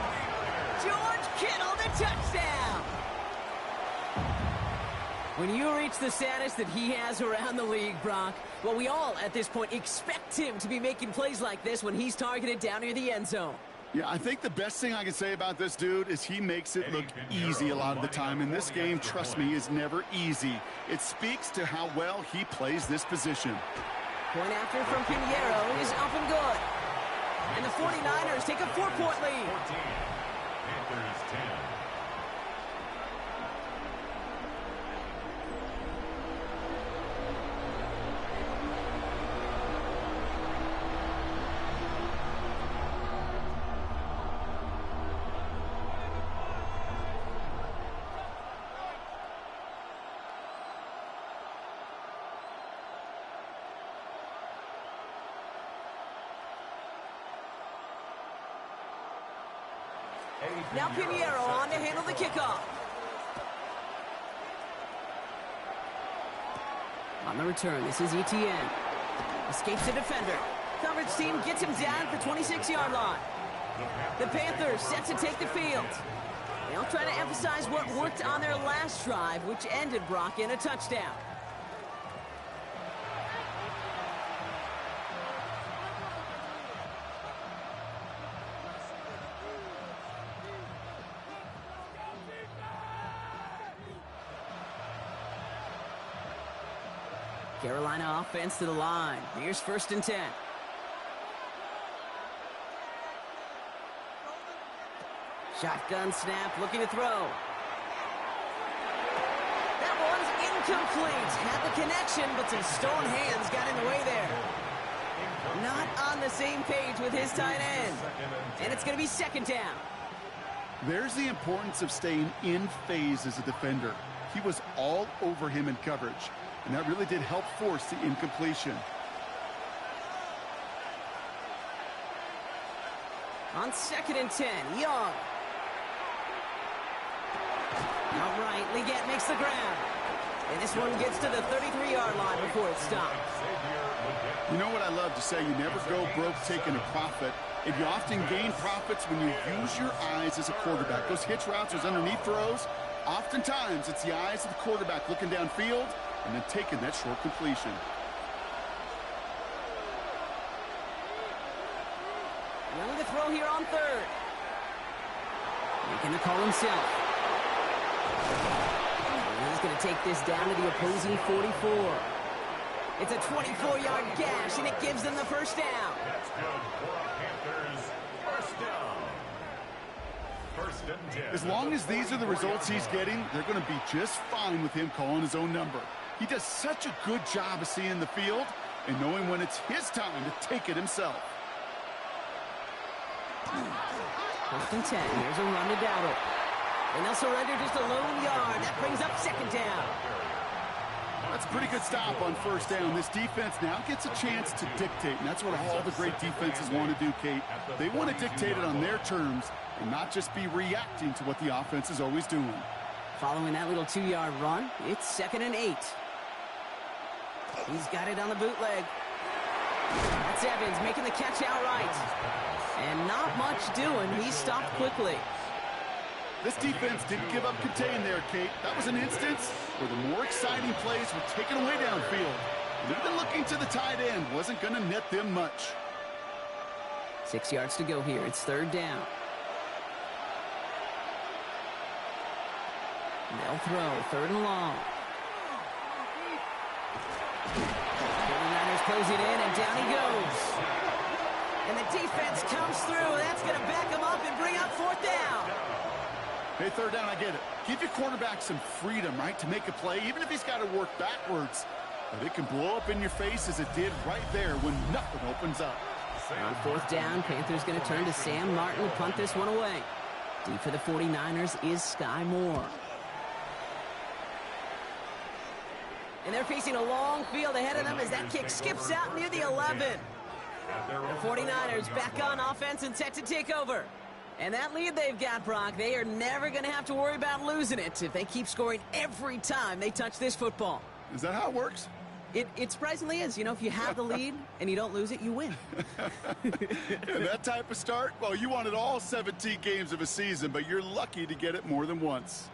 George Kittle, the touchdown. When you reach the status that he has around the league, Brock, well, we all at this point expect him to be making plays like this when he's targeted down near the end zone. Yeah, I think the best thing I can say about this dude is he makes it look easy a lot of the time. And this game, trust me, is never easy. It speaks to how well he plays this position. Point after from Pinheiro is up and good. And the 49ers take a 4-point lead. 14. Panthers 10. Now Pinheiro on to handle the kickoff. On the return, this is Etienne. Escapes the defender. Coverage team gets him down for 26-yard line. The Panthers set to take the field. They'll try to emphasize what worked on their last drive, which ended, Brock, in a touchdown. Carolina offense to the line. Here's 1st and 10. Shotgun snap, looking to throw. That one's incomplete. Had the connection, but some stone hands got in the way there. Not on the same page with his tight end. And it's going to be 2nd down. There's the importance of staying in phase as a defender. He was all over him in coverage. And that really did help force the incompletion. On 2nd and 10, Young. All right, Leggett makes the grab. And this one gets to the 33-yard line before it's stopped. You know what I love to say? You never go broke taking a profit. And you often gain profits when you use your eyes as a quarterback. Those hitch routes, those underneath throws, oftentimes it's the eyes of the quarterback looking downfield and then taking that short completion. Young to throw here on third. Making the call himself. And he's going to take this down to the opposing 44. It's a 24-yard gash, and it gives them the first down. That's good for a Panthers first down. First and 10. As long as these are the results he's getting, they're going to be just fine with him calling his own number. He does such a good job of seeing the field and knowing when it's his time to take it himself. First and 10. Here's a run to Dowdle. And they'll surrender just a lone yard. That brings up second down. That's a pretty good stop on first down. This defense now gets a chance to dictate, and that's what all the great defenses want to do, Kate. They want to dictate it on their terms and not just be reacting to what the offense is always doing. Following that little 2-yard run, it's 2nd and 8. He's got it on the bootleg. That's Evans making the catch outright. And not much doing. He stopped quickly. This defense didn't give up contain there, Kate. That was an instance where the more exciting plays were taken away downfield. And even looking to the tight end wasn't going to net them much. 6 yards to go here. It's third down. They'll throw. Third and long. 49ers closing in, and down he goes. And the defense comes through. That's going to back him up and bring up fourth down. Hey, third down, I get it. Give your quarterback some freedom, right, to make a play, even if he's got to work backwards. But it can blow up in your face as it did right there when nothing opens up. On fourth down, Panthers going to turn to Sam Martin to punt this one away. Deep for the 49ers is Sky Moore. And they're facing a long field ahead of them as that kick skips out near the 11. The 49ers back on offense and set to take over. And that lead they've got, Brock, they are never going to have to worry about losing it if they keep scoring every time they touch this football. Is that how it works? It surprisingly is. You know, if you have the lead and you don't lose it, you win. And that type of start, well, you wanted all 17 games of a season, but you're lucky to get it more than once.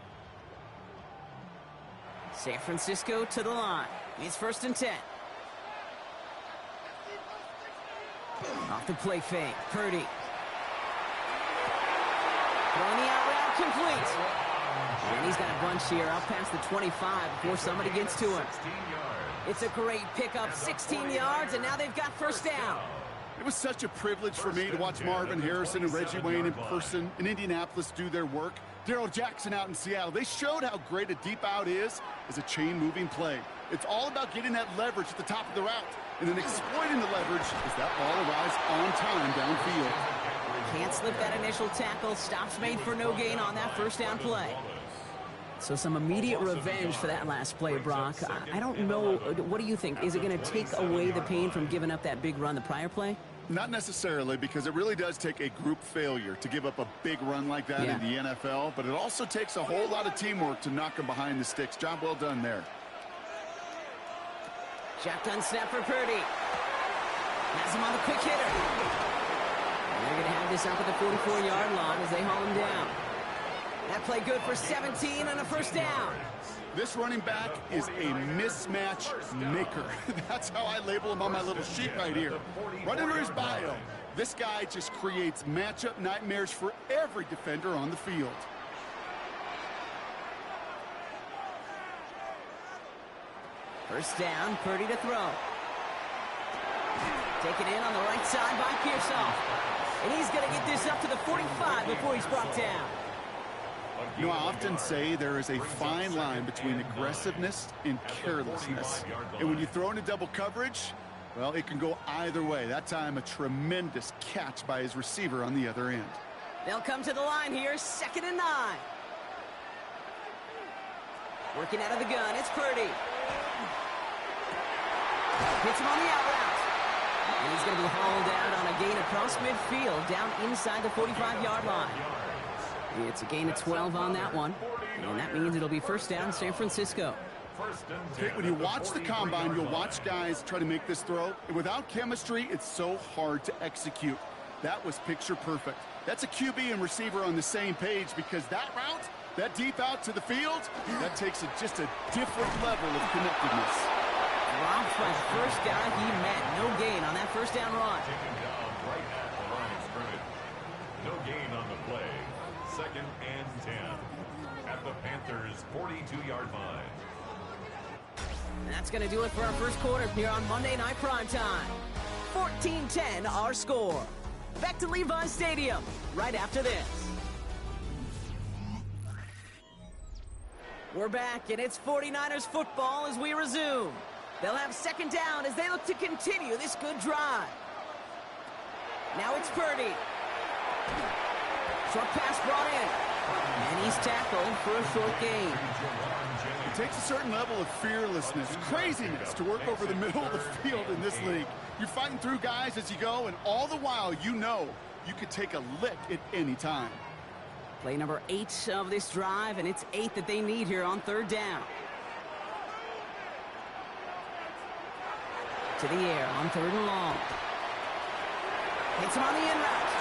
San Francisco to the line. It's first and 10. Off the play fake. Purdy. Throwing the out route complete. And he's got a bunch here out past the 25 before somebody gets to him. It's a great pickup, 16 yards, and now they've got first down. It was such a privilege for me to watch Marvin Harrison and Reggie Wayne in person in Indianapolis do their work. Darrell Jackson out in Seattle. They showed how great a deep out is as a chain-moving play. It's all about getting that leverage at the top of the route and then exploiting the leverage as that ball arrives on time downfield. Can't slip that initial tackle. Stops made for no gain on that first down play. So some immediate revenge for that last play, Brock. I don't know. What do you think? Is it going to take away the pain from giving up that big run the prior play? Not necessarily, because it really does take a group failure to give up a big run like that in the NFL, but it also takes a whole lot of teamwork to knock them behind the sticks. Job well done there. Shotgun snap for Purdy. Has him on the quick hitter. And they're going to have this up at the 44-yard line as they haul him down. That play good for 17 and a first down. This running back is a mismatch maker. That's how I label him on my little sheet right here. Right under his bio, this guy just creates matchup nightmares for every defender on the field. First down, Purdy to throw. Taken in on the right side by Pearsall. And he's going to get this up to the 45 before he's brought down. You know, I often say there is a fine line between aggressiveness and carelessness. And when you throw into double coverage, well, it can go either way. That time, a tremendous catch by his receiver on the other end. They'll come to the line here, 2nd and 9. Working out of the gun, it's Purdy. Hits him on the out route. And he's going to be hauled out on a gain across midfield, down inside the 45-yard line. It's a gain of 12 on that one, and that means it'll be first down San Francisco. First and 10 Okay, when you at the watch the 43-yard combine, you'll line. watch guys try to make this throw. And without chemistry, it's so hard to execute. That was picture perfect. That's a QB and receiver on the same page, because that route, that deep out to the field, that takes just a different level of connectedness. Dropped by the first guy he met. No gain on that first down run. Taken down right at the line of scrimmage. No gain on the play. Second and 10 at the Panthers' 42-yard line. And that's going to do it for our first quarter here on Monday Night Primetime. 14-10 our score. Back to Levi's Stadium right after this. We're back, and it's 49ers football as we resume. They'll have second down as they look to continue this good drive. Now it's Purdy. Short pass brought in. And he's tackled for a short gain. It takes a certain level of fearlessness, craziness to work over the middle of the field in this league. You're fighting through guys as you go, and all the while you know you could take a lick at any time. Play number 8 of this drive, and it's 8 that they need here on third down. To the air on third and long. Hits him on the in route.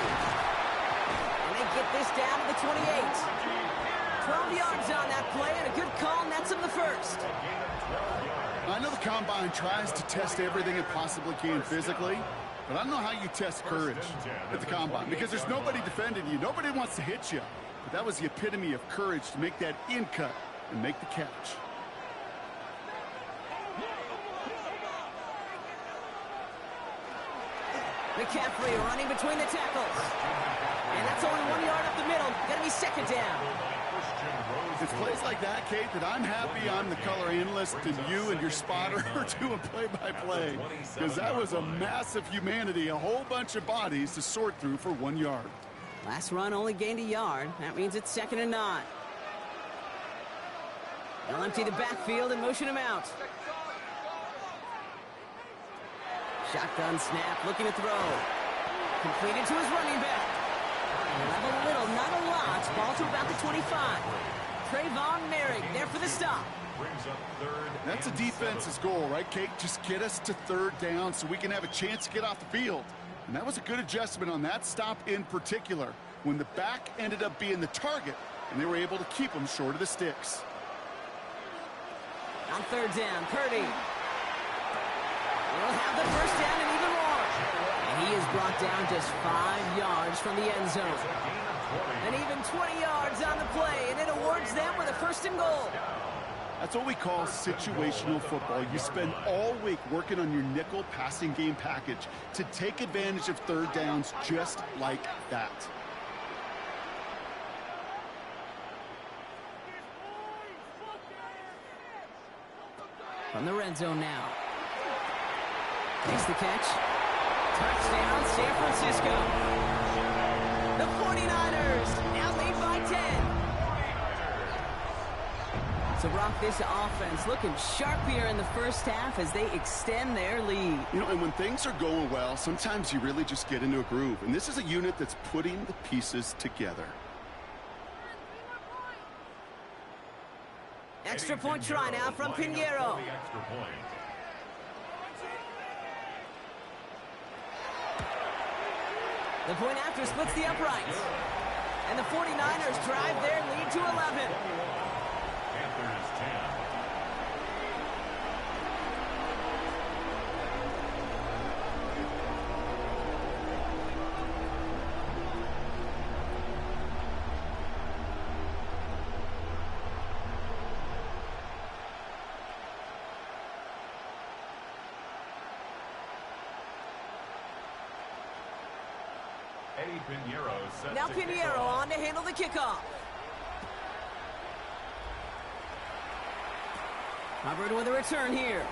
And they get this down to the 28. 12 yards on that play, and a good call nets him the first. I know the combine tries to test everything it possibly can physically, but I don't know how you test courage at the combine, because there's nobody defending you. Nobody wants to hit you. But that was the epitome of courage to make that in cut and make the catch. McCaffrey running between the tackles. And that's only 1 yard up the middle. Gonna be second down. It's plays like that, Kate, that I'm happy I'm the color analyst and you and your spotter are doing play-by-play. Because that was a massive humanity, a whole bunch of bodies to sort through for 1 yard. Last run only gained a yard. That means it's second and 9. They'll empty the backfield and motion him out. Shotgun snap, looking to throw. Completed to his running back. Level a little, not a lot. Ball to about the 25. Trayvon Merrick there for the stop. That's a defense's goal, right, Kate? Just get us to third down so we can have a chance to get off the field. And that was a good adjustment on that stop in particular, when the back ended up being the target, and they were able to keep him short of the sticks. On third down, Purdy. He'll have the first down and even more. And he is brought down just 5 yards from the end zone. And even 20 yards on the play, and it awards them with a first and goal. That's what we call situational football. You spend all week working on your nickel passing game package to take advantage of third downs just like that. From the red zone now. Makes the catch. Touchdown, San Francisco. The 49ers now lead by 10. So, Brock, this offense looking sharp here in the first half as they extend their lead. You know, and when things are going well, sometimes you really just get into a groove. And this is a unit that's putting the pieces together. Extra point try now from Pinheiro. The point after splits the uprights. And the 49ers drive their lead to 11. Panthers 10. Now Pinheiro on to handle the kickoff. Hubbard with a return here.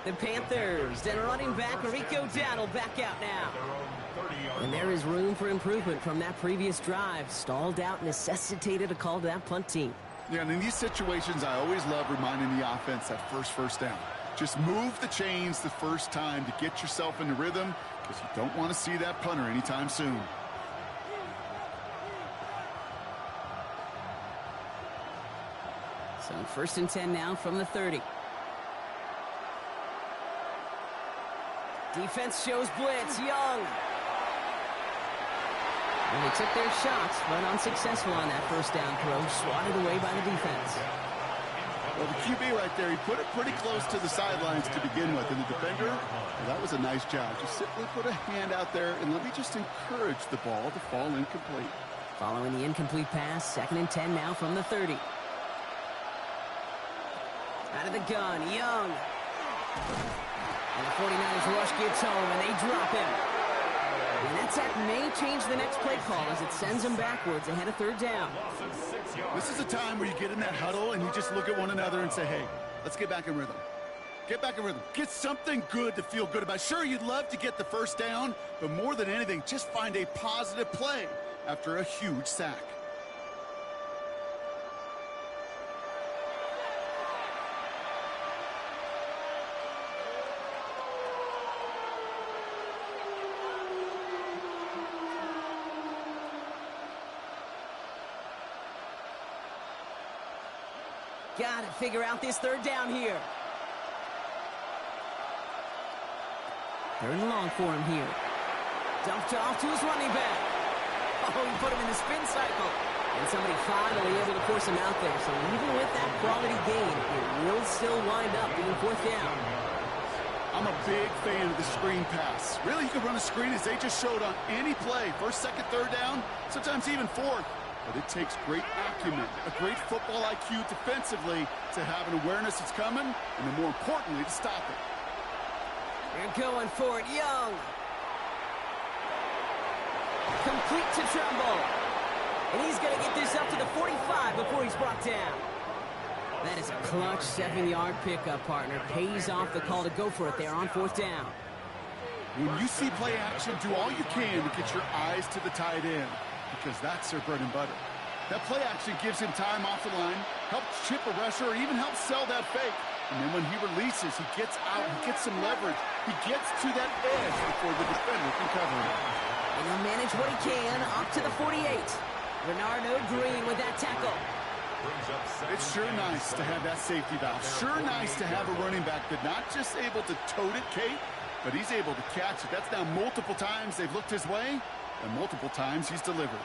The Panthers and running back Rico Dowdle back out now. And there is room for improvement from that previous drive. Stalled out, necessitated a call to that punt team. Yeah, and in these situations, I always love reminding the offense that first down. Just move the chains the first time to get yourself into rhythm, because you don't want to see that punter anytime soon. First and 10 now from the 30. Defense shows blitz. Young. And they took their shots, but unsuccessful on that first down throw. Swatted away by the defense. Well, the QB right there, he put it pretty close to the sidelines to begin with. And the defender, well, that was a nice job. Just simply put a hand out there and let me just encourage the ball to fall incomplete. Following the incomplete pass, second and 10 now from the 30. Out of the gun, Young. And the 49ers rush gets home, and they drop him. And that sack may change the next play call as it sends them backwards ahead of third down. This is a time where you get in that huddle and you just look at one another and say, hey, let's get back in rhythm. Get back in rhythm. Get something good to feel good about. Sure, you'd love to get the first down, but more than anything, just find a positive play after a huge sack. Got to figure out this third down here. Third and long for him here. Dumped off to his running back. Oh, he put him in the spin cycle. And somebody finally able to force him out there. So even with that quality gain, it will still wind up being fourth down. I'm a big fan of the screen pass. Really, you can run a screen as they just showed on any play. First, second, third down, sometimes even fourth. But it takes great acumen, a great football IQ defensively to have an awareness it's coming, and then more importantly, to stop it. They're going for it, Young. Complete to Trumbull. And he's going to get this up to the 45 before he's brought down. That is a clutch 7-yard pickup, partner. Pays off the call to go for it there on fourth down. When you see play action, do all you can to get your eyes to the tight end, because that's their bread and butter. That play action gives him time off the line, helps chip a rusher, or even helps sell that fake. And then when he releases, he gets out, he gets some leverage. He gets to that edge before the defender can cover him. And he'll manage what he can up to the 48. Renardo Green with that tackle. It's sure nice to have that safety valve. Sure nice to have a running back that not just able to tote it, Kate, but he's able to catch it. That's now multiple times they've looked his way, and multiple times he's delivered.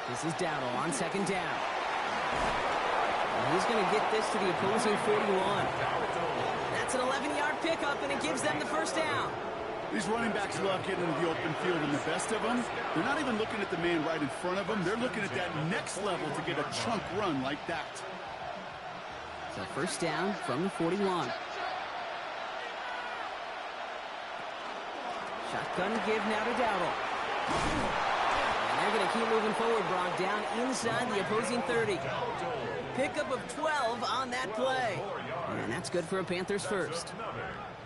This is Dowdle on second down. And he's going to get this to the opposing 41. That's an 11-yard pickup, and it gives them the first down. These running backs love getting into the open field, and the best of them, they're not even looking at the man right in front of them. They're looking at that next level to get a chunk run like that. So first down from the 41. Shotgun give now to Dowdle. And they're going to keep moving forward, Brock, down inside the opposing 30. Pickup of 12 on that play. And that's good for a Panthers first.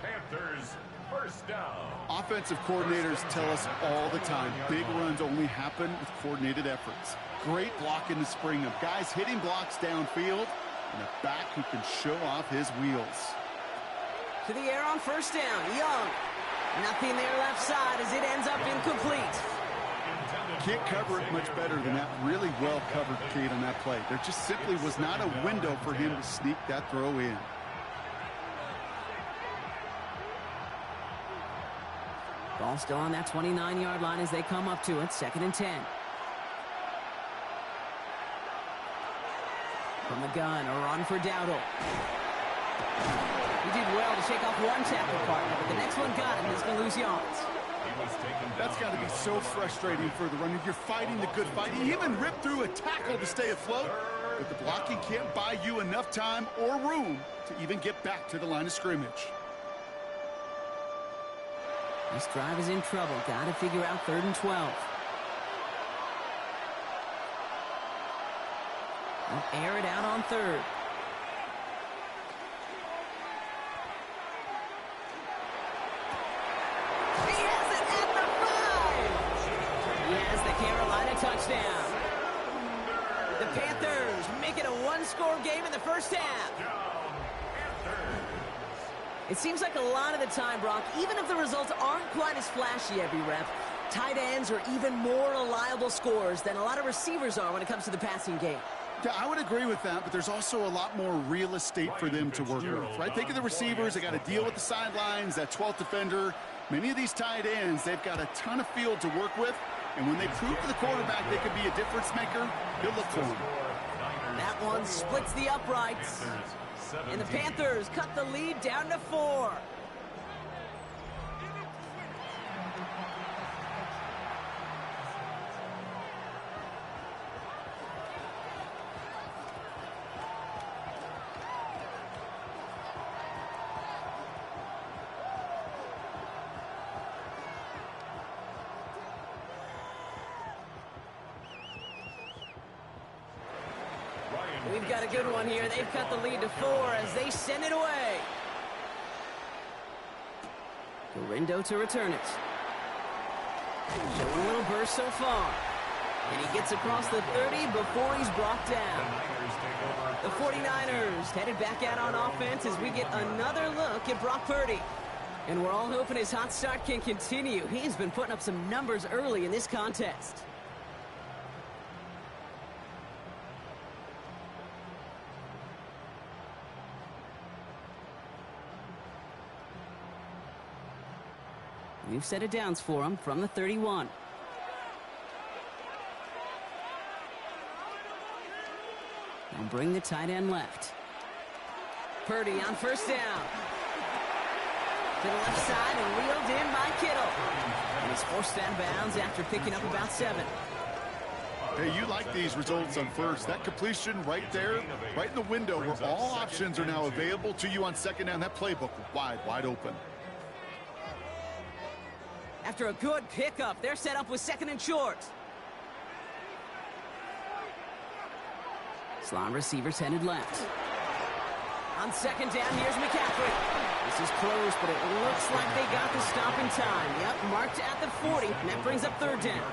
Panthers first down. Offensive coordinators tell us all the time, big runs only happen with coordinated efforts. Great block in the spring of guys hitting blocks downfield, and a back who can show off his wheels. To the air on first down, Young. Nothing there left side as it ends up incomplete. Can't cover it much better than that really well-covered Kate on that play. There just simply was not a window for him to sneak that throw in. Ball still on that 29-yard line as they come up to it, second and 10. From the gun, a run for Dowdle. He did well to shake off one tackle partner, but the next one got him. He's going to lose yards. That's got to be so frustrating for the runner. You're fighting the good fight. He even ripped through a tackle to stay afloat, but the blocking can't buy you enough time or room to even get back to the line of scrimmage. This drive is in trouble. Got to figure out third and 12. They'll air it out on third. He has it at the 5. He has the Carolina touchdown. The Panthers make it a one-score game in the first half. It seems like a lot of the time, Brock, even if the results aren't quite as flashy every rep, Tight ends are even more reliable scorers than a lot of receivers are when it comes to the passing game. Yeah, I would agree with that, but there's also a lot more real estate for them to work with, right? Think of the receivers. They got to deal with the sidelines, that 12th defender. Many of these tight ends, they've got a ton of field to work with, and when they prove to the quarterback they could be a difference maker, he'll look for them. That one splits the uprights, and the Panthers cut the lead down to 4. We've got a good one here. They've cut the lead to 4 as they send it away. Gorindo to return it. Showing a little burst so far. And he gets across the 30 before he's brought down. The 49ers headed back out on offense as we get another look at Brock Purdy. And we're all hoping his hot start can continue. He's been putting up some numbers early in this contest. We've set it downs for him from the 31. They'll bring the tight end left. Purdy on first down. To the left side and reeled in by Kittle. And he's forced out of bounds after picking up about 7. Hey, you like these results on first. That completion right there, right in the window where all options are now available to you on second down. That playbook wide open. After a good pickup, they're set up with 2nd and short. Slot receivers headed left. On 2nd down, here's McCaffrey. This is close, but it looks like they got the stop in time. Yep, marked at the 40, and that brings up 3rd down.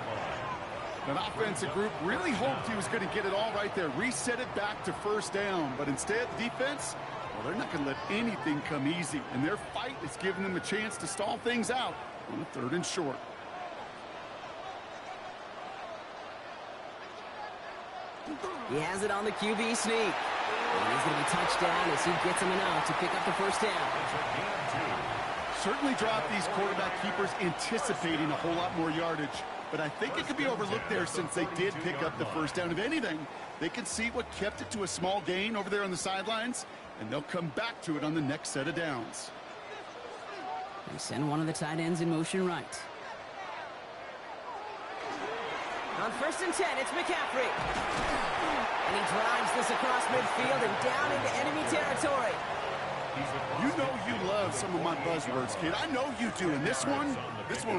That offensive group really hoped he was going to get it all right there, reset it back to 1st down. But instead, the defense, well, they're not going to let anything come easy. And their fight is giving them a chance to stall things out on a 3rd and short. He has it on the QB sneak. And he's going to be touched down as he gets him enough to pick up the 1st down. Certainly dropped these quarterback keepers anticipating a whole lot more yardage. But I think it could be overlooked there since they did pick up the 1st down. If anything, they can see what kept it to a small gain over there on the sidelines, and they'll come back to it on the next set of downs. They send one of the tight ends in motion right. On 1st and 10, it's McCaffrey. And he drives this across midfield and down into enemy territory. You know you love some of my buzzwords, kid. I know you do. And this one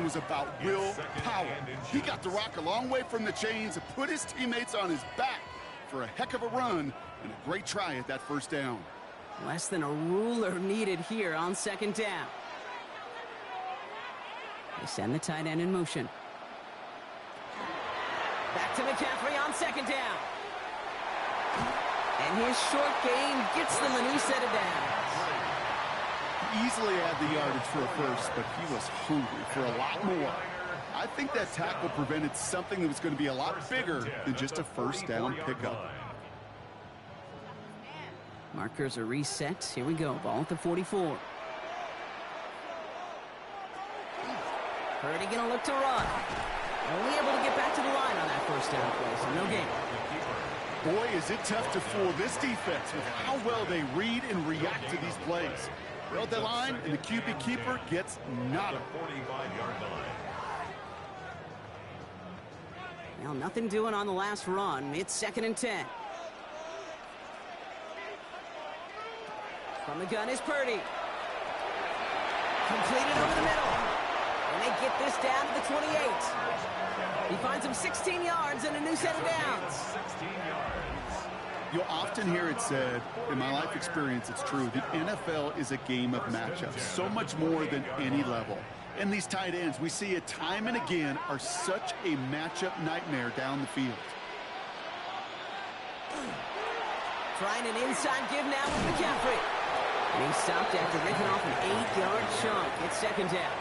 was about will power. He got the rock a long way from the chains and put his teammates on his back for a heck of a run and a great try at that 1st down. Less than a ruler needed here on 2nd down. They send the tight end in motion. Back to McCaffrey on 2nd down. And his short gain gets them a new set of downs. Easily had the yardage for a 1st, but he was hungry for a lot more. I think that tackle prevented something that was going to be a lot bigger than just a 1st down pickup. Markers are reset. Here we go. Ball at the 44. Purdy going to look to run. Only able to get back to the line on that 1st down play, so no gain. Boy, is it tough to fool this defense with how well they read and react to these plays. They'll the line, and the QB keeper gets nada. 45-yard line. Well, nothing doing on the last run. It's 2nd and 10. From the gun is Purdy. Completed over the middle. And they get this down to the 28. He finds him 16 yards and a new set of downs. 16 yards. You'll often hear it said, in my life experience, it's true, the NFL is a game of matchups, so much more than any level. And these tight ends, we see it time and again, are such a matchup nightmare down the field. Trying an inside give now with McCaffrey. And he stopped after ripping off an 8-yard chunk. It's 2nd down.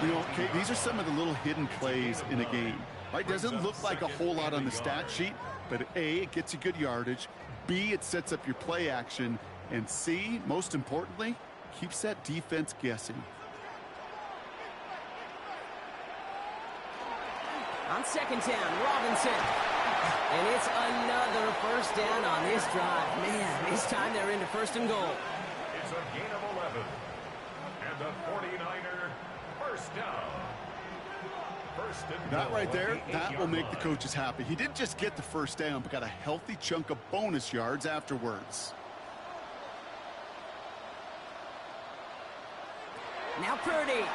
You know, okay, these are some of the little hidden plays in a game. Right? Doesn't look like a whole lot on the stat sheet, but A, it gets you good yardage. B, it sets up your play action. And C, most importantly, keeps that defense guessing. On second down, Robinson. And it's another first down on this drive. Man, this time they're into first and goal. It's a gain of 11. And the 49er first down. First and That goal right there, at the that will 8-yard make the line. coaches happy. He didn't just get the first down, but got a healthy chunk of bonus yards afterwards. Now Purdy.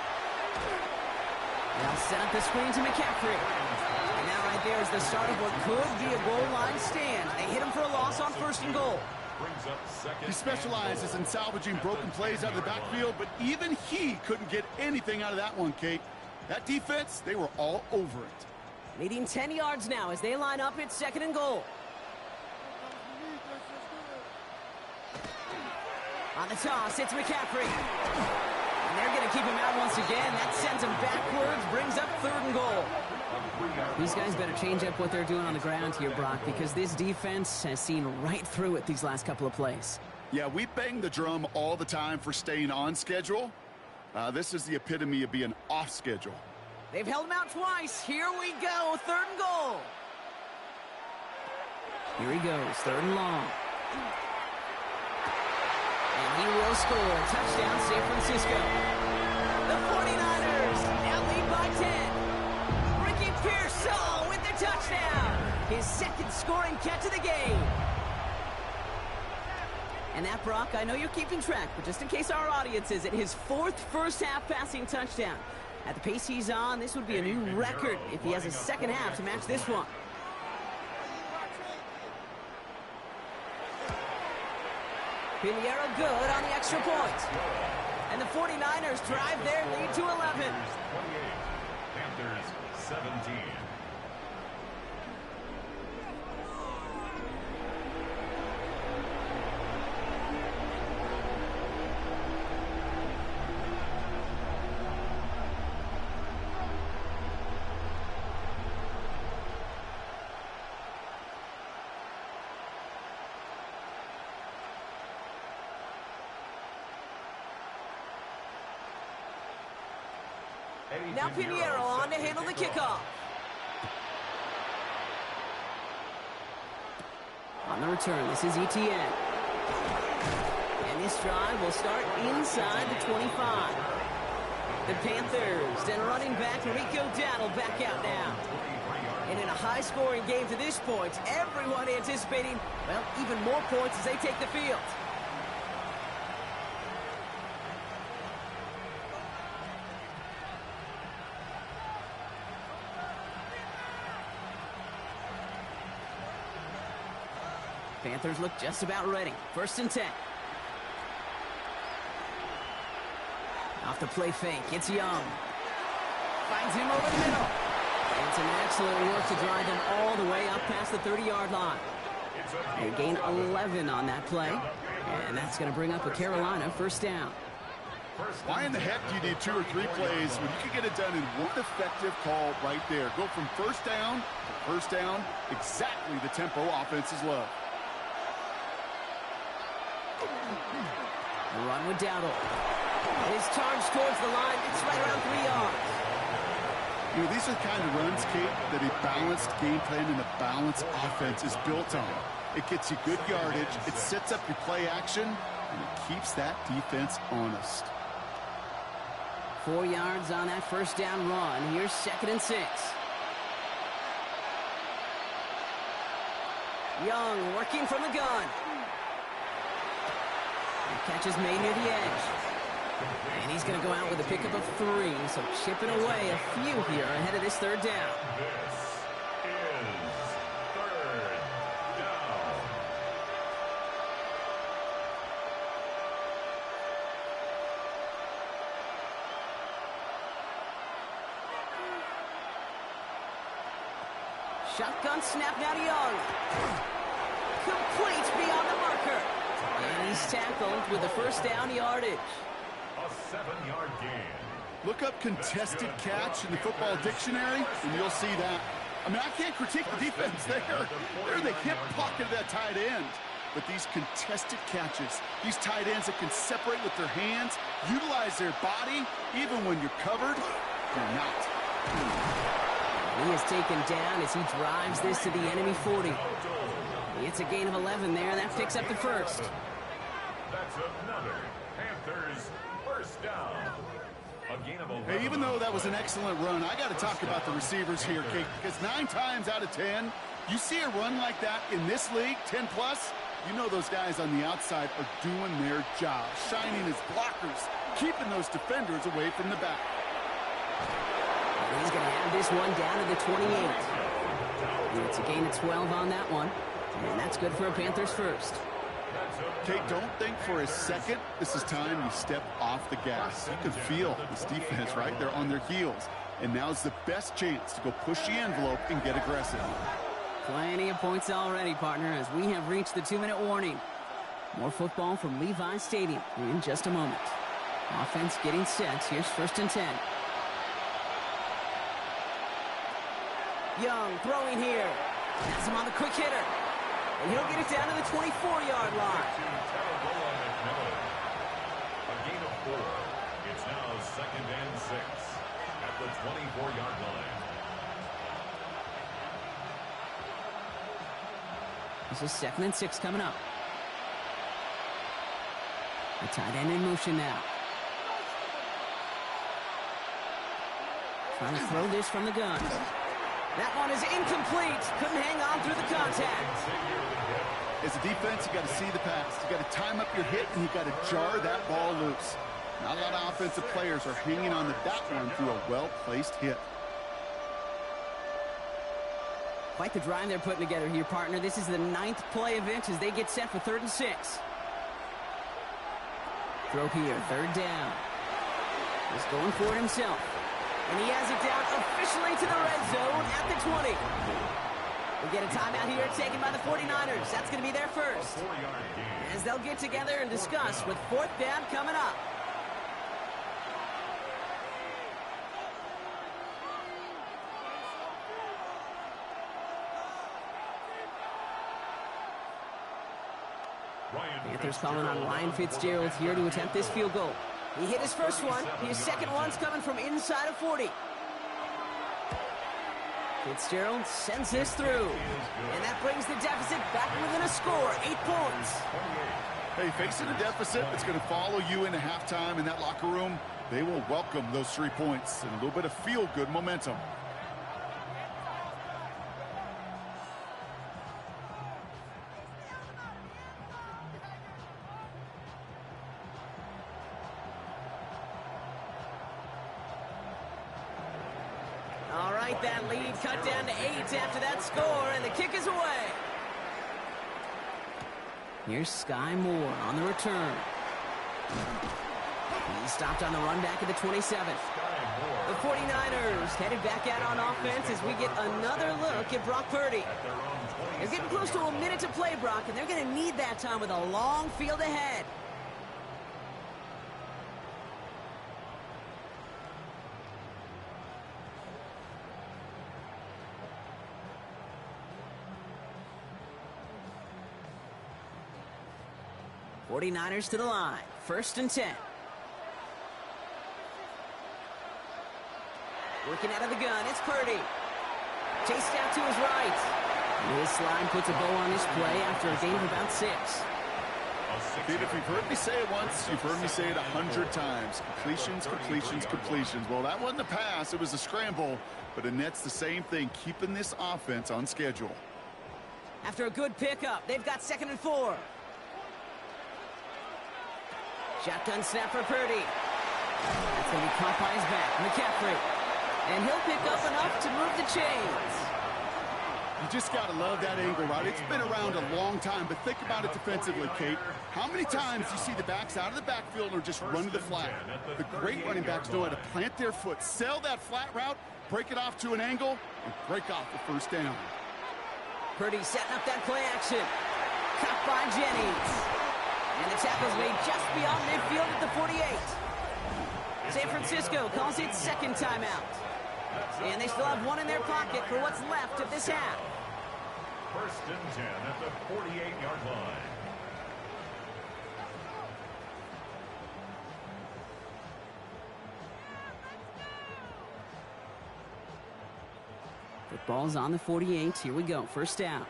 They'll set up the screen to McCaffrey. And that right there is the start of what could be a goal line stand. They hit him for a loss on first and goal. Brings up second He specializes in salvaging broken plays out of the backfield, but even he couldn't get anything out of that one, Kate. That defense, they were all over it. Leading 10 yards now as they line up at second and goal. On the toss, it's McCaffrey. And they're going to keep him out once again. That sends him backwards, brings up third and goal. These guys better change up what they're doing on the ground here, Brock, because this defense has seen right through it these last couple of plays. Yeah, we bang the drum all the time for staying on schedule. This is the epitome of being off schedule. They've held him out twice. Here we go, third and goal. Here he goes, third and long. And he will score. Touchdown, San Francisco. The 49ers now lead by 10. Ricky Pearsall with the touchdown. His second scoring catch of the game. And that, Brock, I know you're keeping track, but just in case our audience isn't, his fourth first-half passing touchdown. At the pace he's on, this would be a new record if he has a second half to match this one. Pinheiro good on the extra point. And the 49ers drive their lead to 11. 28, Panthers 17. Now Pinheiro on to handle the kickoff. On the return, this is ETN. And this drive will start inside the 25. The Panthers, then running back Rico Dowdle back out now. And in a high-scoring game to this point, everyone anticipating, well, even more points as they take the field. Panthers look just about ready. First and 10. Off the play fake, it's Young. Finds him over the middle. And it's an excellent work to drive them all the way up past the 30-yard line. They gain 11 on that play. And that's going to bring up a Carolina first down. Why in the heck do you need 2 or 3 plays when you can get it done in one effective call right there? Go from first down to first down, exactly the tempo offenses love. Run with Dowdle. And his charge towards the line. It's right around 3 yards. You know, these are the kind of runs, Kate, that a balanced game plan and a balanced offense is built on. It gets you good yardage, it sets up your play action, and it keeps that defense honest. 4 yards on that first down run. Here's second and 6. Young working from the gun. Catch is made near the edge. And he's going to go out with a pickup of 3, so chipping away a few here ahead of this third down. This is third down. Shotgun snap now to Young. Complete beyond the marker. And he's tackled with the first down yardage. A 7-yard gain. Look up contested catch in the football dictionary, and you'll see that. I mean, I can't critique the defense there. They're in the hip pocket of that tight end. But these contested catches, these tight ends that can separate with their hands, utilize their body, even when you're covered, you're not. He is taken down as he drives this to the enemy 40. It's a gain of 11 there. That picks up the first. That's another Panthers first down. A gain of 11. Hey, even though that was an excellent run, I got to talk about the receivers here, Kate, because 9 times out of 10, you see a run like that in this league, 10+, you know those guys on the outside are doing their job, shining as blockers, keeping those defenders away from the back. He's going to have this one down to the 28. It's a gain of 12 on that one, and that's good for a Panthers first. Kate, don't think for a second this is time you step off the gas. You can feel this defense, right? They're on their heels, and now's the best chance to go push the envelope and get aggressive. Plenty of points already, partner, as we have reached the 2-minute warning. More football from Levi Stadium in just a moment. Offense getting set. Here's 1st and 10. Young throwing here. Has him on the quick hitter. And he'll get it down to the 24-yard line. A gain of 4. It's now 2nd and 6 at the 24-yard line. This is 2nd and 6 coming up. The tight end in motion now. Trying to throw this from the gun. That one is incomplete. Couldn't hang on through the contact. As a defense, you got to see the pass. You got to time up your hit, and you got to jar that ball loose. Not a lot of offensive players are hanging on to that one through a well-placed hit. Quite the drive they're putting together here, partner. This is the 9th play event as they get set for 3rd and 6. Throw here, 3rd down. He's going for it himself. And he has it down officially to the red zone at the 20. We'll get a timeout here taken by the 49ers. That's going to be their first. As they'll get together and discuss with 4th down coming up. Panthers calling on Ryan Fitzgerald here to attempt this field goal. He hit his first one. His second one's coming from inside of 40. Fitzgerald sends this through. And that brings the deficit back within a score, 8 points. Hey, facing a deficit that's going to follow you into halftime in that locker room, they will welcome those 3 points and a little bit of feel-good momentum. All right, that lead cut down to 8 after that score, and the kick is away. Here's Sky Moore on the return. He stopped on the run back at the 27th. The 49ers headed back out on offense as we get another look at Brock Purdy. They're getting close to a minute to play, Brock, and they're going to need that time with a long field ahead. '49ers to the line. 1st and 10. Working out of the gun, it's Purdy. Chased out to his right. And this line puts a bow on this play after a gain of about 6. Dude, if you've heard me say it once, you've heard me say it 100 times. Completions, completions, completions. Well, that wasn't a pass. It was a scramble. But Annette's the same thing, keeping this offense on schedule. After a good pickup, they've got 2nd and 4. Shotgun snap for Purdy. That's going to be caught by his back. McCaffrey. And he'll pick up enough to move the chains. You just got to love that angle, right? It's been around a long time, but think about it defensively, Kate. How many times do you see the backs out of the backfield or just run to the flat? The great running backs know how to plant their foot, sell that flat route, break it off to an angle, and break off the 1st down. Purdy setting up that play action. Caught by Jennings. And the tackle's made just beyond midfield at the 48. San Francisco calls it second timeout. And they still have one in their pocket for what's left of this half. First and 10 at the 48-yard line. Football's on the 48. Here we go. First down.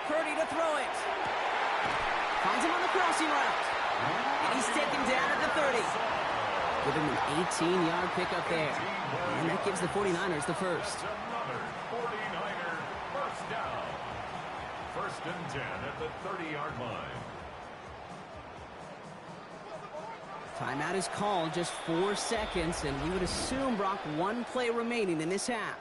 Purdy to throw it. Finds him on the crossing route. And he's taken down at the 30. Give him an 18-yard pickup there. And that gives the 49ers the first. Another 49er first down. First and 10 at the 30-yard line. Timeout is called, just 4 seconds, and we would assume, Brock, one play remaining in this half.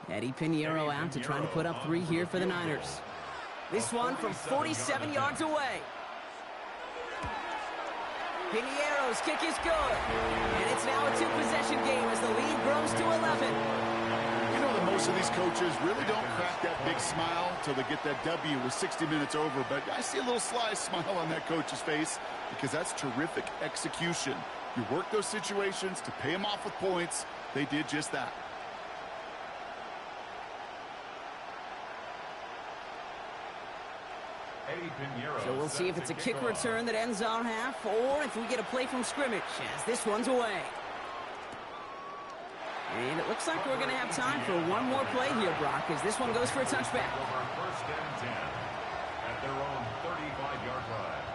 Eddie Pinheiro out to try to put up 3 here for the Niners. This one from 47 yards away. Pinheiro's kick is good. And it's now a 2-possession game as the lead grows to 11. You know that most of these coaches really don't crack that big smile till they get that W with 60 minutes over. But I see a little sly smile on that coach's face because that's terrific execution. You work those situations to pay them off with points. They did just that. So we'll see if it's a kick return that ends our half, or if we get a play from scrimmage, as this one's away. And it looks like we're going to have time for one more play here, Brock, as this one goes for a touchback. First and 10 at their own 35-yard line.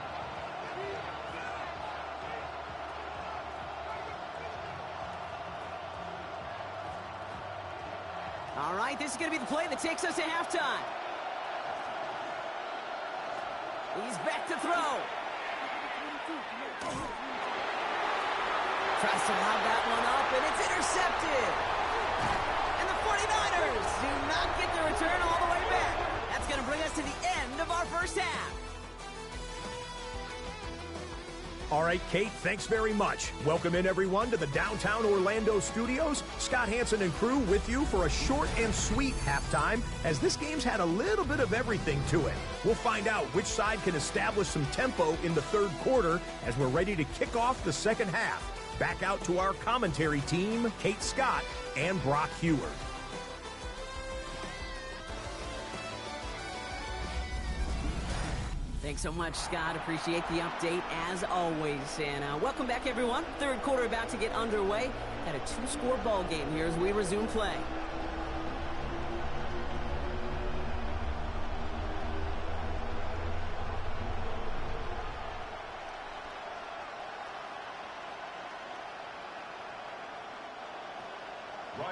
All right, this is going to be the play that takes us to halftime. He's back to throw. Tries to lob that one up, and it's intercepted. And the 49ers do not get the return all the way back. That's going to bring us to the end of our first half. All right, Kate, thanks very much. Welcome in, everyone, to the downtown Orlando studios. Scott Hansen and crew with you for a short and sweet halftime, as this game's had a little bit of everything to it. We'll find out which side can establish some tempo in the third quarter as we're ready to kick off the second half. Back out to our commentary team, Kate Scott and Brock Hewer. Thanks so much, Scott. Appreciate the update as always. And welcome back, everyone. Third quarter about to get underway. Got a 2-score ball game here as we resume play.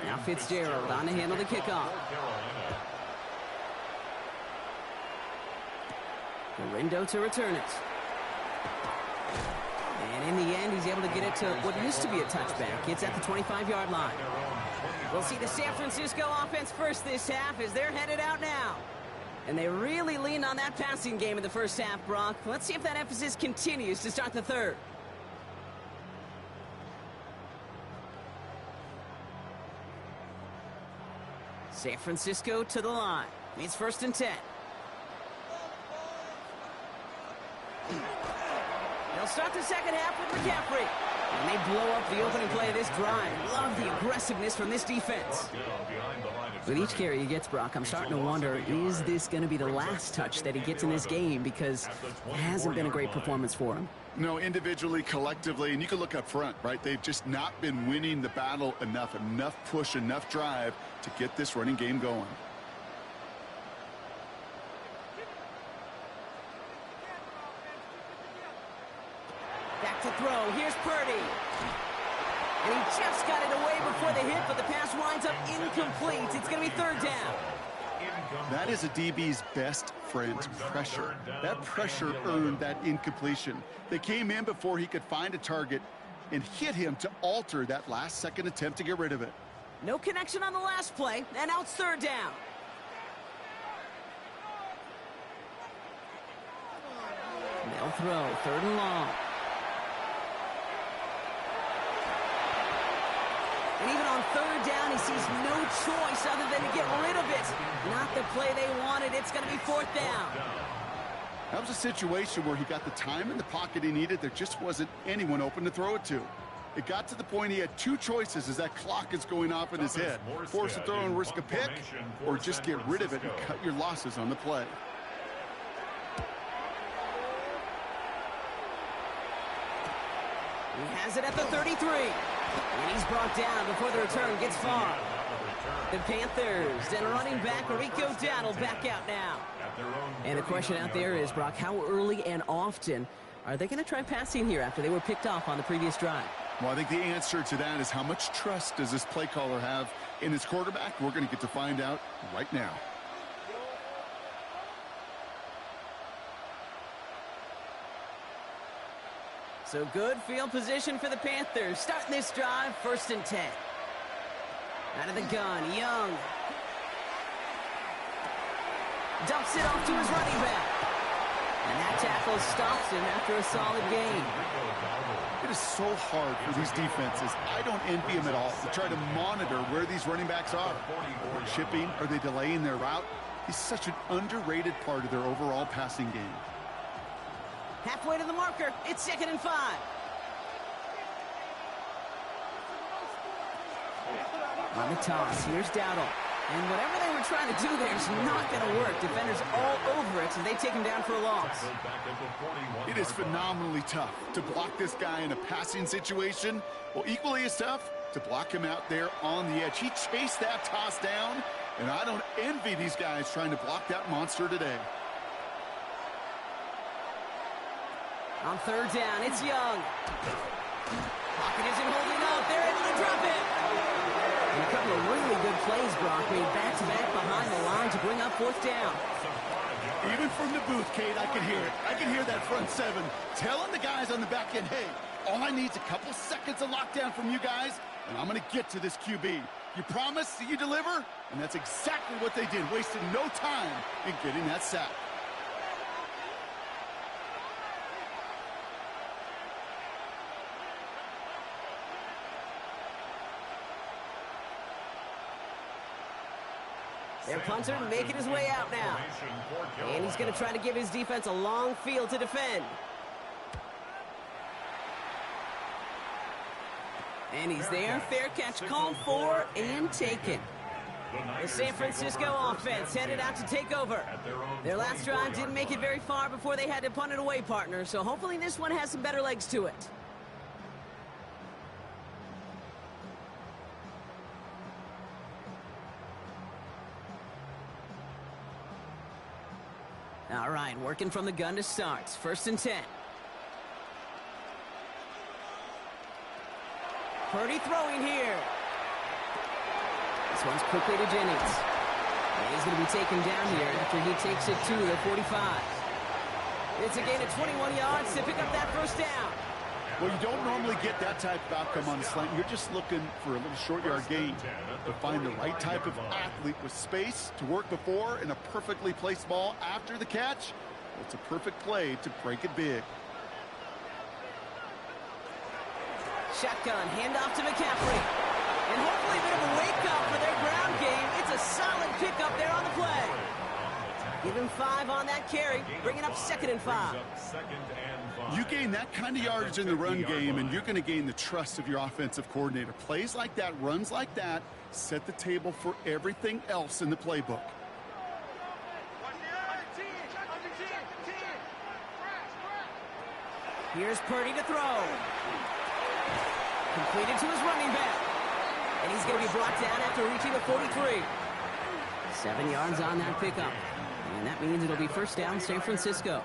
Now Fitzgerald on to handle the kickoff. Garindo to return it. And in the end, he's able to get it to what used to be a touchback. It's at the 25-yard line. We'll see the San Francisco offense first this half as they're headed out now. And they really leaned on that passing game in the first half, Brock. Let's see if that emphasis continues to start the third. San Francisco to the line. It's first and 10. They'll start the second half with McCaffrey. And they blow up the opening play of this drive. Love the aggressiveness from this defense. With each carry he gets, Brock, I'm starting to wonder, is this going to be the last touch that he gets in this game? Because it hasn't been a great performance for him. No, individually, collectively, and you can look up front, right? They've just not been winning the battle enough push, enough drive to get this running game going. Back to throw. Here's Purdy. And he just got it away before the hit, but the pass winds up incomplete. It's going to be third down. That is a DB's best friend, pressure. That pressure earned that incompletion. They came in before he could find a target and hit him to alter that last-second attempt to get rid of it. No connection on the last play, and now it's third down. They'll throw, 3rd and long. And even on 3rd down, he sees no choice other than to get rid of it. Not the play they wanted. It's going to be 4th down. That was a situation where he got the time in the pocket he needed. There just wasn't anyone open to throw it to. It got to the point he had 2 choices as that clock is going off in his head. Force a throw and risk a pick, or just get rid of it and cut your losses on the play. He has it at the 33. And he's brought down before the return gets far. The Panthers and running back Rico Dowdle back out now. And the question out there is, Brock, how early and often are they going to try passing here after they were picked off on the previous drive? Well, I think the answer to that is how much trust does this play caller have in his quarterback? We're going to get to find out right now. So good field position for the Panthers. Starting this drive, 1st and 10. Out of the gun, Young. Dumps it off to his running back. And that tackle stops him after a solid gain. It is so hard for these defenses. I don't envy him at all to try to monitor where these running backs are. Are they chipping? Are they delaying their route? He's such an underrated part of their overall passing game. Halfway to the marker. It's 2nd and 5. On the toss, here's Dowdle. And whatever they were trying to do there is not going to work. Defenders all over it, so they take him down for a loss. It is phenomenally tough to block this guy in a passing situation. Well, equally as tough to block him out there on the edge. He chased that toss down, and I don't envy these guys trying to block that monster today. On 3rd down, it's Young. Pocket isn't holding up. They're able to drop it. And a couple of really good plays, Brock, made back-to-back behind the line to bring up 4th down. Even from the booth, Kate, I can hear it. I can hear that front 7 telling the guys on the back end, hey, all I need is a couple seconds of lockdown from you guys, and I'm going to get to this QB. You promise that you deliver? And that's exactly what they did, wasting no time in getting that sack. Their punter making his way out now. And he's going to try to give his defense a long field to defend. And he's there. Fair catch called for and taken. The San Francisco offense headed out to take over. Their last drive didn't make it very far before they had to punt it away, partner. So hopefully this one has some better legs to it. All right, working from the gun to start. 1st and 10. Purdy throwing here. This one's quickly to Jennings. And he's going to be taken down here after he takes it to the 45. It's a gain of 21 yards to pick up that 1st down. Well, you don't normally get that type of outcome on a slant. You're just looking for a little short yard gain to find the right type of athlete with space to work before and a perfectly placed ball after the catch. Well, it's a perfect play to break it big. Shotgun, handoff to McCaffrey. And hopefully a bit of a wake-up for their ground game. It's a solid pickup there on the play. Give him 5 on that carry, bringing up 2nd and 5. You gain that kind of yardage in the run game, and you're going to gain the trust of your offensive coordinator. Plays like that, runs like that, set the table for everything else in the playbook. Here's Purdy to throw. Completed to his running back. And he's going to be brought down after reaching the 43. 7 yards on that pickup. And that means it'll be 1st down, San Francisco.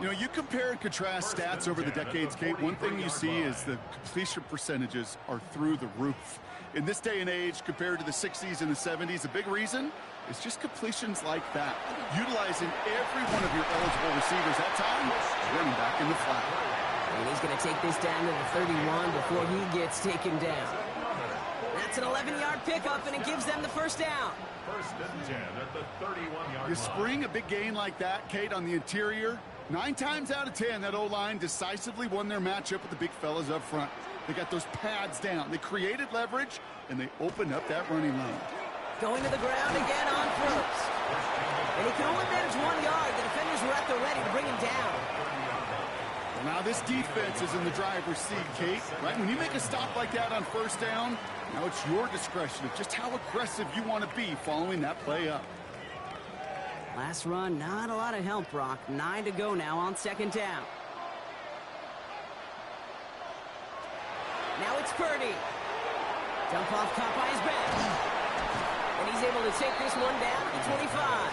You know, you compare and contrast stats over the decades, Kate. One thing you see is the completion percentages are through the roof. In this day and age, compared to the 60s and the 70s, a big reason is just completions like that. Utilizing every one of your eligible receivers at time, running back in the flat. And he's going to take this down to the 31 before he gets taken down. That's an 11-yard pickup, and it gives them the 1st down. 1st and 10 at the 31-yard line. You spring a big gain like that, Kate, on the interior, 9 times out of 10, that O-line decisively won their matchup with the big fellas up front. They got those pads down. They created leverage, and they opened up that running lane. Going to the ground again on first. And he can only manage 1 yard. The defenders were at the ready to bring him down. Well, now this defense is in the driver's seat, Kate. Right? When you make a stop like that on first down, now it's your discretion of just how aggressive you want to be following that play up. Last run, not a lot of help, Brock. 9 to go now on second down. Now it's Purdy. Dump off caught by his back. And he's able to take this one down to the 25.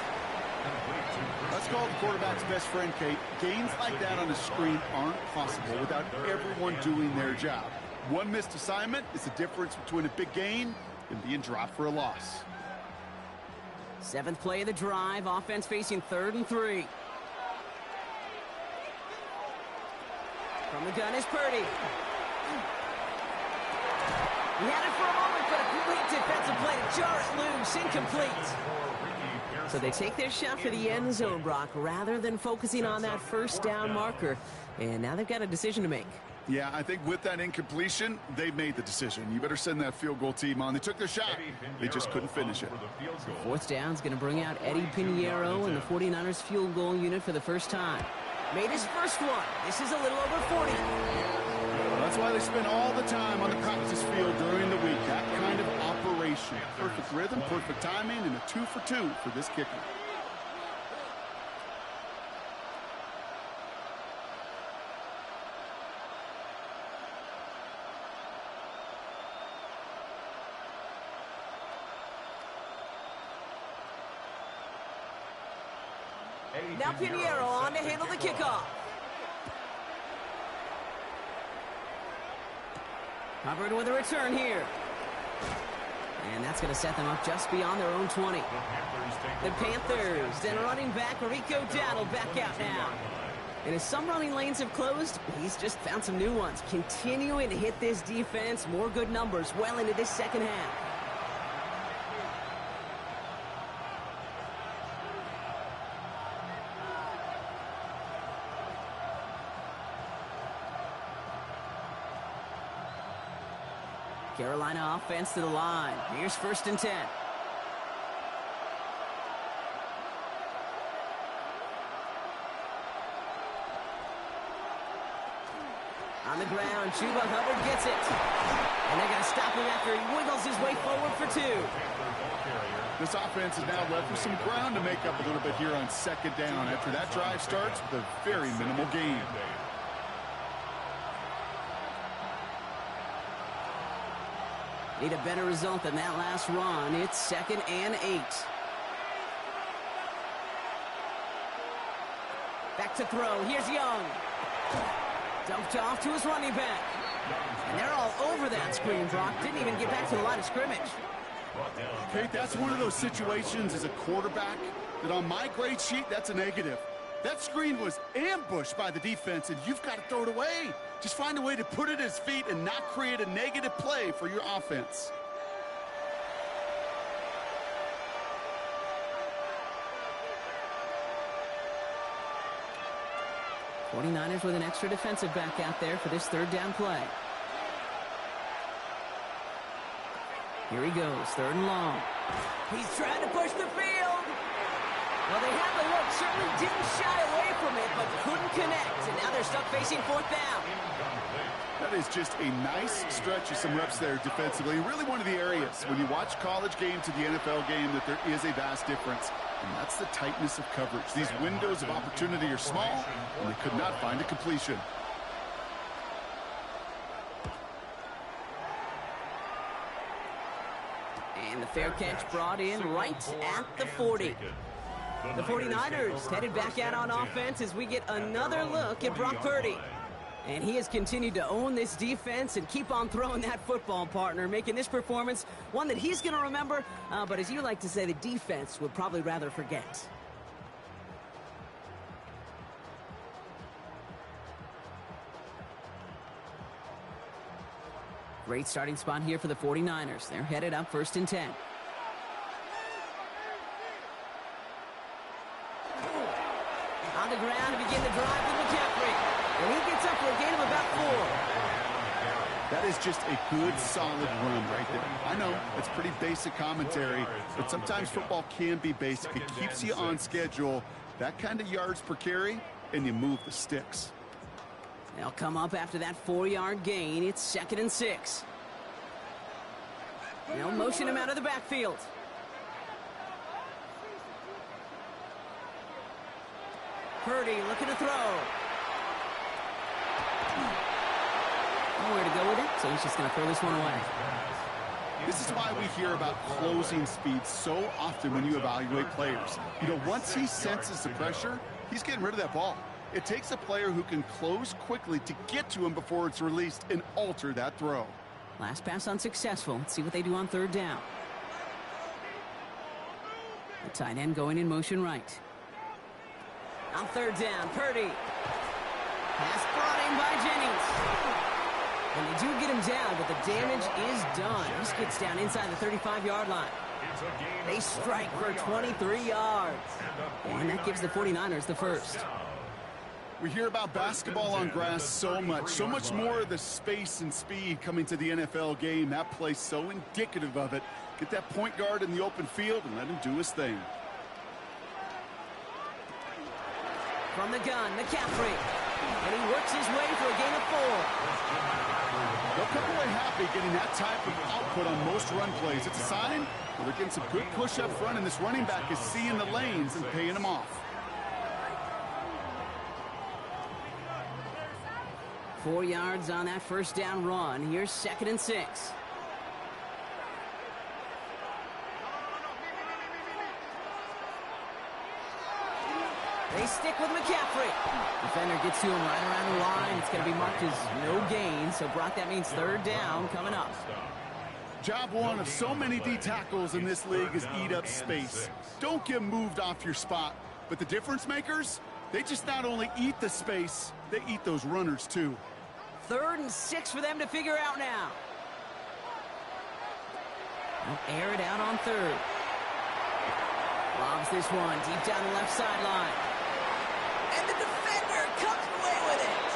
Let's call the quarterback's best friend, Kate. Gains like that on a screen aren't possible without everyone doing their job. One missed assignment is the difference between a big gain and being dropped for a loss. 7th play of the drive. Offense facing 3rd and 3. From the gun is Purdy. He had it for a moment, but a great defensive play to jar it loose. Incomplete. So they take their shot for the end zone, Brock, rather than focusing on that first down marker. And now they've got a decision to make. Yeah, I think with that incompletion, they made the decision. You better send that field goal team on. They took their shot. They just couldn't finish it. 4th down is going to bring out Eddie Pinheiro and the 49ers field goal unit for the first time. Made his first one. This is a little over 40. That's why they spend all the time on the practice field during the week. That kind of operation. Perfect rhythm, perfect timing, and a 2 for 2 for this kicker. Now Pinheiro on to handle the kickoff. Covered with a return here. And that's going to set them up just beyond their own 20. The Panthers, then running back Rico Dowdle back out now. And as some running lanes have closed, he's just found some new ones. Continuing to hit this defense, more good numbers well into this second half. Carolina offense to the line. Here's 1st and 10. On the ground, Chuba Hubbard gets it. And they're going to stop him after he wiggles his way forward for 2. This offense is now left with some ground to make up a little bit here on second down after that drive starts with a very minimal gain. Need a better result than that last run. It's 2nd and 8. Back to throw. Here's Young. Dumped off to his running back. And they're all over that screen, Brock. Didn't even get back to the line of scrimmage. Kate, that's one of those situations as a quarterback that on my grade sheet, that's a negative. That screen was ambushed by the defense, and you've got to throw it away. Just find a way to put it at his feet and not create a negative play for your offense. '49ers with an extra defensive back out there for this 3rd down play. Here he goes, 3rd and long. He's trying to push the field. Well, they had the look, certainly didn't shy away from it, but couldn't connect. And now they're stuck facing 4th down. That is just a nice stretch of some reps there defensively. Really one of the areas when you watch college game to the NFL game that there is a vast difference. And that's the tightness of coverage. These windows of opportunity are small, and they could not find a completion. And the fair catch brought in right at the 40. The 49ers headed back out on offense as we get another look at Brock Purdy. And he has continued to own this defense and keep on throwing that football, partner, making this performance one that he's going to remember, but as you like to say, the defense would probably rather forget. Great starting spot here for the 49ers. They're headed up 1st and 10. On On the ground to begin the drive with McCaffrey. And he gets up for a gain of about 4. That is just a good, solid run right there. I know, it's pretty basic commentary, but sometimes football can be basic. It keeps you on schedule. That kind of yards per carry, and you move the sticks. They'll come up after that 4-yard gain. It's 2nd and 6. They'll motion him out of the backfield. Purdy looking to throw. Nowhere to go with it, so he's just going to throw this one away. This is why we hear about closing speed so often when you evaluate players. You know, once he senses the pressure, he's getting rid of that ball. It takes a player who can close quickly to get to him before it's released and alter that throw. Last pass unsuccessful. Let's see what they do on 3rd down. The tight end going in motion right. On 3rd down, Purdy. Pass brought in by Jennings. And they do get him down, but the damage is done. This gets down inside the 35-yard line. They strike for 23 yards. And that gives the 49ers the first. We hear about basketball on grass so much more of the space and speed coming to the NFL game. That play's so indicative of it. Get that point guard in the open field and let him do his thing. From the gun, McCaffrey. And he works his way for a gain of 4. They'll come away happy getting that type of output on most run plays. It's a sign that they're getting some good push up front, and this running back is seeing the lanes and paying them off. 4 yards on that 1st down run. Here's 2nd and 6. They stick with McCaffrey. Defender gets to him right around the line. It's going to be marked as no gain, so Brock, that means 3rd down coming up. Job one of so many D tackles in this league is eat up space. Don't get moved off your spot. But the difference makers, they just not only eat the space, they eat those runners too. 3rd and 6 for them to figure out now. They'll air it out on 3rd. Lobs this one deep down the left sideline. And the defender comes away with it.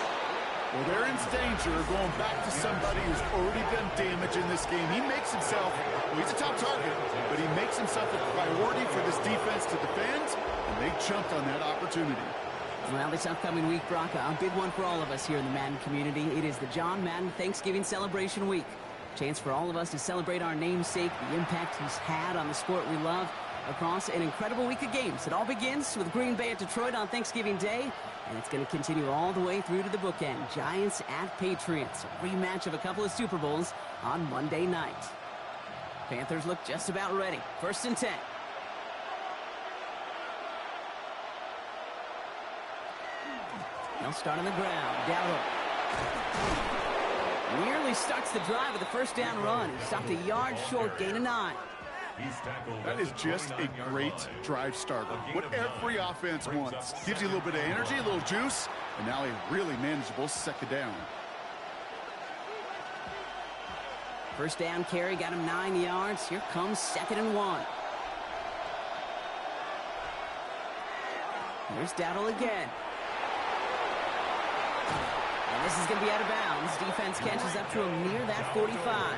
Well, they're in danger of going back to somebody who's already done damage in this game. He makes himself, well, he's a top target, but he makes himself a priority for this defense to defend, and they jumped on that opportunity. Well, this upcoming week, Brock, a big one for all of us here in the Madden community. It is the John Madden Thanksgiving Celebration Week. Chance for all of us to celebrate our namesake, the impact he's had on the sport we love, across an incredible week of games. It all begins with Green Bay at Detroit on Thanksgiving Day, and it's going to continue all the way through to the bookend. Giants at Patriots, a rematch of a couple of Super Bowls on Monday night. Panthers look just about ready. 1st and 10. They'll start on the ground. Dowdle nearly starts the drive with a 1st down run. He stopped a yard short, gain of 9. That is just a great drive starter. What every offense wants. Gives you a little bit of energy, a little juice, and now a really manageable 2nd down. 1st down carry got him 9 yards. Here comes 2nd and 1. Here's Dowdle again. And this is going to be out of bounds. Defense catches up to him near that 45.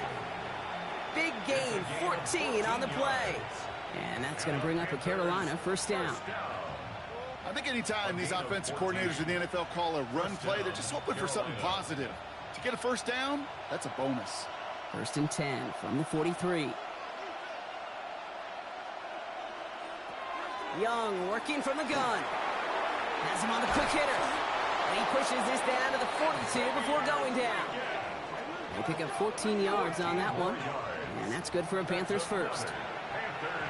Big gain, 14 on the play. And that's going to bring up a Carolina 1st down. I think anytime these offensive coordinators in the NFL call a run play, they're just hoping for something positive. To get a 1st down, that's a bonus. 1st and 10 from the 43. Young working from the gun. Has him on the quick hitter. And he pushes this down to the 42 before going down. They pick up 14 yards on that one. And that's good for a Panthers 1st.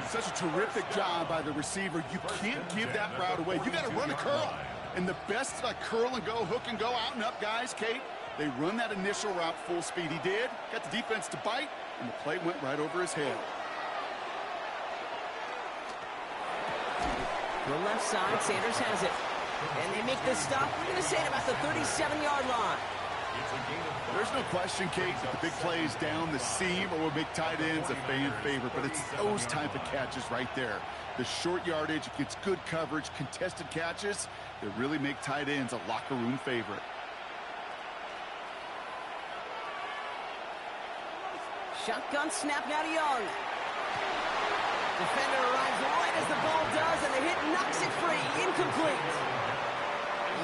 Such a terrific job by the receiver. You can't give that route away. You got to run a curl. And the best curl and go, hook and go, out and up guys, Kate, they run that initial route full speed. He did. Got the defense to bite, and the play went right over his head. The left side, Sanders has it. And they make the stop, we're going to say, at about the 37-yard line. It's a gain of 5. There's no question, Kate, that the big plays down the seam or will make tight ends a fan favorite, but it's those type of catches right there. The short yardage, it gets good coverage, contested catches that really make tight ends a locker room favorite. Shotgun snap now to Young. Defender arrives right as the ball does, and the hit knocks it free. Incomplete.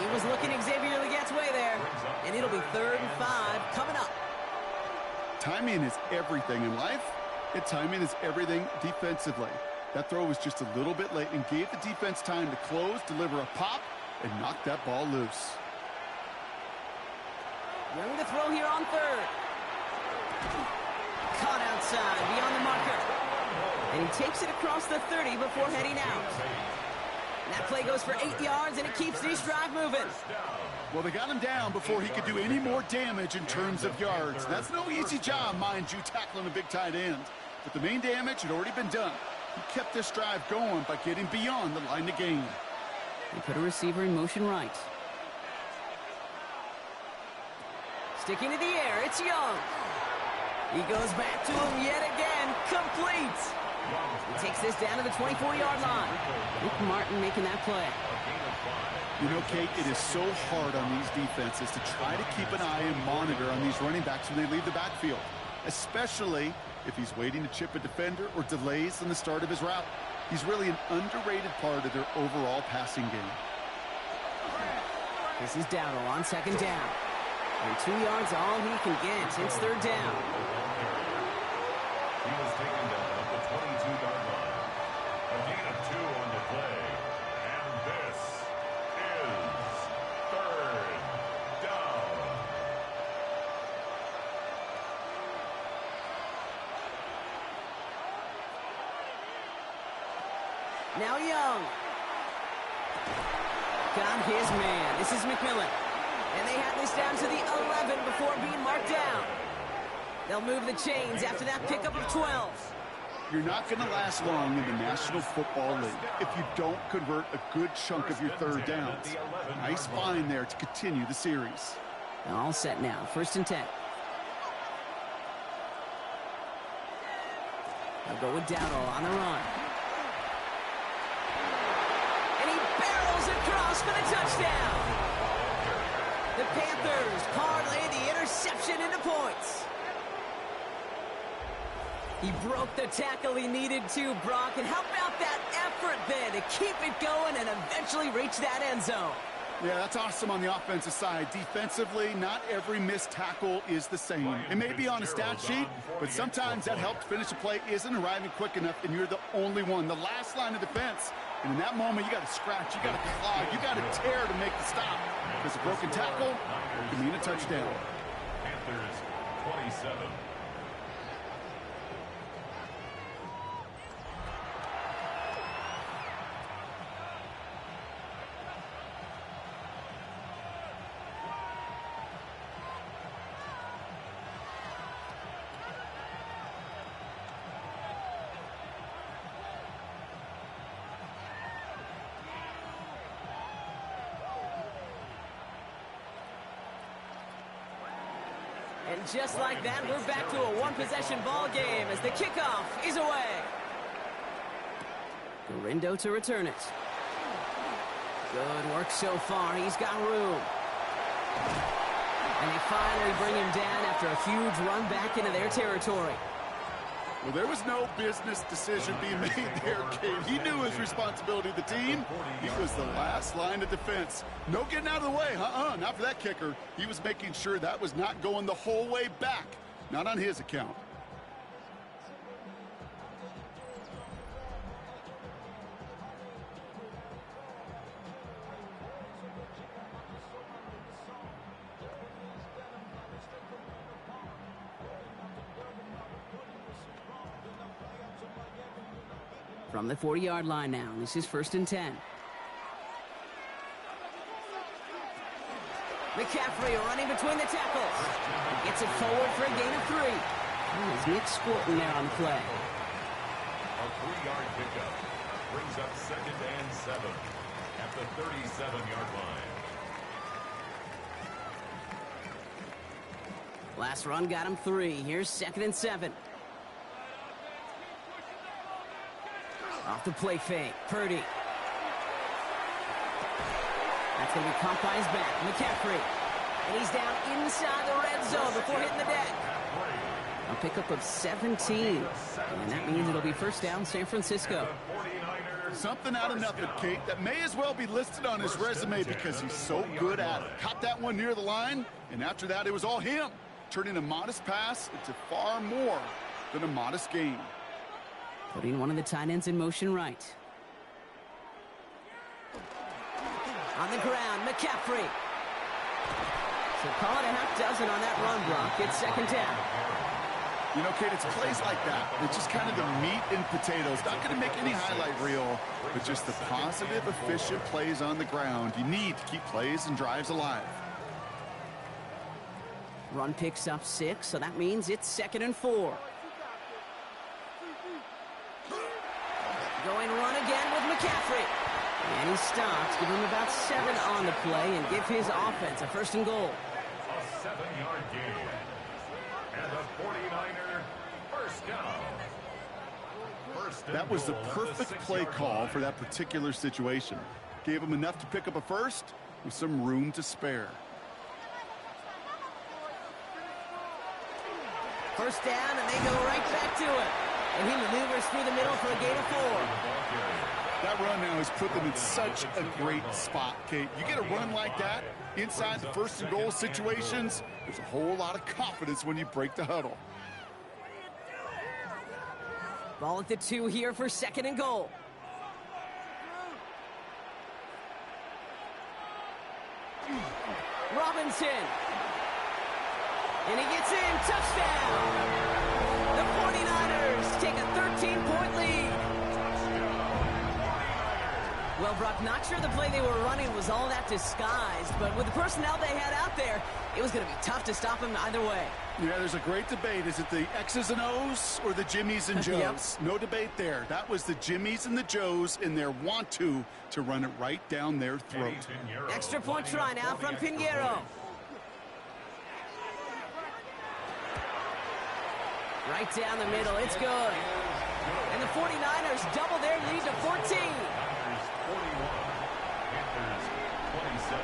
He was looking Xavier Legette's way there, and it'll be 3rd and 5 coming up. Timing is everything in life, and timing is everything defensively. That throw was just a little bit late and gave the defense time to close, deliver a pop, and knock that ball loose. Young to throw here on 3rd. Caught outside, beyond the marker. And he takes it across the 30 before heading out. That play goes for 8 yards, and it keeps this drive moving. Well, they got him down before he could do any more damage in terms of yards. That's no easy job, mind you, tackling a big tight end. But the main damage had already been done. He kept this drive going by getting beyond the line of gain. He put a receiver in motion right. Sticking to the air, it's Young. He goes back to him yet again, complete. He takes this down to the 24-yard line. Luke Martin making that play. You know, Kate, it is so hard on these defenses to try to keep an eye and monitor on these running backs when they leave the backfield, especially if he's waiting to chip a defender or delays in the start of his route. He's really an underrated part of their overall passing game. This is Dowdle on 2nd down. And 2 yards all he can get. It's 3rd down. He was taken down at the 22-yard line. A gain of 2 on the play. And this is 3rd down. Now Young. Got his man. This is McMillan. And they have this down to the 11 before being marked down. They'll move the chains after that pickup of 12. You're not going to last long in the National Football League if you don't convert a good chunk of your 3rd downs. Nice find there to continue the series. All set now. 1st and 10. They'll go with Dowdle on the run. And he barrels across for the touchdown. The Panthers parlay the interception into points. He broke the tackle he needed to, Brock. And how about that effort then to keep it going and eventually reach that end zone? Yeah, that's awesome on the offensive side. Defensively, not every missed tackle is the same. It may be on a stat sheet, but sometimes that help to finish a play isn't arriving quick enough, and you're the only one. The last line of defense. And in that moment, you got to scratch, you got to claw, you got to tear to make the stop. Because a broken tackle can mean a touchdown. Panthers 27. And just like that, we're back to a one-possession ball game as the kickoff is away. Garindo to return it. Good work so far. He's got room. And they finally bring him down after a huge run back into their territory. Well, there was no business decision being made there, Kate. He knew his responsibility of the team. He was the last line of defense. No getting out of the way. Not for that kicker. He was making sure that was not going the whole way back. Not on his account. From the 40-yard line now. This is 1st and 10. McCaffrey running between the tackles. He gets it forward for a gain of 3. There's Nick Scorton there on the play. A 3-yard pickup brings up 2nd and 7 at the 37-yard line. Last run got him 3. Here's 2nd and 7. Off the play fake. Purdy. That's going to be caught by his back. McCaffrey. And he's down inside the red zone before hitting the deck. A pickup of 17. And that means it'll be first down San Francisco. Something out of nothing, Kate, that may as well be listed on his resume because he's so good at it. Caught that one near the line, and after that, it was all him. Turning a modest pass into far more than a modest gain. Putting one of the tight ends in motion right. On the ground, McCaffrey. So call it a half dozen on that run block. It's 2nd down. You know, Kate, it's plays like that. It's just kind of the meat and potatoes. Not going to make any highlight reel, but just the positive, efficient plays on the ground. You need to keep plays and drives alive. Run picks up 6, so that means it's 2nd and 4. Going run again with McCaffrey. And he stops. Give him about 7 on the play and give his offense a 1st and goal. A 7-yard gain. And the 49er first down. That was the perfect play call for that particular situation. Gave him enough to pick up a first with some room to spare. First down, and they go right back to it. And he maneuvers through the middle for a gain of 4. That run now has put them in such a great spot, Kate. You get a run like that inside the 1st and goal situations, there's a whole lot of confidence when you break the huddle. Ball at the 2 here for 2nd and goal. Robinson. And he gets in. Touchdown. The 49ers take a 13-point lead. Well, Brock, not sure the play they were running was all that disguised, but with the personnel they had out there, it was going to be tough to stop him either way. Yeah, there's a great debate. Is it the X's and O's or the Jimmies and Joes? Yep. No debate there. That was the Jimmies and the Joes in their want-to run it right down their throat. Extra point try now from Pinheiro. Right down the middle. It's good. And the 49ers double their lead to 14. 41, Panthers 27.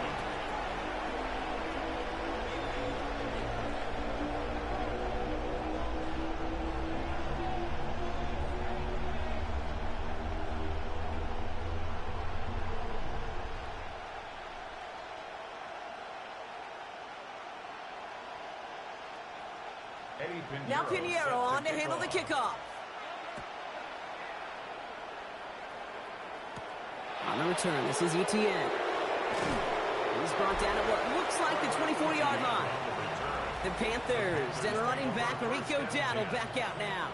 Now Pinheiro on to handle the kickoff. On the return, this is Etienne. He's brought down at what looks like the 24-yard line. The Panthers, then running back Rico Dowdle back out now.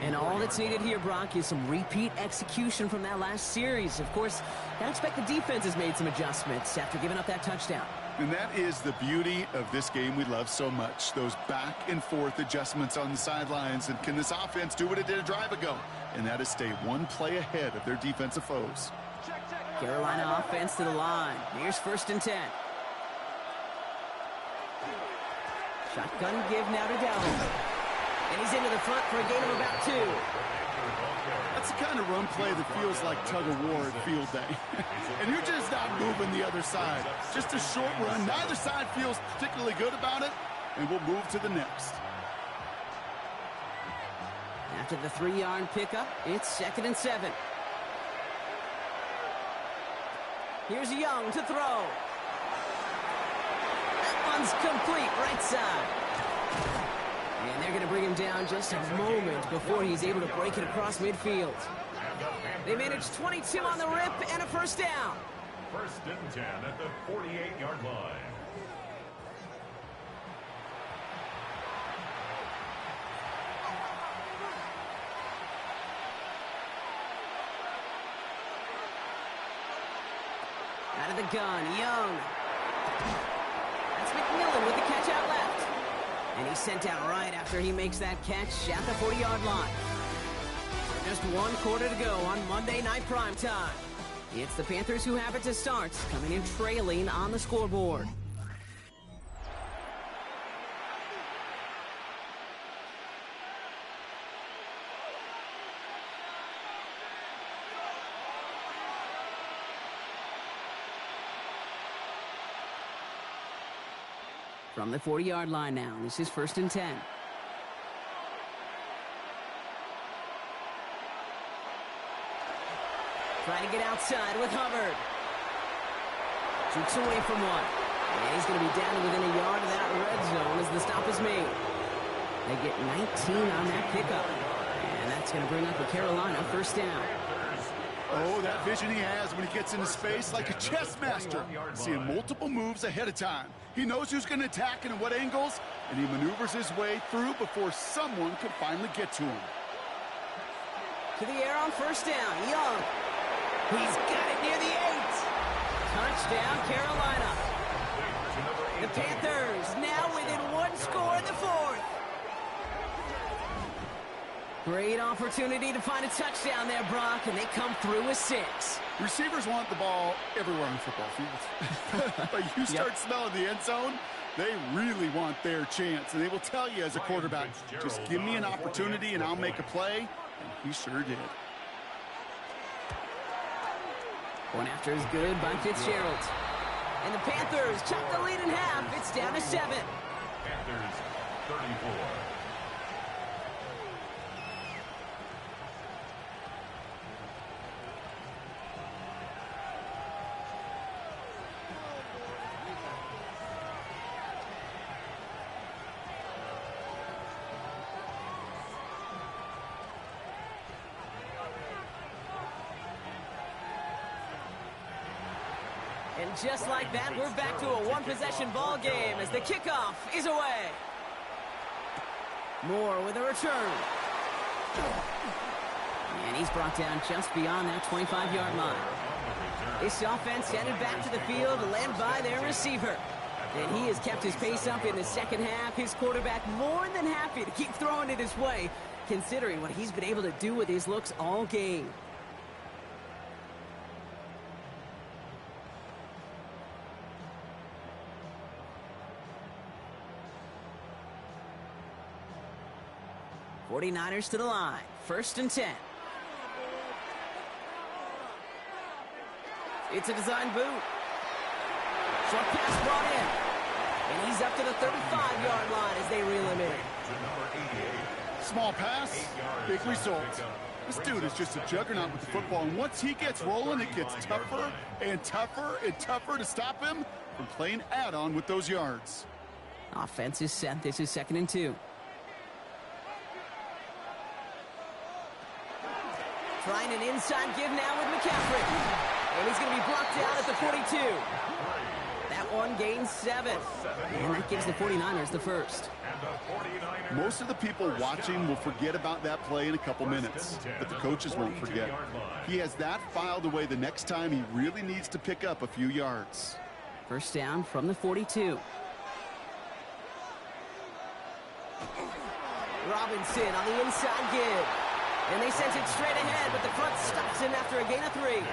And all that's needed here, Brock, is some repeat execution from that last series. Of course, I expect the defense has made some adjustments after giving up that touchdown. And that is the beauty of this game we love so much. Those back and forth adjustments on the sidelines. And can this offense do what it did a drive ago? And that is stay one play ahead of their defensive foes. Carolina offense to the line. Here's 1st and 10. Shotgun give now to Dowdle. And he's into the front for a gain of about 2. That's the kind of run play that feels like tug-of-war at field day. And you're just not moving the other side. Just a short run. Neither side feels particularly good about it. And we'll move to the next. After the 3-yard pickup, it's 2nd and 7. Here's Young to throw. That one's complete, right side. And they're going to bring him down just a moment before he's able to break it across midfield. They managed 22 on the rip and a 1st down. 1st and 10 at the 48-yard line. Out of the gun, Young. That's McMillan with the catch out left. And he's sent out right after he makes that catch at the 40-yard line. Just 1 quarter to go on Monday Night Primetime. It's the Panthers who have it to start, coming in trailing on the scoreboard. From the 40-yard line now. This is 1st and 10. Trying to get outside with Hubbard. Shoots away from one. And he's going to be down within a yard of that red zone as the stop is made. They get 19 on that pickup. And that's going to bring up a Carolina 1st down. Oh, that vision he has when he gets into space like a chess master. Seeing multiple moves ahead of time. He knows who's going to attack and in what angles, and he maneuvers his way through before someone can finally get to him. To the air on 1st down. Young. He's got it near the 8. Touchdown, Carolina. The Panthers now within 1 score in the 4th. Great opportunity to find a touchdown there, Brock, and they come through with 6. Receivers want the ball everywhere on the football field. But you start smelling the end zone, they really want their chance. And they will tell you as a quarterback, just give me an opportunity and I'll make a play. And he sure did. One after is good by Fitzgerald. And the Panthers chop the lead in half. It's down to 7. Panthers 34. And just like that, we're back to a one-possession ball game as the kickoff is away. Moore with a return. And he's brought down just beyond that 25-yard line. This offense headed back to the field, led by their receiver. And he has kept his pace up in the second half. His quarterback more than happy to keep throwing it his way, considering what he's been able to do with his looks all game. '49ers to the line. 1st and 10. It's a design boot. Short pass brought in. And he's up to the 35-yard line as they reel him in. Small pass, big result. This dude is just a juggernaut with the football. And once he gets rolling, it gets tougher and tougher and tougher to stop him from playing add-on with those yards. Offense is set. This is 2nd and 2. Trying an inside give now with McCaffrey. And he's going to be blocked out at the 42. That one gains 7. And that gives the 49ers the 1st. Most of the people watching will forget about that play in a couple minutes, but the coaches won't forget. He has that filed away the next time he really needs to pick up a few yards. 1st down from the 42. Robinson on the inside give. And they sent it straight ahead, but the front stops him after a gain of 3.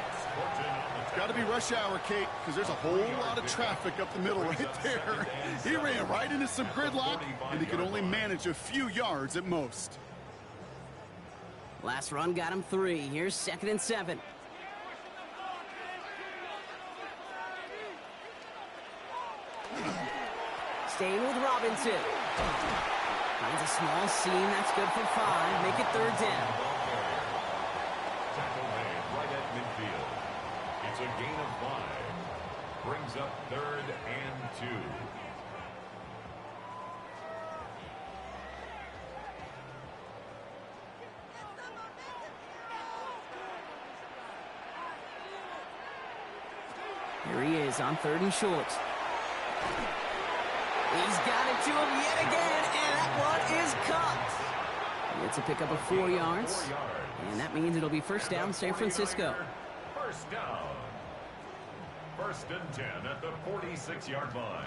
It's got to be rush hour, Kate, because there's a whole lot of traffic up the middle right there. He ran right into some gridlock, and he could only manage a few yards at most. Last run got him 3. Here's 2nd and 7. Staying with Robinson. Finds a small seam. That's good for 5. Make it 3rd down. Tackle made right at midfield. It's a gain of 5. Brings up 3rd and 2. Here he is on 3rd and short. He's got it to him yet again, and that one is caught. It's a pickup of 4 yards, and that means it'll be 1st down San Francisco. 1st down. 1st and 10 at the 46-yard line.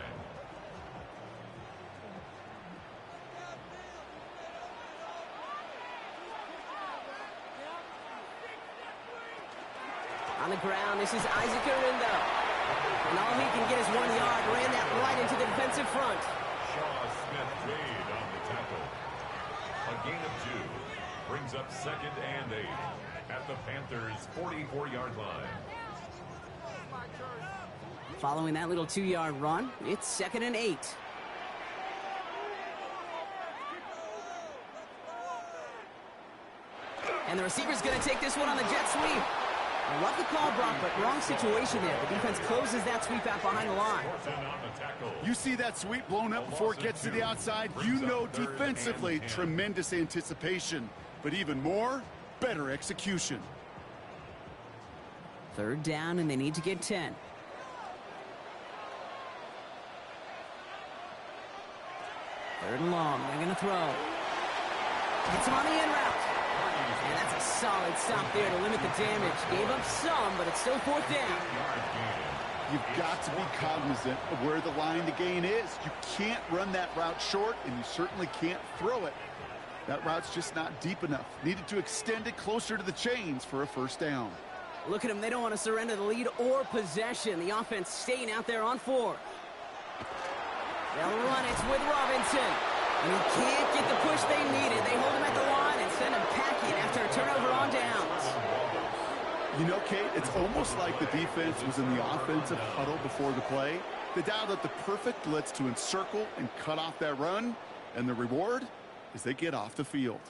On the ground, this is Isaac Arindo. And all he can get is 1 yard. Ran that right into the defensive front. Shaw Smith made on the tackle. A gain of 2. Brings up 2nd and 8 at the Panthers' 44-yard line. Following that little 2-yard run, it's 2nd and 8. And the receiver's going to take this one on the jet sweep. I love the call, Brock, but wrong situation there. The defense closes that sweep out behind the line. You see that sweep blown up before it gets to the outside, you know defensively, tremendous anticipation. But even more, better execution. Third down, and they need to get 10. Third and long. They're going to throw. Gets him on the in route. And that's a solid stop there to limit the damage. Gave up some, but it's still fourth down. You've got to be cognizant of where the line to gain is. You can't run that route short, and you certainly can't throw it. That route's just not deep enough. Needed to extend it closer to the chains for a first down. Look at them. They don't want to surrender the lead or possession. The offense staying out there on 4. They'll run it with Robinson. And he can't get the push they needed. They hold him at the line and send him packing after a turnover on downs. You know, Kate, it's almost like the defense was in the offensive huddle before the play. They dialed up the perfect blitz to encircle and cut off that run. And the reward is they get off the field.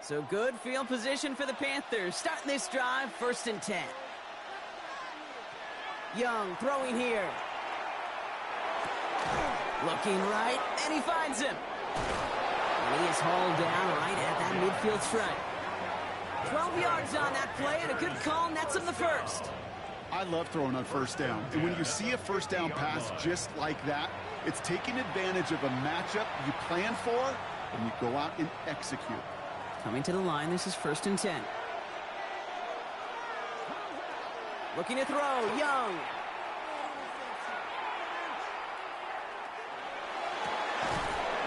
So good field position for the Panthers. Starting this drive, 1st and 10. Young throwing here. Looking right, and he finds him. And he is hauled down right at that midfield stripe. 12 yards on that play, and a good call nets him the first. I love throwing on first down. And when you see a first down pass just like that, it's taking advantage of a matchup you plan for, and you go out and execute. Coming to the line, this is 1st and 10. Looking to throw, Young.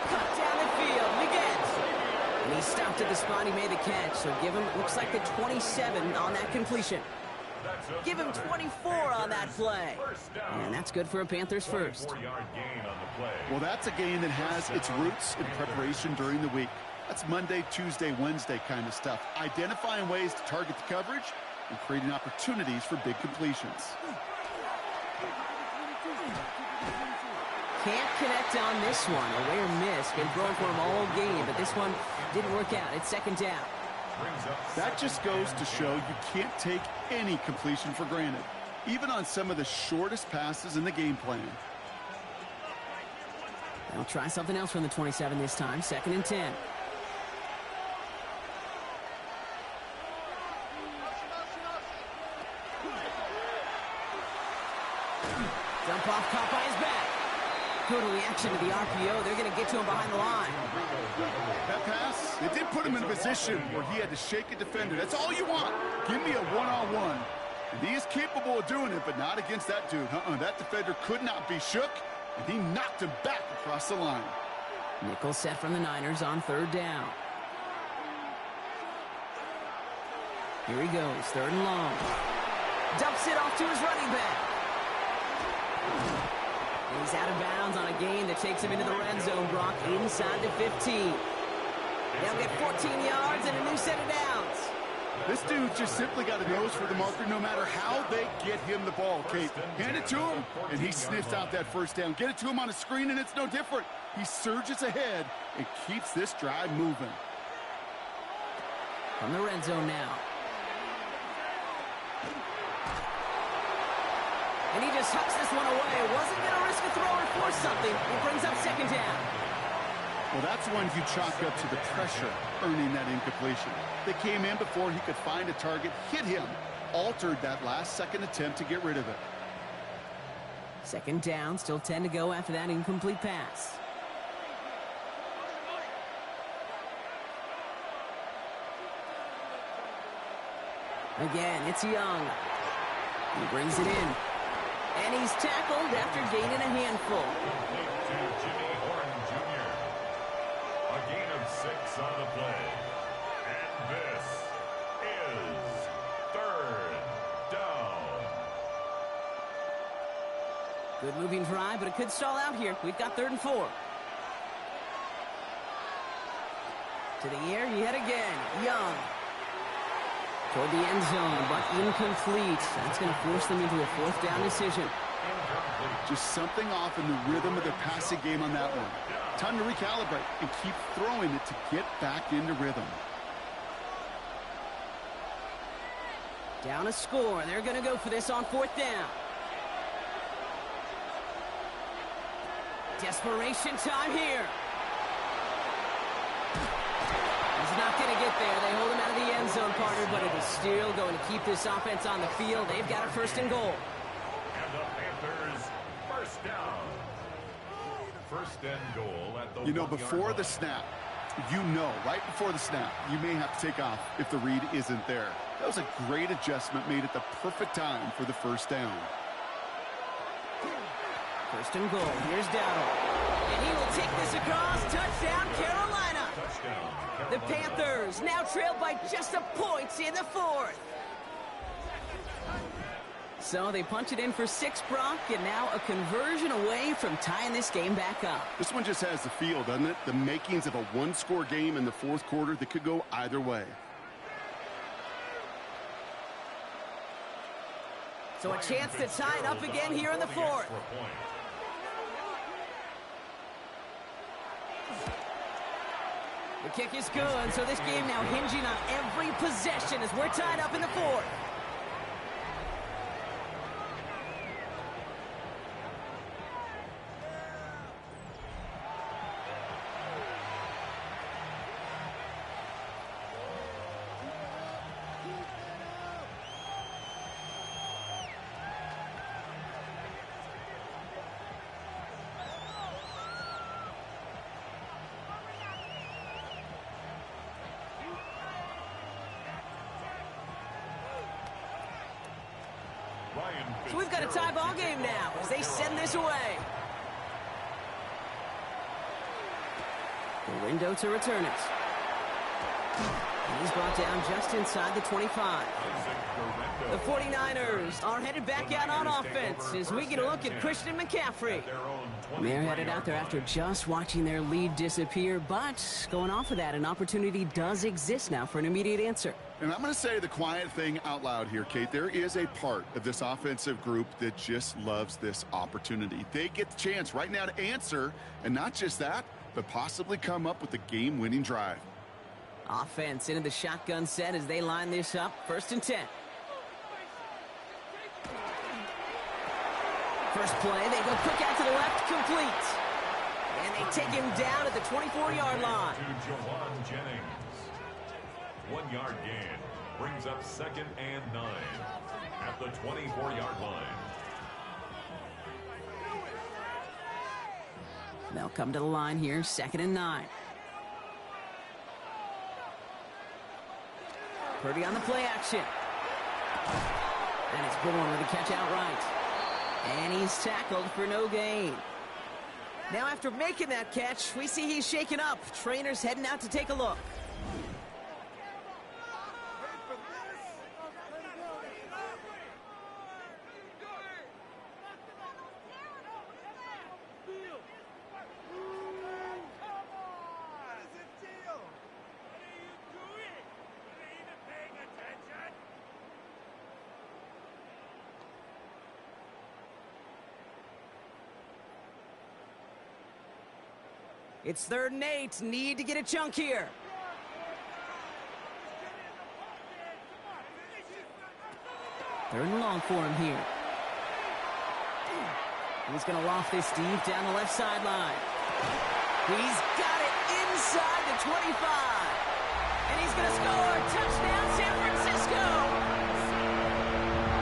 Cut down the field, Miguel. And he stopped at the spot he made the catch, so give him, looks like the 27 on that completion. Give him 24 on that play. And that's good for a Panthers first. Well, that's a game that has its roots in preparation during the week. That's Monday, Tuesday, Wednesday kind of stuff. Identifying ways to target the coverage and creating opportunities for big completions. Can't connect on this one. A rare miss. Been thrown for him all game, but this one didn't work out. It's 2nd down. That just goes to show you can't take any completion for granted, even on some of the shortest passes in the game plan. They'll try something else from the 27 this time. 2nd and 10. Dump off, caught by his back. Total reaction to the RPO. They're going to get to him behind the line. That pass, it did put him in a position where he had to shake a defender. That's all you want. Give me a one-on-one. And he is capable of doing it, but not against that dude. That defender could not be shook, and he knocked him back across the line. Nickel set from the Niners on 3rd down. Here he goes, 3rd and long. Dumps it off to his running back. And he's out of bounds on a gain that takes him into the red zone, Brock, inside the 15. They'll get 14 yards and a new set of downs. This dude just simply got a nose for the marker no matter how they get him the ball, Kate. Hand it to him, and he sniffs out that first down. Get it to him on a screen, and it's no different. He surges ahead and keeps this drive moving. From the red zone now. And he just hucks this one away. Wasn't going to risk a throw or force something. It brings up 2nd down. Well, that's one you chalk up to the pressure earning that incompletion. They came in before he could find a target, hit him, altered that last-second attempt to get rid of it. 2nd down, still 10 to go after that incomplete pass. Again, it's Young. He brings it in. And he's tackled after gaining a handful. Jimmy Horn Jr. A gain of 6 on the play. And this is 3rd down. Good moving drive, but it could stall out here. We've got 3rd and 4. To the air yet again. Young. Toward the end zone, but incomplete. That's going to force them into a fourth down decision. Just something off in the rhythm of their passing game on that one. Time to recalibrate and keep throwing it to get back into rhythm. Down a score. They're going to go for this on fourth down. Desperation time here. He's not going to get there. They hold him out of the end zone, partner, but it is still going to keep this offense on the field. They've got a first and goal. And the Panthers, first down. First and goal at the You know, 1 yard before the line. snap, right before the snap, you may have to take off if the read isn't there. That was a great adjustment made at the perfect time for the first down. First and goal. Here's Dowdle. And he will take this across. Touchdown, Carolina. Touchdown, The Carolina. Panthers now trail by just a point in the fourth. So they punch it in for 6, Brock, and now a conversion away from tying this game back up. This one just has the feel, doesn't it? The makings of a one-score game in the fourth quarter that could go either way. So a chance to tie it up again here in the fourth. The kick is good, so this game now hinging on every possession as we're tied up in the fourth. So we've got a tie ball game now as they send this away. The window to return it. And he's brought down just inside the 25. The 49ers are headed back out on offense as we get a look at Christian McCaffrey. They're headed out there after just watching their lead disappear, but going off of that, an opportunity does exist now for an immediate answer. And I'm going to say the quiet thing out loud here, Kate. There is a part of this offensive group that just loves this opportunity. They get the chance right now to answer, and not just that, but possibly come up with a game-winning drive. Offense into the shotgun set as they line this up. First and 10. First play, they go quick out to the left, complete. And they take him down at the 24-yard line. To Jawan Jennings. 1 yard gain brings up 2nd and 9 at the 24-yard line. They'll come to the line here, 2nd and 9. Purdy on the play action. And it's Bourne with a catch outright. And he's tackled for no gain. Now after making that catch, we see he's shaken up. Trainer's heading out to take a look. It's 3rd and 8. Need to get a chunk here. Third and long for him here. He's going to loft this deep down the left sideline. He's got it inside the 25. And he's going to score. Touchdown, San Francisco.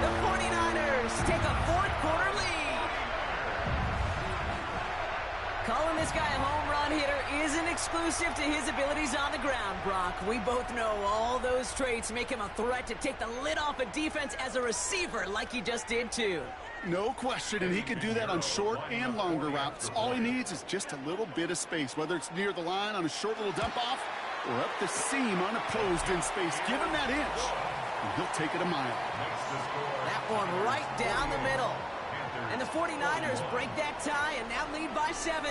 The 49ers take a fourth-quarter lead. Calling this guy a home run hitter isn't exclusive to his abilities on the ground, Brock. We both know all those traits make him a threat to take the lid off a defense as a receiver like he just did too. No question, and he can do that on short and longer routes. All he needs is just a little bit of space, whether it's near the line on a short little dump-off or up the seam unopposed in space. Give him that inch, and he'll take it a mile. That one right down the middle. And the 49ers break that tie and now lead by 7.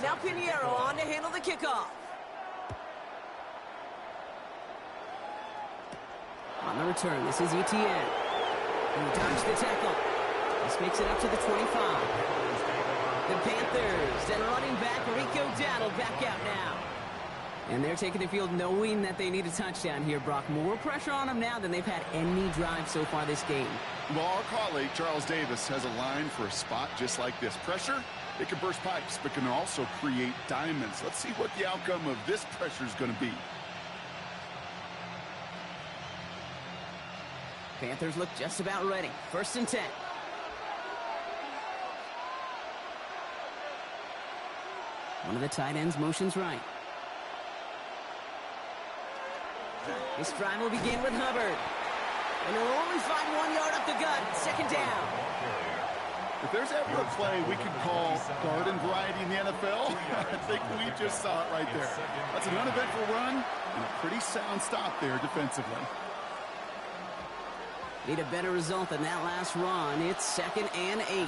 Now Pinheiro on to handle the kickoff. On the return, this is Etienne. He dodged the tackle. This makes it up to the 25. The Panthers and running back Rico Dowdle back out now. And they're taking the field knowing that they need a touchdown here, Brock. More pressure on them now than they've had any drive so far this game. Well, our colleague, Charles Davis, has a line for a spot just like this. Pressure, it can burst pipes, but can also create diamonds. Let's see what the outcome of this pressure is going to be. Panthers look just about ready. 1st and 10. One of the tight ends motions right. This drive will begin with Hubbard. And he'll only find 1 yard up the gut. 2nd down. If there's ever a play we can call garden variety in the NFL, I think we just saw it right there. That's an uneventful run and a pretty sound stop there defensively. Need a better result than that last run. It's 2nd and 8.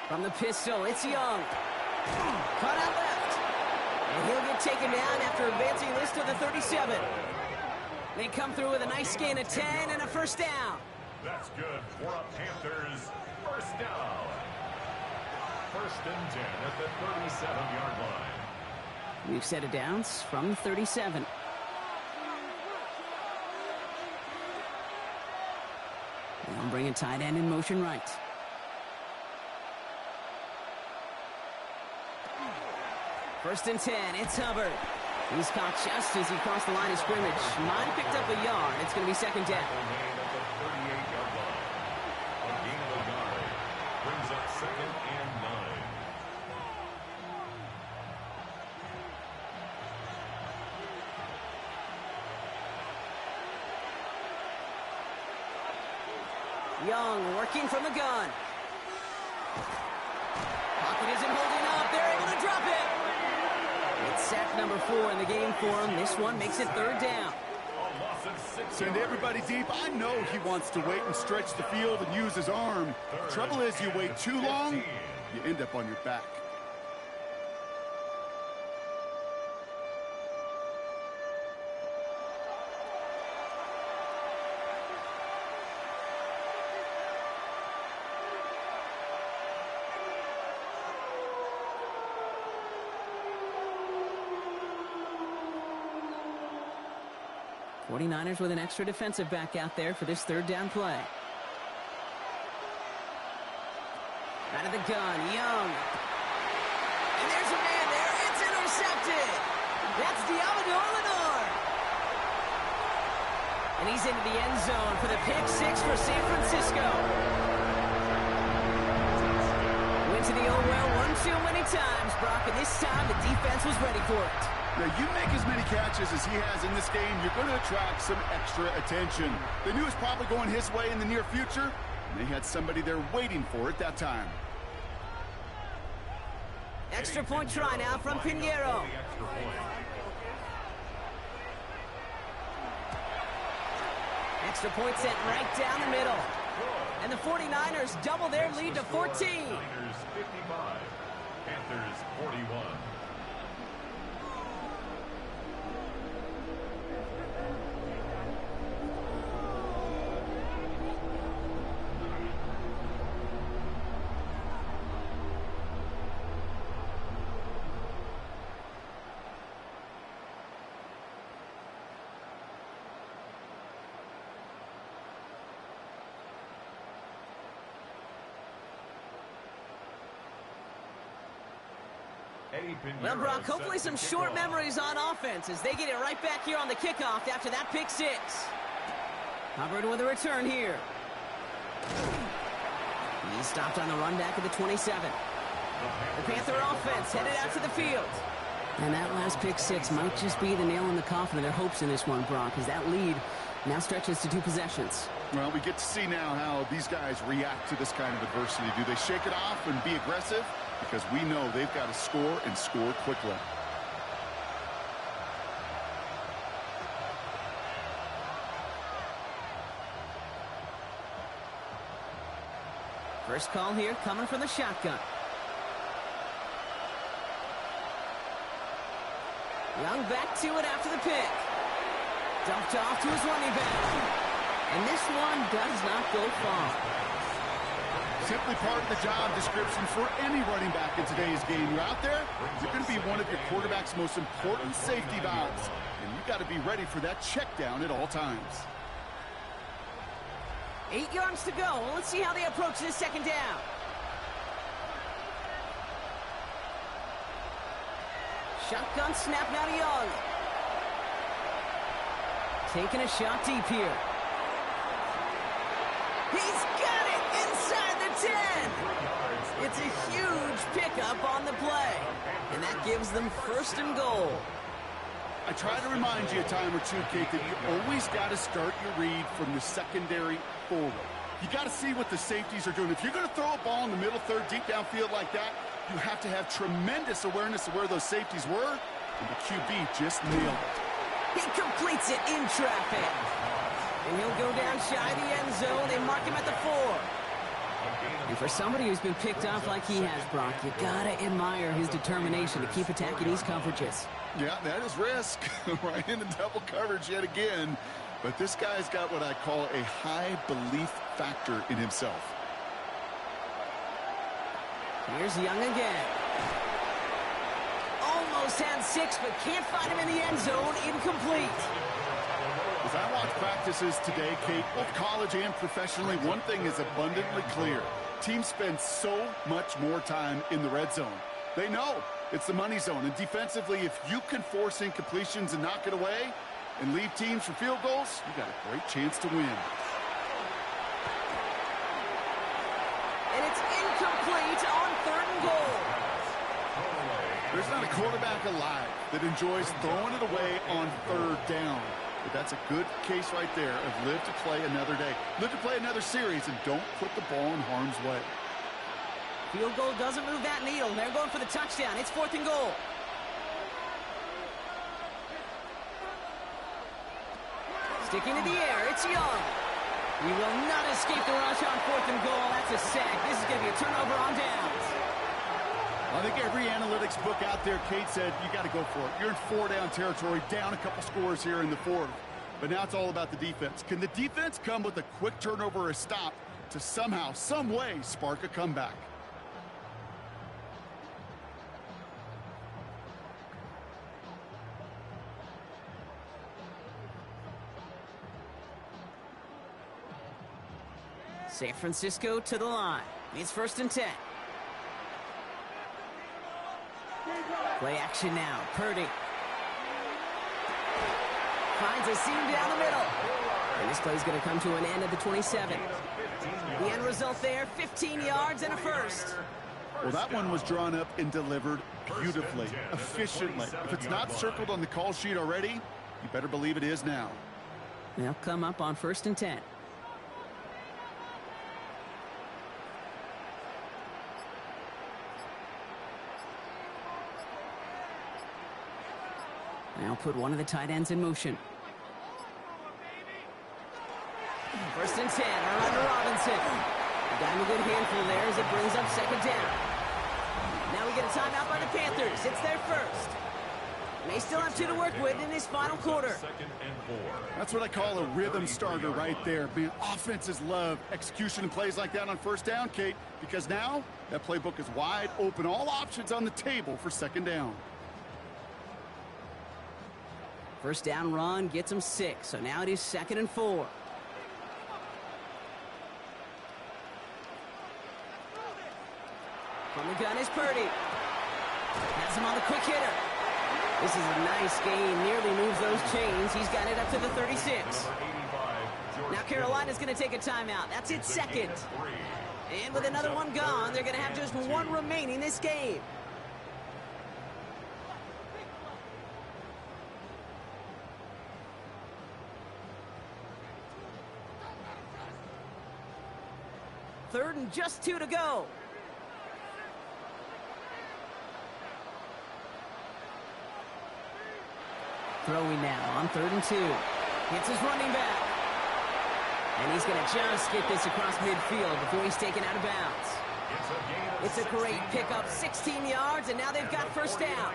From the pistol, it's Young. Cut out left. And he'll get taken down after advancing this to the 37. They come through with a nice gain of 10 and a 1st down. That's good for a Panthers 1st down. 1st and 10 at the 37-yard line. We've set it downs from the 37. And I'm bringing tight end in motion right. First and 10, it's Hubbard. He's caught just as he crossed the line of scrimmage. Mine picked up a yard. It's going to be 2nd down. Brings up 2nd and 9. Young working from the gun. Pocket isn't holding up. They're able to drop it. It's sack number 4 in the game for him. This one makes it 3rd down. Send everybody deep. I know he wants to wait and stretch the field and use his arm. The trouble is, you wait too long, you end up on your back. '49ers with an extra defensive back out there for this 3rd down play. Out of the gun, Young. And there's a man there. It's intercepted. That's Diablo Lenore. And he's into the end zone for the pick 6 for San Francisco. Went to the old well one too many times, Brock, and this time the defense was ready for it. Now, you make as many catches as he has in this game, you're going to attract some extra attention. They knew it was probably going his way in the near future, and they had somebody there waiting for it that time. Extra point try now from Pinheiro. Extra point sent right down the middle. And the 49ers double their lead to 14. 55, Panthers 41. Well, Brock, hopefully some short memories on offense as they get it right back here on the kickoff after that pick 6. Hubbard with a return here. He's stopped on the run back at the 27. The Panther offense headed out to the field. And that last pick 6 might just be the nail in the coffin of their hopes in this one, Brock, as that lead now stretches to 2 possessions. Well, we get to see now how these guys react to this kind of adversity. Do they shake it off and be aggressive? Because we know they've got to score and score quickly. First call here coming from the shotgun. Young back to it after the pick. Dumped off to his running back. And this one does not go far. Simply part of the job description for any running back in today's game. You're out there, you're going to be one of your quarterback's most important safety valves. And you've got to be ready for that check down at all times. 8 yards to go. Let's see how they approach this second down. Shotgun snap now to Young. Taking a shot deep here. He's got it inside the 10. It's a huge pickup on the play. And that gives them first and goal. I try to remind you a time or two, Kate, that you always got to start your read from the secondary forward. You got to see what the safeties are doing. If you're going to throw a ball in the middle third, deep downfield like that, you have to have tremendous awareness of where those safeties were, and the QB just nailed it. He completes it in traffic. And he'll go down shy of the end zone. They mark him at the 4. And for somebody who's been picked off like he has, Brock, you gotta admire his determination to keep attacking these coverages. Yeah, that is risk. Right into double coverage yet again. But this guy's got what I call a high belief factor in himself. Here's Young again. Almost had 6, but can't find him in the end zone. Incomplete. As I watch practices today, Kate, both college and professionally, one thing is abundantly clear. Teams spend so much more time in the red zone. They know it's the money zone. And defensively, if you can force incompletions and knock it away and leave teams for field goals, you got a great chance to win. And it's incomplete on 3rd and goal. There's not a quarterback alive that enjoys throwing it away on 3rd down. But that's a good case right there of live to play another day. Live to play another series and don't put the ball in harm's way. Field goal doesn't move that needle. They're going for the touchdown. It's 4th and goal. Sticking to the air. It's Young. He will not escape the rush on 4th and goal. That's a sack. This is going to be a turnover on downs. I think every analytics book out there, Kate, said you got to go for it. You're in 4-down territory, down a couple scores here in the 4th. But now it's all about the defense. Can the defense come with a quick turnover or a stop to somehow, some way, spark a comeback? San Francisco to the line. It's 1st and 10. Play action now. Purdy finds a seam down the middle. And this play's going to come to an end at the 27. The end result there, 15 yards and a first. Well, that one was drawn up and delivered beautifully, efficiently. If it's not circled on the call sheet already, you better believe it is now. They'll come up on 1st and 10. Now put one of the tight ends in motion. 1st and 10, around to Robinson. Got him a good handful there as it brings up 2nd down. Now we get a timeout by the Panthers. It's their first. And they still have 2 to work with in this final quarter. That's what I call a rhythm starter right there. Man, offenses love execution and plays like that on 1st down, Kate, because now that playbook is wide open. All options on the table for 2nd down. 1st down run gets them 6, so now it is 2nd and 4. From the gun is Purdy. Has him on the quick hitter. This is a nice gain, nearly moves those chains. He's got it up to the 36. Now Carolina's going to take a timeout. That's its 2nd. And with another one gone, they're going to have just 1 remaining this game. Third and just 2 to go. Throwing now on 3rd and 2. Hits his running back. And he's going to just get this across midfield before he's taken out of bounds. It's a great pickup, 16 yards, and now they've got first down.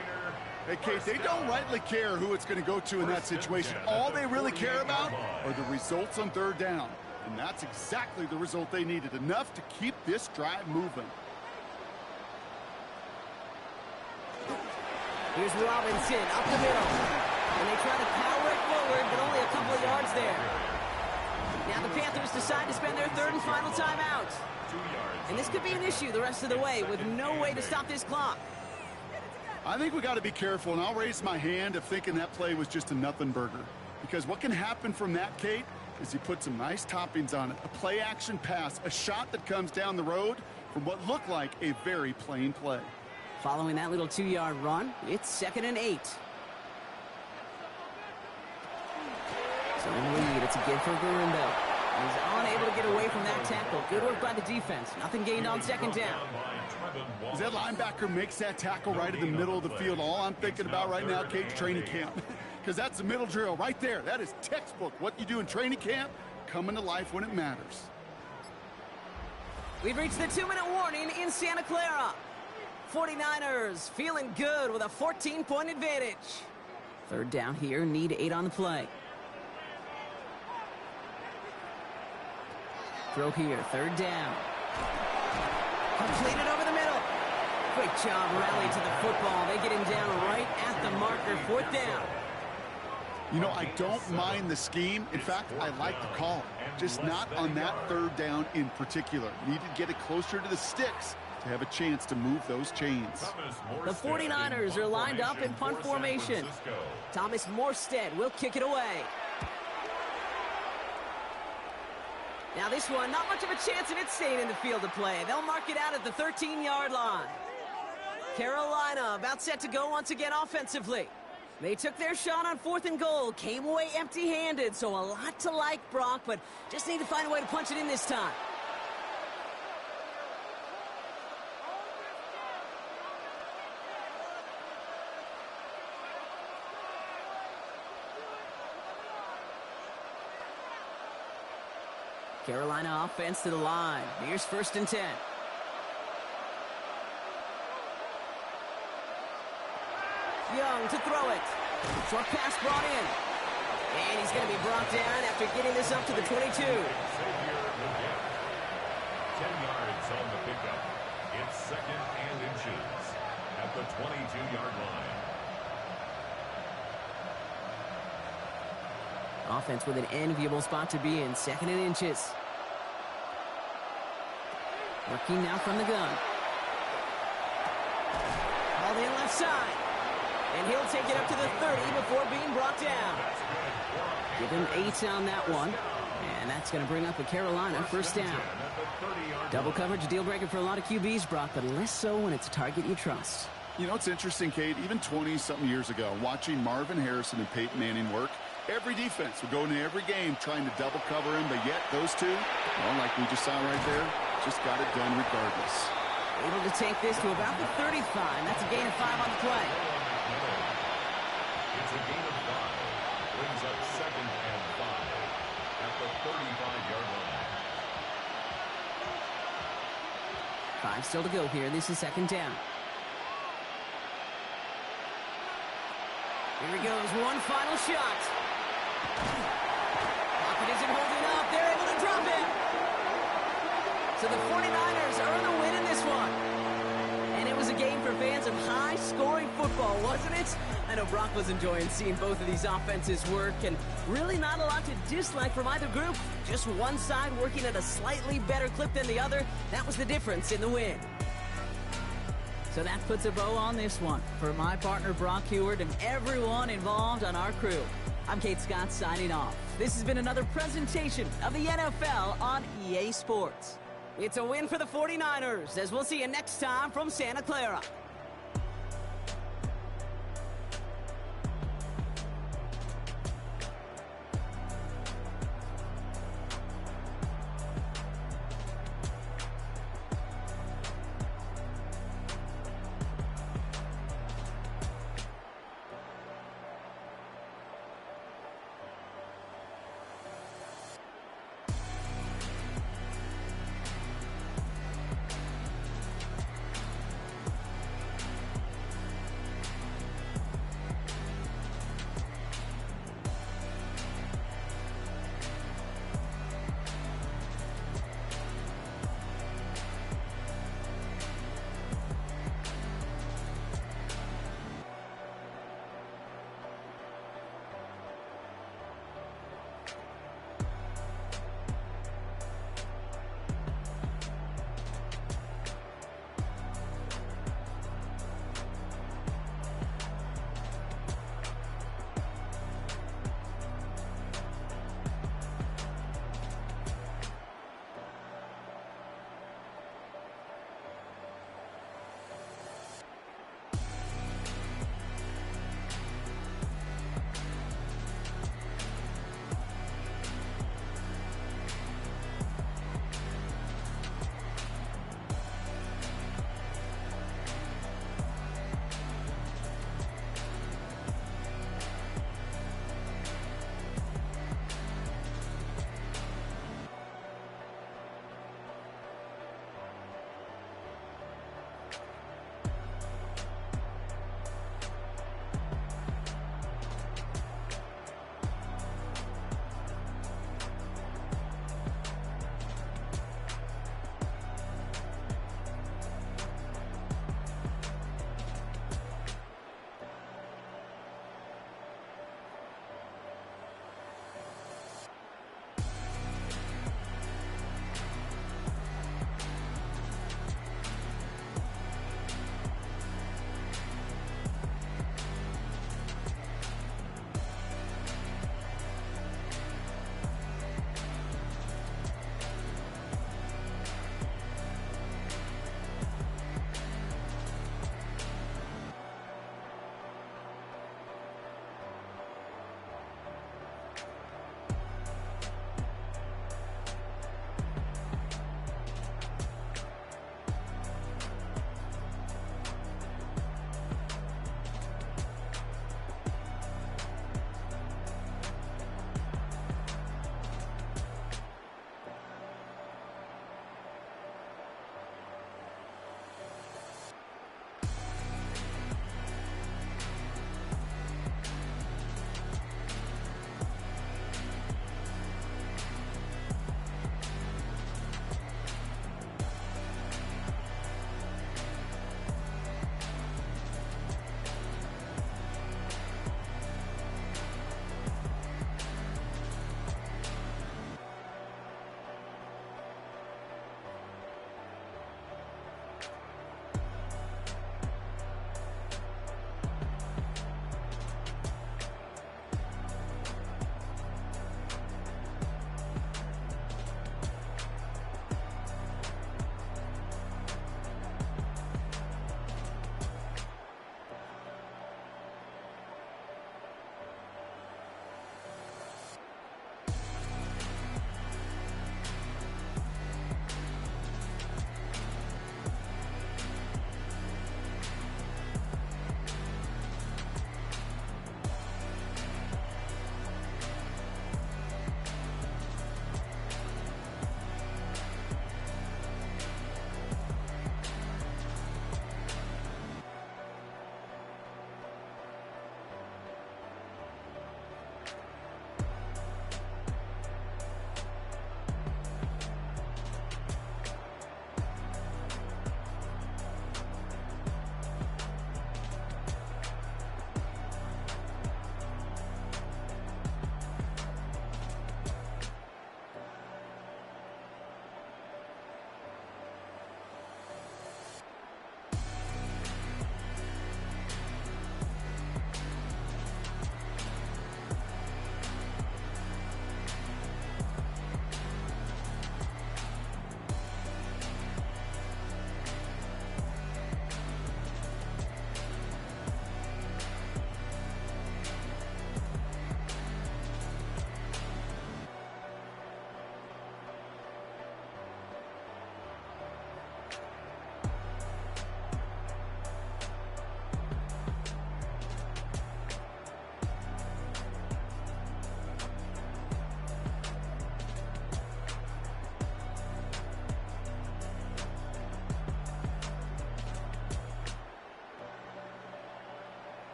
Hey, Kate, they don't rightly care who it's going to go to in that situation. All they really care about are the results on third down. And that's exactly the result they needed, enough to keep this drive moving. Here's Robinson up the middle. And they try to power it forward, but only a couple of yards there. Now the Panthers decide to spend their third and final timeout. And this could be an issue the rest of the way with no way to stop this clock. I think we got to be careful, and I'll raise my hand of thinking that play was just a nothing burger. Because what can happen from that, Kate, is you put some nice toppings on it. A play-action pass, a shot that comes down the road from what looked like a very plain play. Following that little 2-yard run, it's 2nd and 8. So in lead, it's a give for Garimbo. He's unable to get away from that tackle. Good work by the defense. Nothing gained on second down. As that linebacker makes that tackle right in the middle of the field, all I'm thinking about right now, Kate, training camp. Because that's the middle drill right there. That is textbook. What you do in training camp, coming to life when it matters. We've reached the 2-minute warning in Santa Clara. 49ers feeling good with a 14-point advantage. Third down here, need 8 on the play. Throw here, third down. Completed over the middle. Great job rallying to the football. They get him down right at the marker, 4th down. You know, I don't mind the scheme. In fact, I like the call. Just not on that third down in particular. Need to get it closer to the sticks to have a chance to move those chains. The 49ers are lined up in punt formation. Thomas Morstead will kick it away. Now this one, not much of a chance of it staying in the field of play. They'll mark it out at the 13-yard line. Carolina about set to go once again offensively. They took their shot on 4th and goal, came away empty-handed, so a lot to like, Brock, but just need to find a way to punch it in this time. Carolina offense to the line. Here's 1st and 10. Young to throw it. Short pass brought in. And he's going to be brought down after getting this up to the 22. 10 yards on the pickup. It's 2nd and inches at the 22-yard line. Offense with an enviable spot to be in, 2nd and inches. Working now from the gun. Ball in left side. And he'll take it up to the 30 before being brought down. Give him 8 on that one. And that's going to bring up a Carolina 1st down. Double coverage, deal breaker for a lot of QBs, Brock, but less so when it's a target you trust. You know, it's interesting, Kate, even 20-something years ago, watching Marvin Harrison and Peyton Manning work, every defense would go into every game trying to double cover him, but yet those two, well, like we just saw right there, just got it done regardless. Able to take this to about the 35. That's a gain of 5 on the play. It's a gain of 5. Brings up 2nd and 5 at the 35-yard line. 5 still to go here. This is 2nd down. Here he goes. One final shot. Pocket isn't holding up. They're able to drop it. So the 49ers earn the win in this one. And it was a game for fans of high-scoring football, wasn't it? I know Brock was enjoying seeing both of these offenses work, and really not a lot to dislike from either group. Just one side working at a slightly better clip than the other. That was the difference in the win. So that puts a bow on this one. For my partner, Brock Heward, and everyone involved on our crew, I'm Kate Scott signing off. This has been another presentation of the NFL on EA Sports. It's a win for the 49ers, as we'll see you next time from Santa Clara.